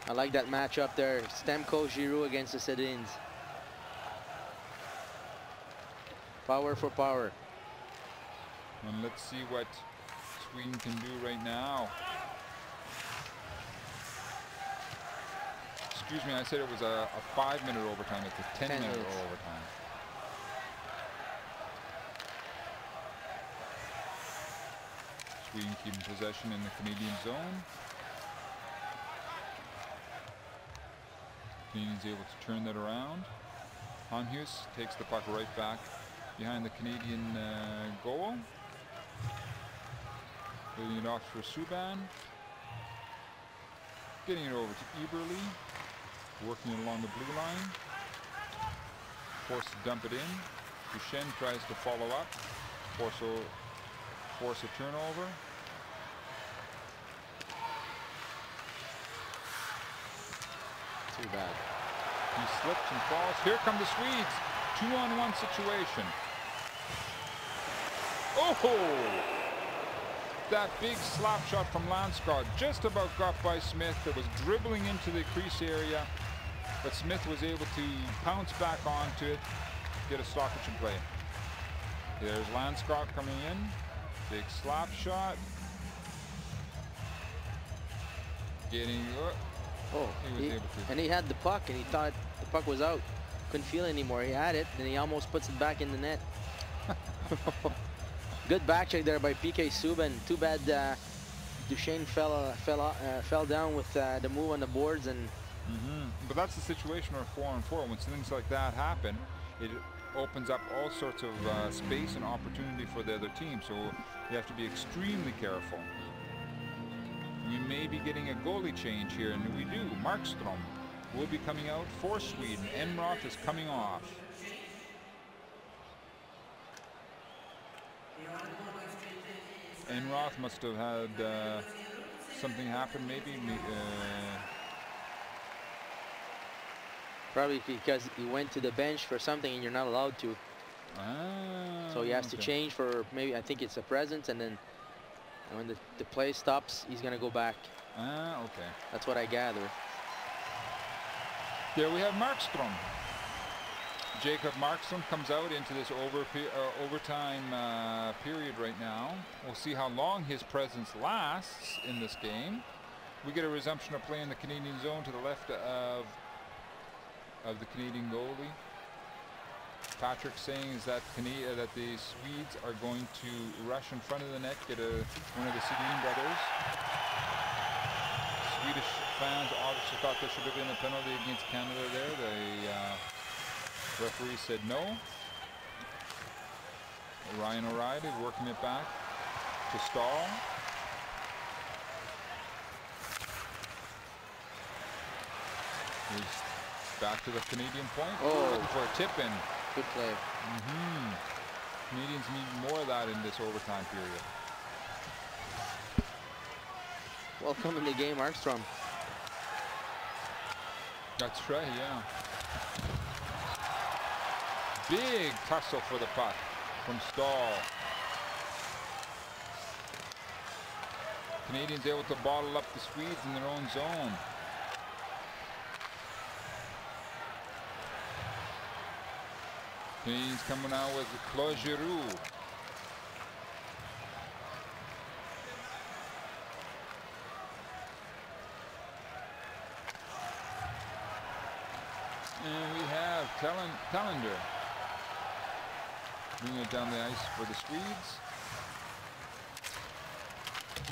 I like that matchup there. Stamkos Giroux against the Sedins. Power for power. And let's see what Sweden can do right now. Excuse me, I said it was a 5-minute overtime. It's a 10-minute overtime. Sweden keeping possession in the Canadian zone. Canadians able to turn that around. Hanhus takes the puck right back behind the Canadian goal. Leading it off for Subban. Getting it over to Eberle. Working it along the blue line. Forced to dump it in. Duchesne tries to follow up. Force a turnover. Too bad. He slips and falls. Here come the Swedes. 2-on-1 situation. Oh! That big slap shot from Landskog just about got by Smith. It was dribbling into the crease area, but Smith was able to pounce back onto it, get a stoppage in play. There's Landskog coming in. Big slap shot. Getting he was able to. And he had the puck, and he thought the puck was out. Couldn't feel it anymore. He had it, and he almost puts it back in the net. Good back check there by PK Subban. Too bad Duchesne fell down with the move on the boards. And But that's the situation where 4-on-4, when things like that happen, it opens up all sorts of space and opportunity for the other team. So you have to be extremely careful. We may be getting a goalie change here, and we do. Markstrom will be coming out for Sweden. Enroth is coming off. Enroth must have had something happen, maybe. Probably because he went to the bench for something, and you're not allowed to. So he has to change for maybe, I think it's a presence, and then when the play stops, he's gonna go back. Okay. That's what I gather. There we have Markstrom. Jacob Markstrom comes out into this overtime period right now. We'll see how long his presence lasts in this game. We get a resumption of play in the Canadian zone to the left of the Canadian goalie. Patrick saying is that the Swedes are going to rush in front of the net, get one of the Sedin brothers. Swedish fans obviously thought there should have been a penalty against Canada there. The referee said no. Ryan O'Reilly working it back to Stahl. He's back to the Canadian point. Looking for a tip-in. Good play. Canadians need more of that in this overtime period. Welcome in the game, Markstrom. That's right, yeah. Big tussle for the puck from Stahl. Canadians able to bottle up the Swedes in their own zone. Canadians coming out with Claude Giroux. And we have Telander bringing it down the ice for the Swedes.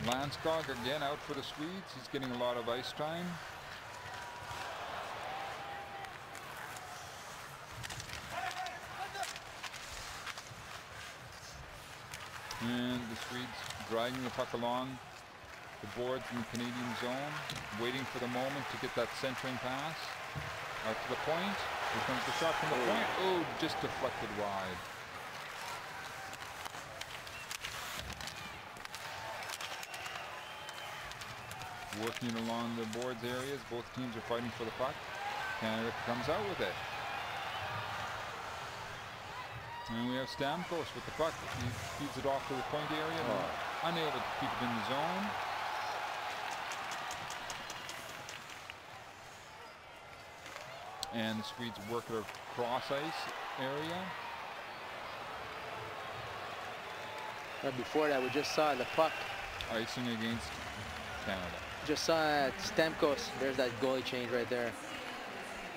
Landskog again out for the Swedes. He's getting a lot of ice time. And the Swedes dragging the puck along the boards in the Canadian zone, waiting for the moment to get that centering pass. Out to the point. Here comes the shot from the point. Oh, just deflected wide. Working along the boards areas. Both teams are fighting for the puck. Canada comes out with it. And we have Stamkos with the puck. He feeds it off to the point area. Unable to keep it in the zone. And the Swedes work it across ice area. But before that, we just saw the puck. Icing against Canada. Just saw Stamkos. There's that goalie change right there.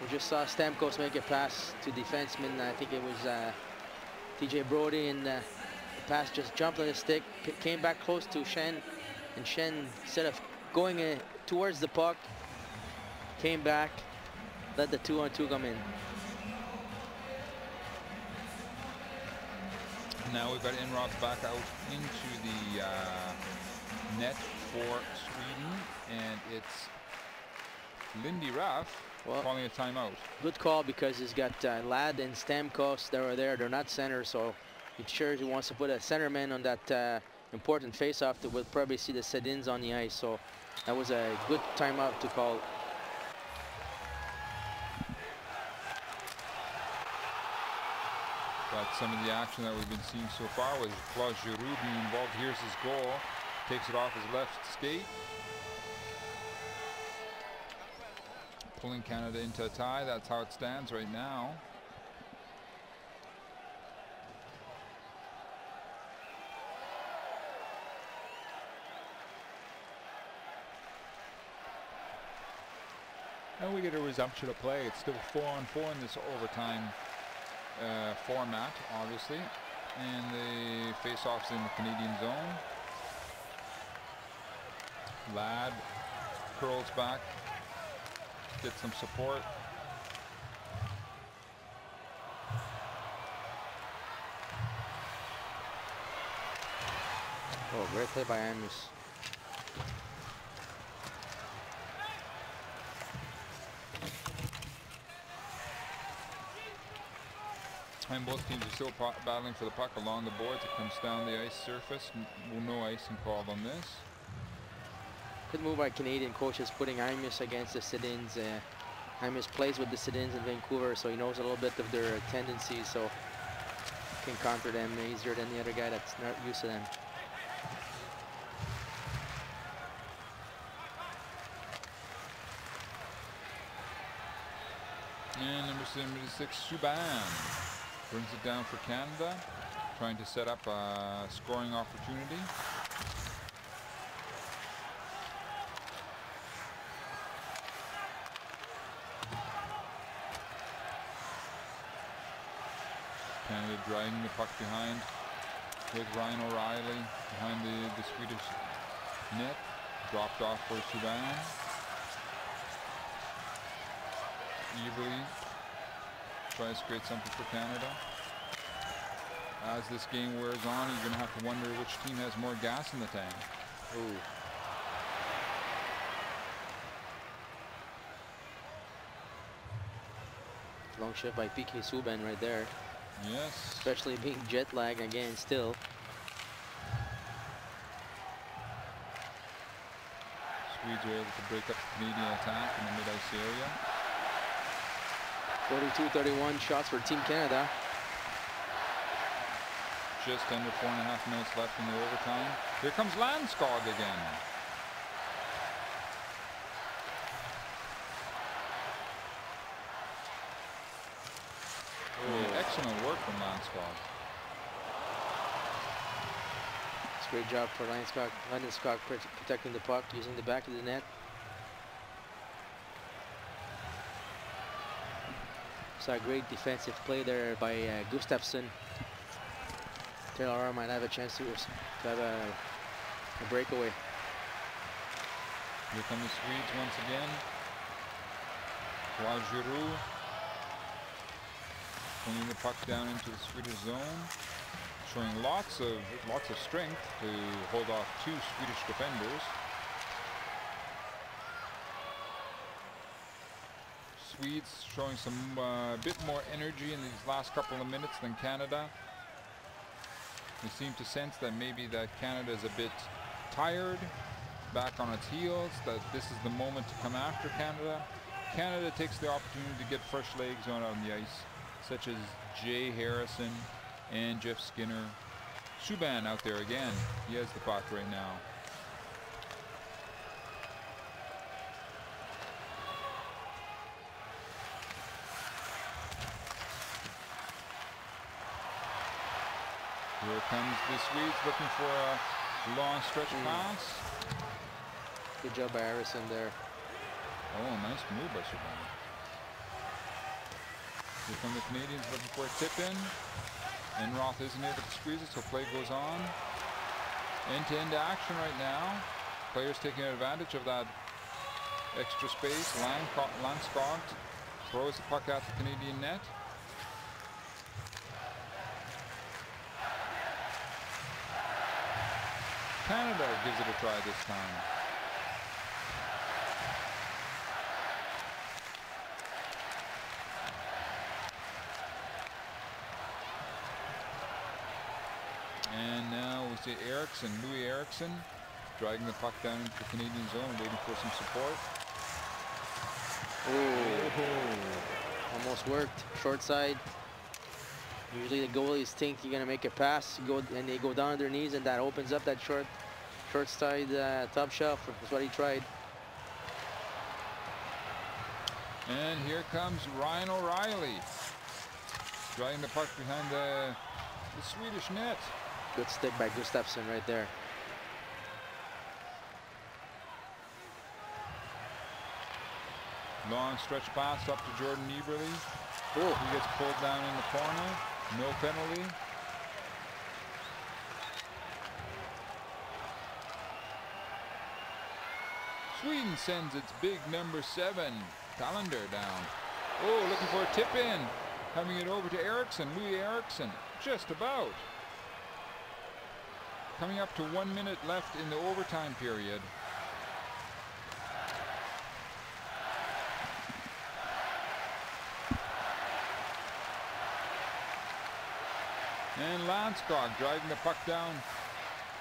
We just saw Stamkos make a pass to defenseman. I think it was TJ Brody, and the pass just jumped on his stick, came back close to Shen, and Shen, instead of going towards the puck, came back, let the 2-on-2 come in. Now we've got Enroth back out into the net for Sweden, and it's Lindy Raff calling a timeout. Good call, because he's got Ladd and Stamkos that are there. They're not centers, so it's sure he wants to put a centerman on that important face-off that we'll probably see the Sedins on the ice. So that was a good timeout to call. But some of the action that we've been seeing so far was Claude Giroux being involved. Here's his goal. Takes it off his left skate. Pulling Canada into a tie. That's how it stands right now. And we get a resumption of play. It's still 4-on-4 in this overtime format, obviously. And the face-offs in the Canadian zone. Ladd curls back, gets some support. Oh, great play by Amos. And both teams are still battling for the puck along the boards. It comes down the ice surface. No icing called on this. Good move by Canadian coaches, putting Imus against the Sedins. Imus plays with the Sedins in Vancouver, so he knows a little bit of their tendencies, so can counter them easier than the other guy that's not used to them. And number 76, Subban, brings it down for Canada, trying to set up a scoring opportunity. Canada driving the puck behind with Ryan O'Reilly behind the Swedish net. Dropped off for Subban. Eagerly tries to create something for Canada. As this game wears on, you're going to have to wonder which team has more gas in the tank. Ooh. Long shot by PK Subban right there. Yes. Especially being jet lag again still. Swedes are able to break up the Canadian attack in the mid-ice area. 42-31 shots for Team Canada. Just under 4.5 minutes left in the overtime. Here comes Landskog again. Excellent work from Landskog. It's a great job for Landskog protecting the puck, using the back of the net. Saw a great defensive play there by Gustafsson. Taylor might have a chance to have a breakaway. Here come the Swedes once again. Claude Giroux pulling the puck down into the Swedish zone, showing lots of strength to hold off two Swedish defenders. Swedes showing some bit more energy in these last couple of minutes than Canada. We seem to sense that maybe that Canada is a bit tired, back on its heels, that this is the moment to come after Canada. Canada takes the opportunity to get fresh legs on the ice, such as Jay Harrison and Jeff Skinner. Subban out there again. He has the puck right now. Here comes the Swedes looking for a long stretch pass. Good job by Harrison there. Oh, nice move by Subban. Here come the Canadians looking for a tip-in. Enroth isn't able to squeeze it, so play goes on. End-to-end action right now. Players taking advantage of that extra space. Landskog throws the puck at the Canadian net. Canada gives it a try this time. And now we see Eriksson, Louis Eriksson, dragging the puck down into the Canadian zone, waiting for some support. Oh, almost worked. Short side. Usually the goalies think you're gonna make a pass, and they go down on their knees, and that opens up that short side top shelf. That's what he tried. And here comes Ryan O'Reilly, dragging the puck behind the Swedish net. Good stick by Gustafsson right there. Long stretch pass up to Jordan Eberle. Oh. He gets pulled down in the corner. No penalty. Sweden sends its big number 7, Talander, down. Oh, looking for a tip in. Coming it over to Eriksson, Louis Eriksson. Just about. Coming up to 1 minute left in the overtime period. And Landskog driving the puck down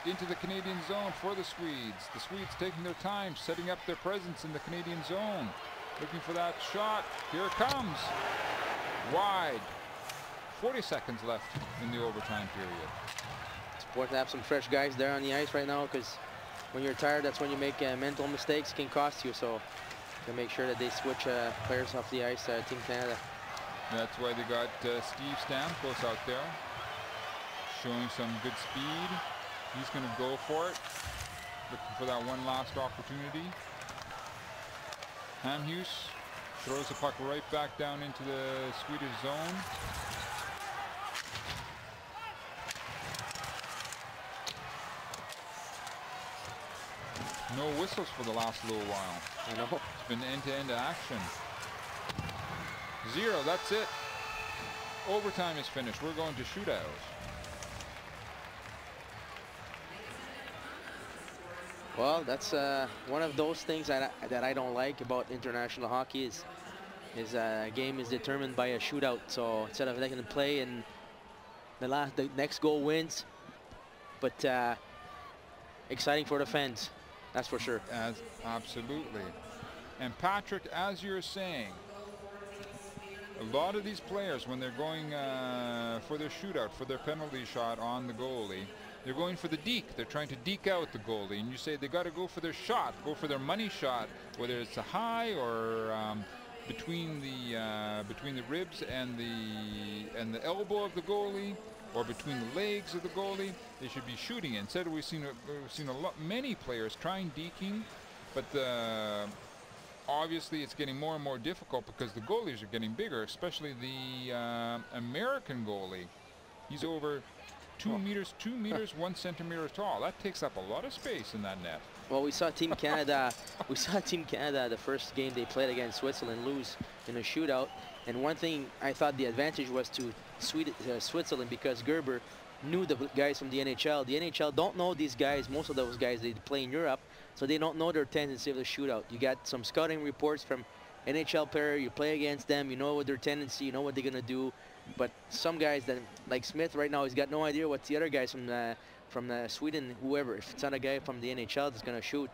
into the Canadian zone for the Swedes. The Swedes taking their time, setting up their presence in the Canadian zone. Looking for that shot. Here it comes. Wide. 40 seconds left in the overtime period. It's important to have some fresh guys there on the ice right now, because when you're tired, that's when you make mental mistakes. Can cost you. So to make sure that they switch players off the ice, Team Canada. That's why they got Steve Stamkos out there, showing some good speed. He's going to go for it, looking for that one last opportunity. Hamhuis throws the puck right back down into the Swedish zone. No whistles for the last little while. I know. It's been end-to-end action. 0, that's it. Overtime is finished. We're going to shootouts. Well, that's one of those things that I don't like about international hockey is a game is determined by a shootout. So instead of letting them play and the next goal wins, but exciting for the fans, that's for sure. Absolutely. And Patrick, as you're saying, a lot of these players, when they're going for their shootout, for their penalty shot on the goalie, they're going for the deke. They're trying to deke out the goalie, and you say they got to go for their shot, go for their money shot, whether it's a high or between the ribs and the elbow of the goalie, or between the legs of the goalie. They should be shooting it. Instead, we've seen many players trying deking, but obviously it's getting more and more difficult because the goalies are getting bigger, especially the American goalie. He's over 2 meters, 1 centimeter tall. That takes up a lot of space in that net. Well, we saw Team Canada. We saw Team Canada the first game they played against Switzerland lose in a shootout. And one thing I thought the advantage was to Switzerland, because Gerber knew the guys from the NHL. The NHL don't know these guys. Most of those guys, they play in Europe, so they don't know their tendency of the shootout. You got some scouting reports from NHL player. You play against them. You know what their tendency. You know what they're gonna do. But some guys that, like Smith right now, he's got no idea what the other guys from Sweden, whoever, if it's not a guy from the NHL that's going to shoot.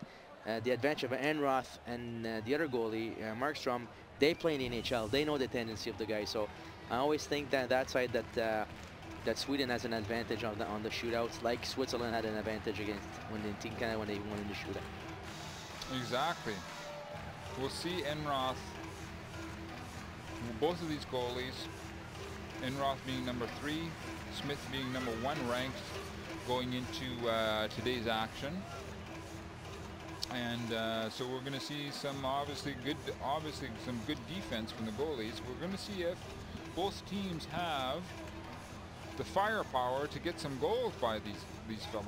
The advantage of Enroth and the other goalie, Markstrom, they play in the NHL. They know the tendency of the guy. So I always think that side that Sweden has an advantage on the shootouts, like Switzerland had an advantage against when Team Canada when they won in the shootout. Exactly. We'll see Enroth. Both of these goalies, Enroth being number 3, Smith being number 1 ranked going into today's action. And so we're going to see some obviously some good defense from the goalies. We're going to see if both teams have the firepower to get some goals by these fellows.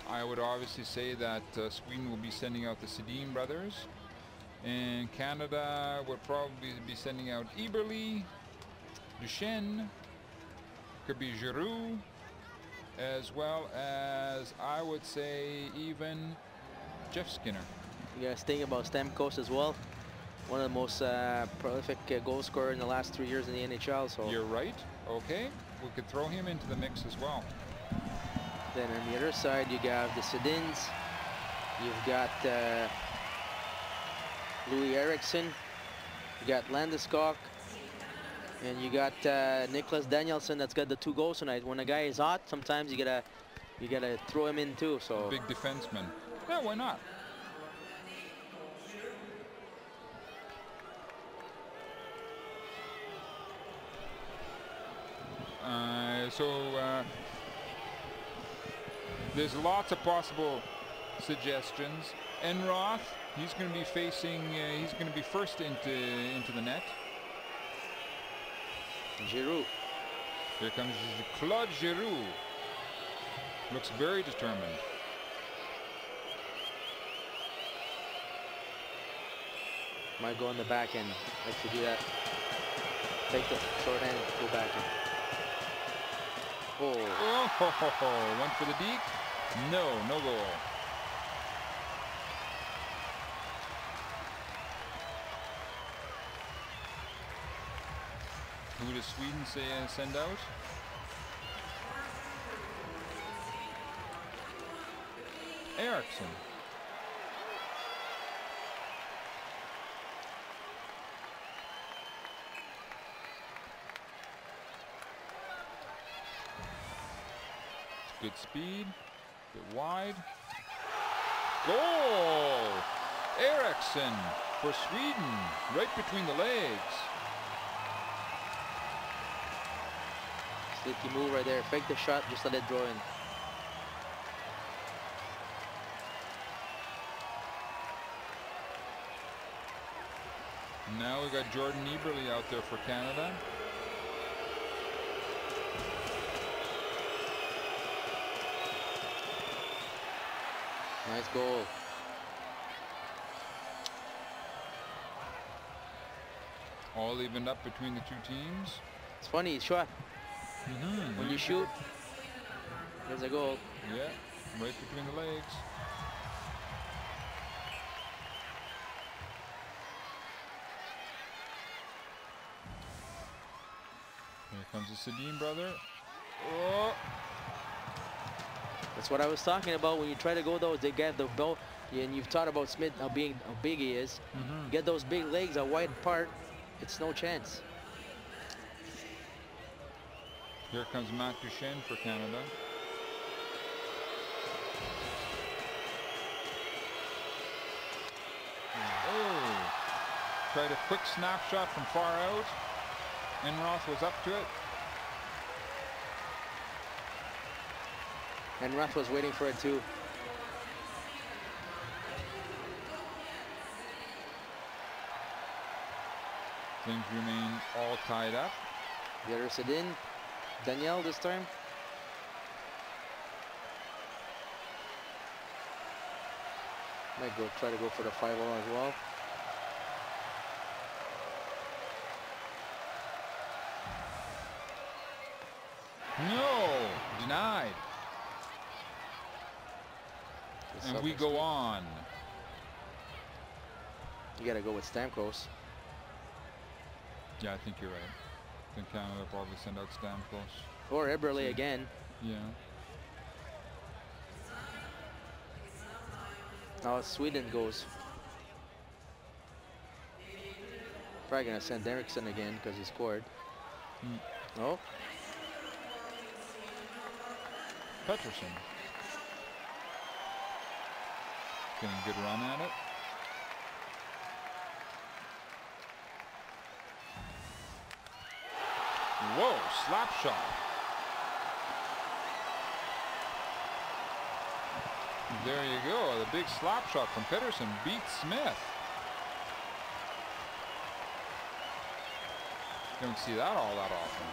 I would obviously say that Sweden will be sending out the Sedin brothers, and Canada would probably be sending out Eberle, Duchesne, could be Giroux, as well as I would say even Jeff Skinner. You guys think about Stamkos as well, one of the most prolific goal scorer in the last 3 years in the NHL. So you're right. Okay, we could throw him into the mix as well. Then on the other side, you got the Sedins. You've got Louis Eriksson. You got Landeskog. And you got Nicholas Danielson that's got the 2 goals tonight. When a guy is hot, sometimes you gotta throw him in too. So big defenseman. Yeah, why not? There's lots of possible suggestions. Enroth, he's going to be facing. He's going to be first into the net. Giroux. Here comes Claude Giroux. Looks very determined. Might go on the back end. Like to do that. Take the short hand, go back in. Oh, went for the deep. No goal. Who does Sweden send out? Eriksson. Good speed, bit wide. Goal! Eriksson for Sweden, right between the legs. Sneaky move right there. Fake the shot, just let it draw in. Now we got Jordan Eberle out there for Canada. Nice goal. All evened up between the 2 teams. It's funny, he shot. When you shoot, there's a goal. Yeah, right between the legs. Here comes the Sedin brother. Oh. That's what I was talking about. When you try to go those, they get the ball, and you've thought about Smith how big he is. Get those big legs a wide apart, it's no chance. Here comes Matt Duchesne for Canada. Oh, tried a quick snapshot from far out. Enroth was up to it. And Ruff was waiting for it too. Things remain all tied up. The other Sedin. Daniel this time. Might try to go for the 5-0 as well. No, denied. And we go on. You got to go with Stamkos. Yeah, I think you're right. I think Canada will probably send out Stamkos. Or Eberle again. Yeah. Now Sweden goes. Probably going to send Eriksson again because he scored. Oh. Pettersson. Getting a good run at it. Whoa, slap shot. There you go. The big slap shot from Pedersen beats Smith. You don't see that all that often.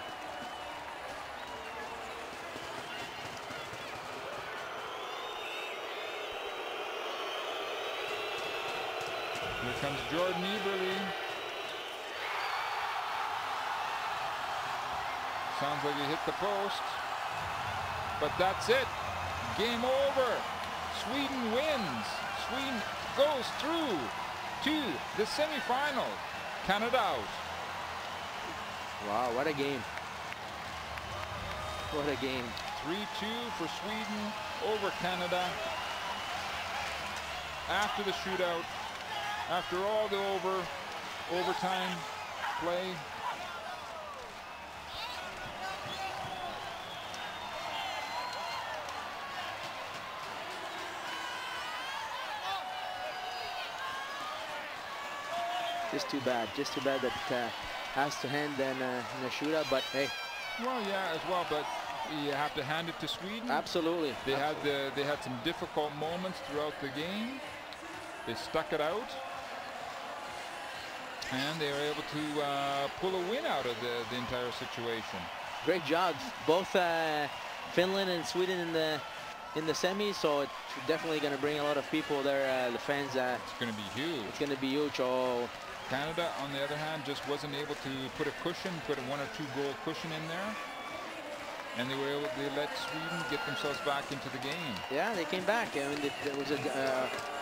Here comes Jordan Eberle. Sounds like he hit the post. But that's it. Game over. Sweden wins. Sweden goes through to the semifinal. Canada out. Wow, what a game. What a game. 3-2 for Sweden over Canada. After the shootout, after all the overtime play. Just too bad that has to hand in a shootout, but hey. Well, yeah, as well, but you have to hand it to Sweden. Absolutely. They had some difficult moments throughout the game. They stuck it out, and they were able to pull a win out of the entire situation. Great job, both Finland and Sweden in the semis. So it's definitely going to bring a lot of people there. The fans. It's going to be huge. It's going to be huge. Oh. Canada, on the other hand, just wasn't able to put a 1 or 2 goal cushion in there. And they let Sweden get themselves back into the game. Yeah, they came back. I mean, it was a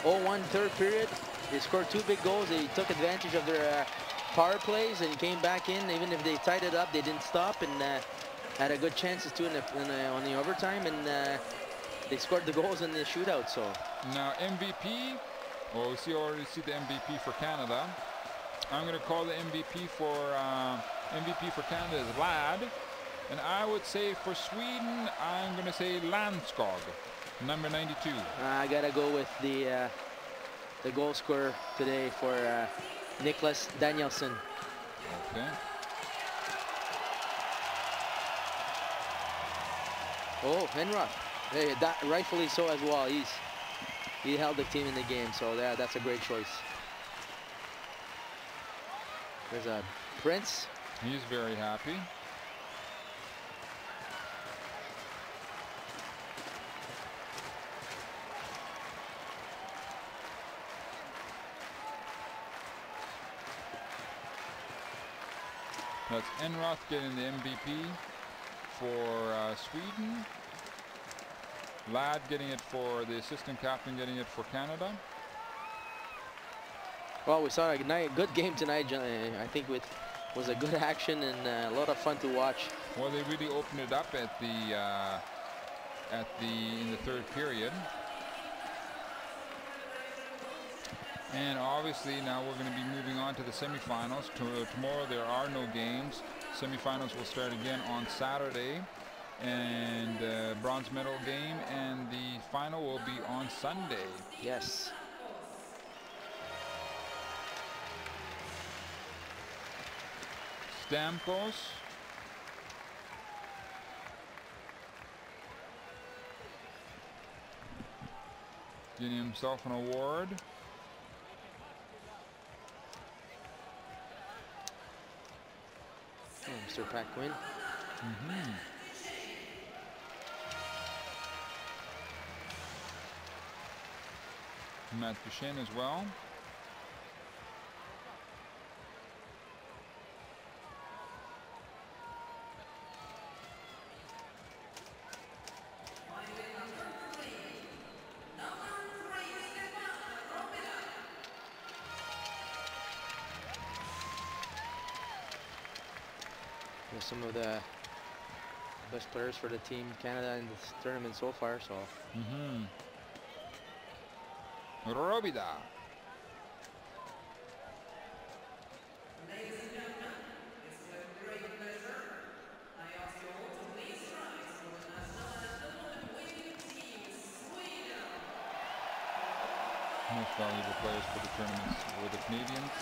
0-1 third period. They scored 2 big goals. They took advantage of their power plays and came back in. Even if they tied it up, they didn't stop and had a good chances too on the overtime. And they scored the goals in the shootout. So now MVP. Well, we already see the MVP for Canada. I'm going to call the MVP for Canada is Ladd, and I would say for Sweden I'm going to say Landskog, number 92. I gotta go with the goal scorer today for Niklas Danielsson. Okay. Oh, Henroth. Hey, that rightfully so as well. He held the team in the game, so that's a great choice. There's a Prince. He's very happy. That's Enroth getting the MVP for Sweden. Ladd getting it for the assistant captain, getting it for Canada. Well, we saw a good game tonight. I think it was a good action and a lot of fun to watch. Well, they really opened it up in the third period. And obviously now we're going to be moving on to the semifinals. Tomorrow there are no games. Semifinals will start again on Saturday, and bronze medal game and the final will be on Sunday. Yes. Stamkos. Getting himself an award. Oh, Mr. Paquin. Matt Duchesne as well. Some of the best players for the team Canada in this tournament so far. So. Robida. Most valuable players for the tournaments were the Canadians.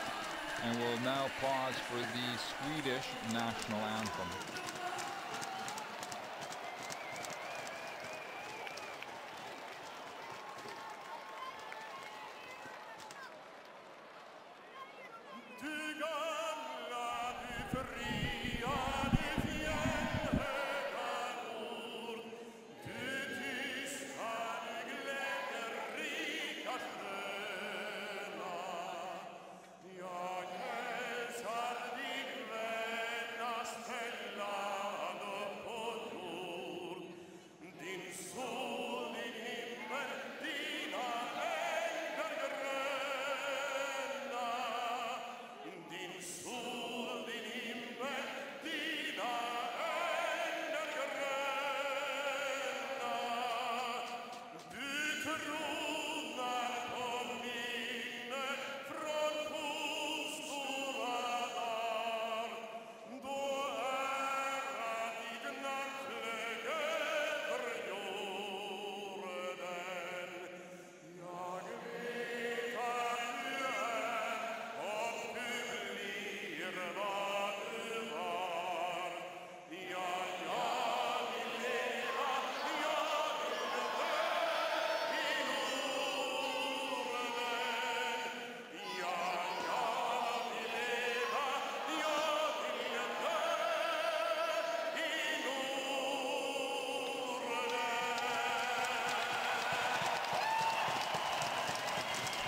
And we'll now pause for the Swedish national anthem.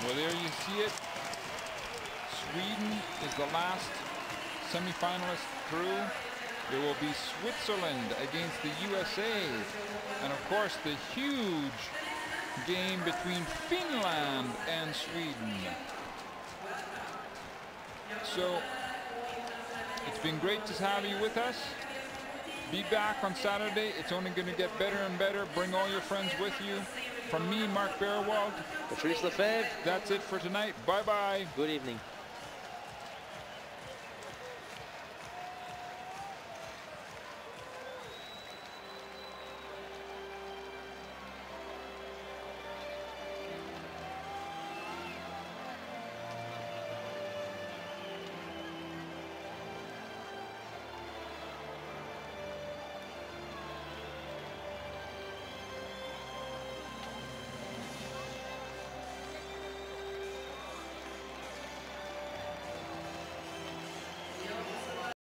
Well, there you see it. Sweden is the last semi-finalist through. There will be Switzerland against the USA. And of course, the huge game between Finland and Sweden. So, it's been great to have you with us. Be back on Saturday. It's only going to get better and better. Bring all your friends with you. From me, Mark Bearwald. Patrice Lefebvre. That's it for tonight. Bye-bye. Good evening.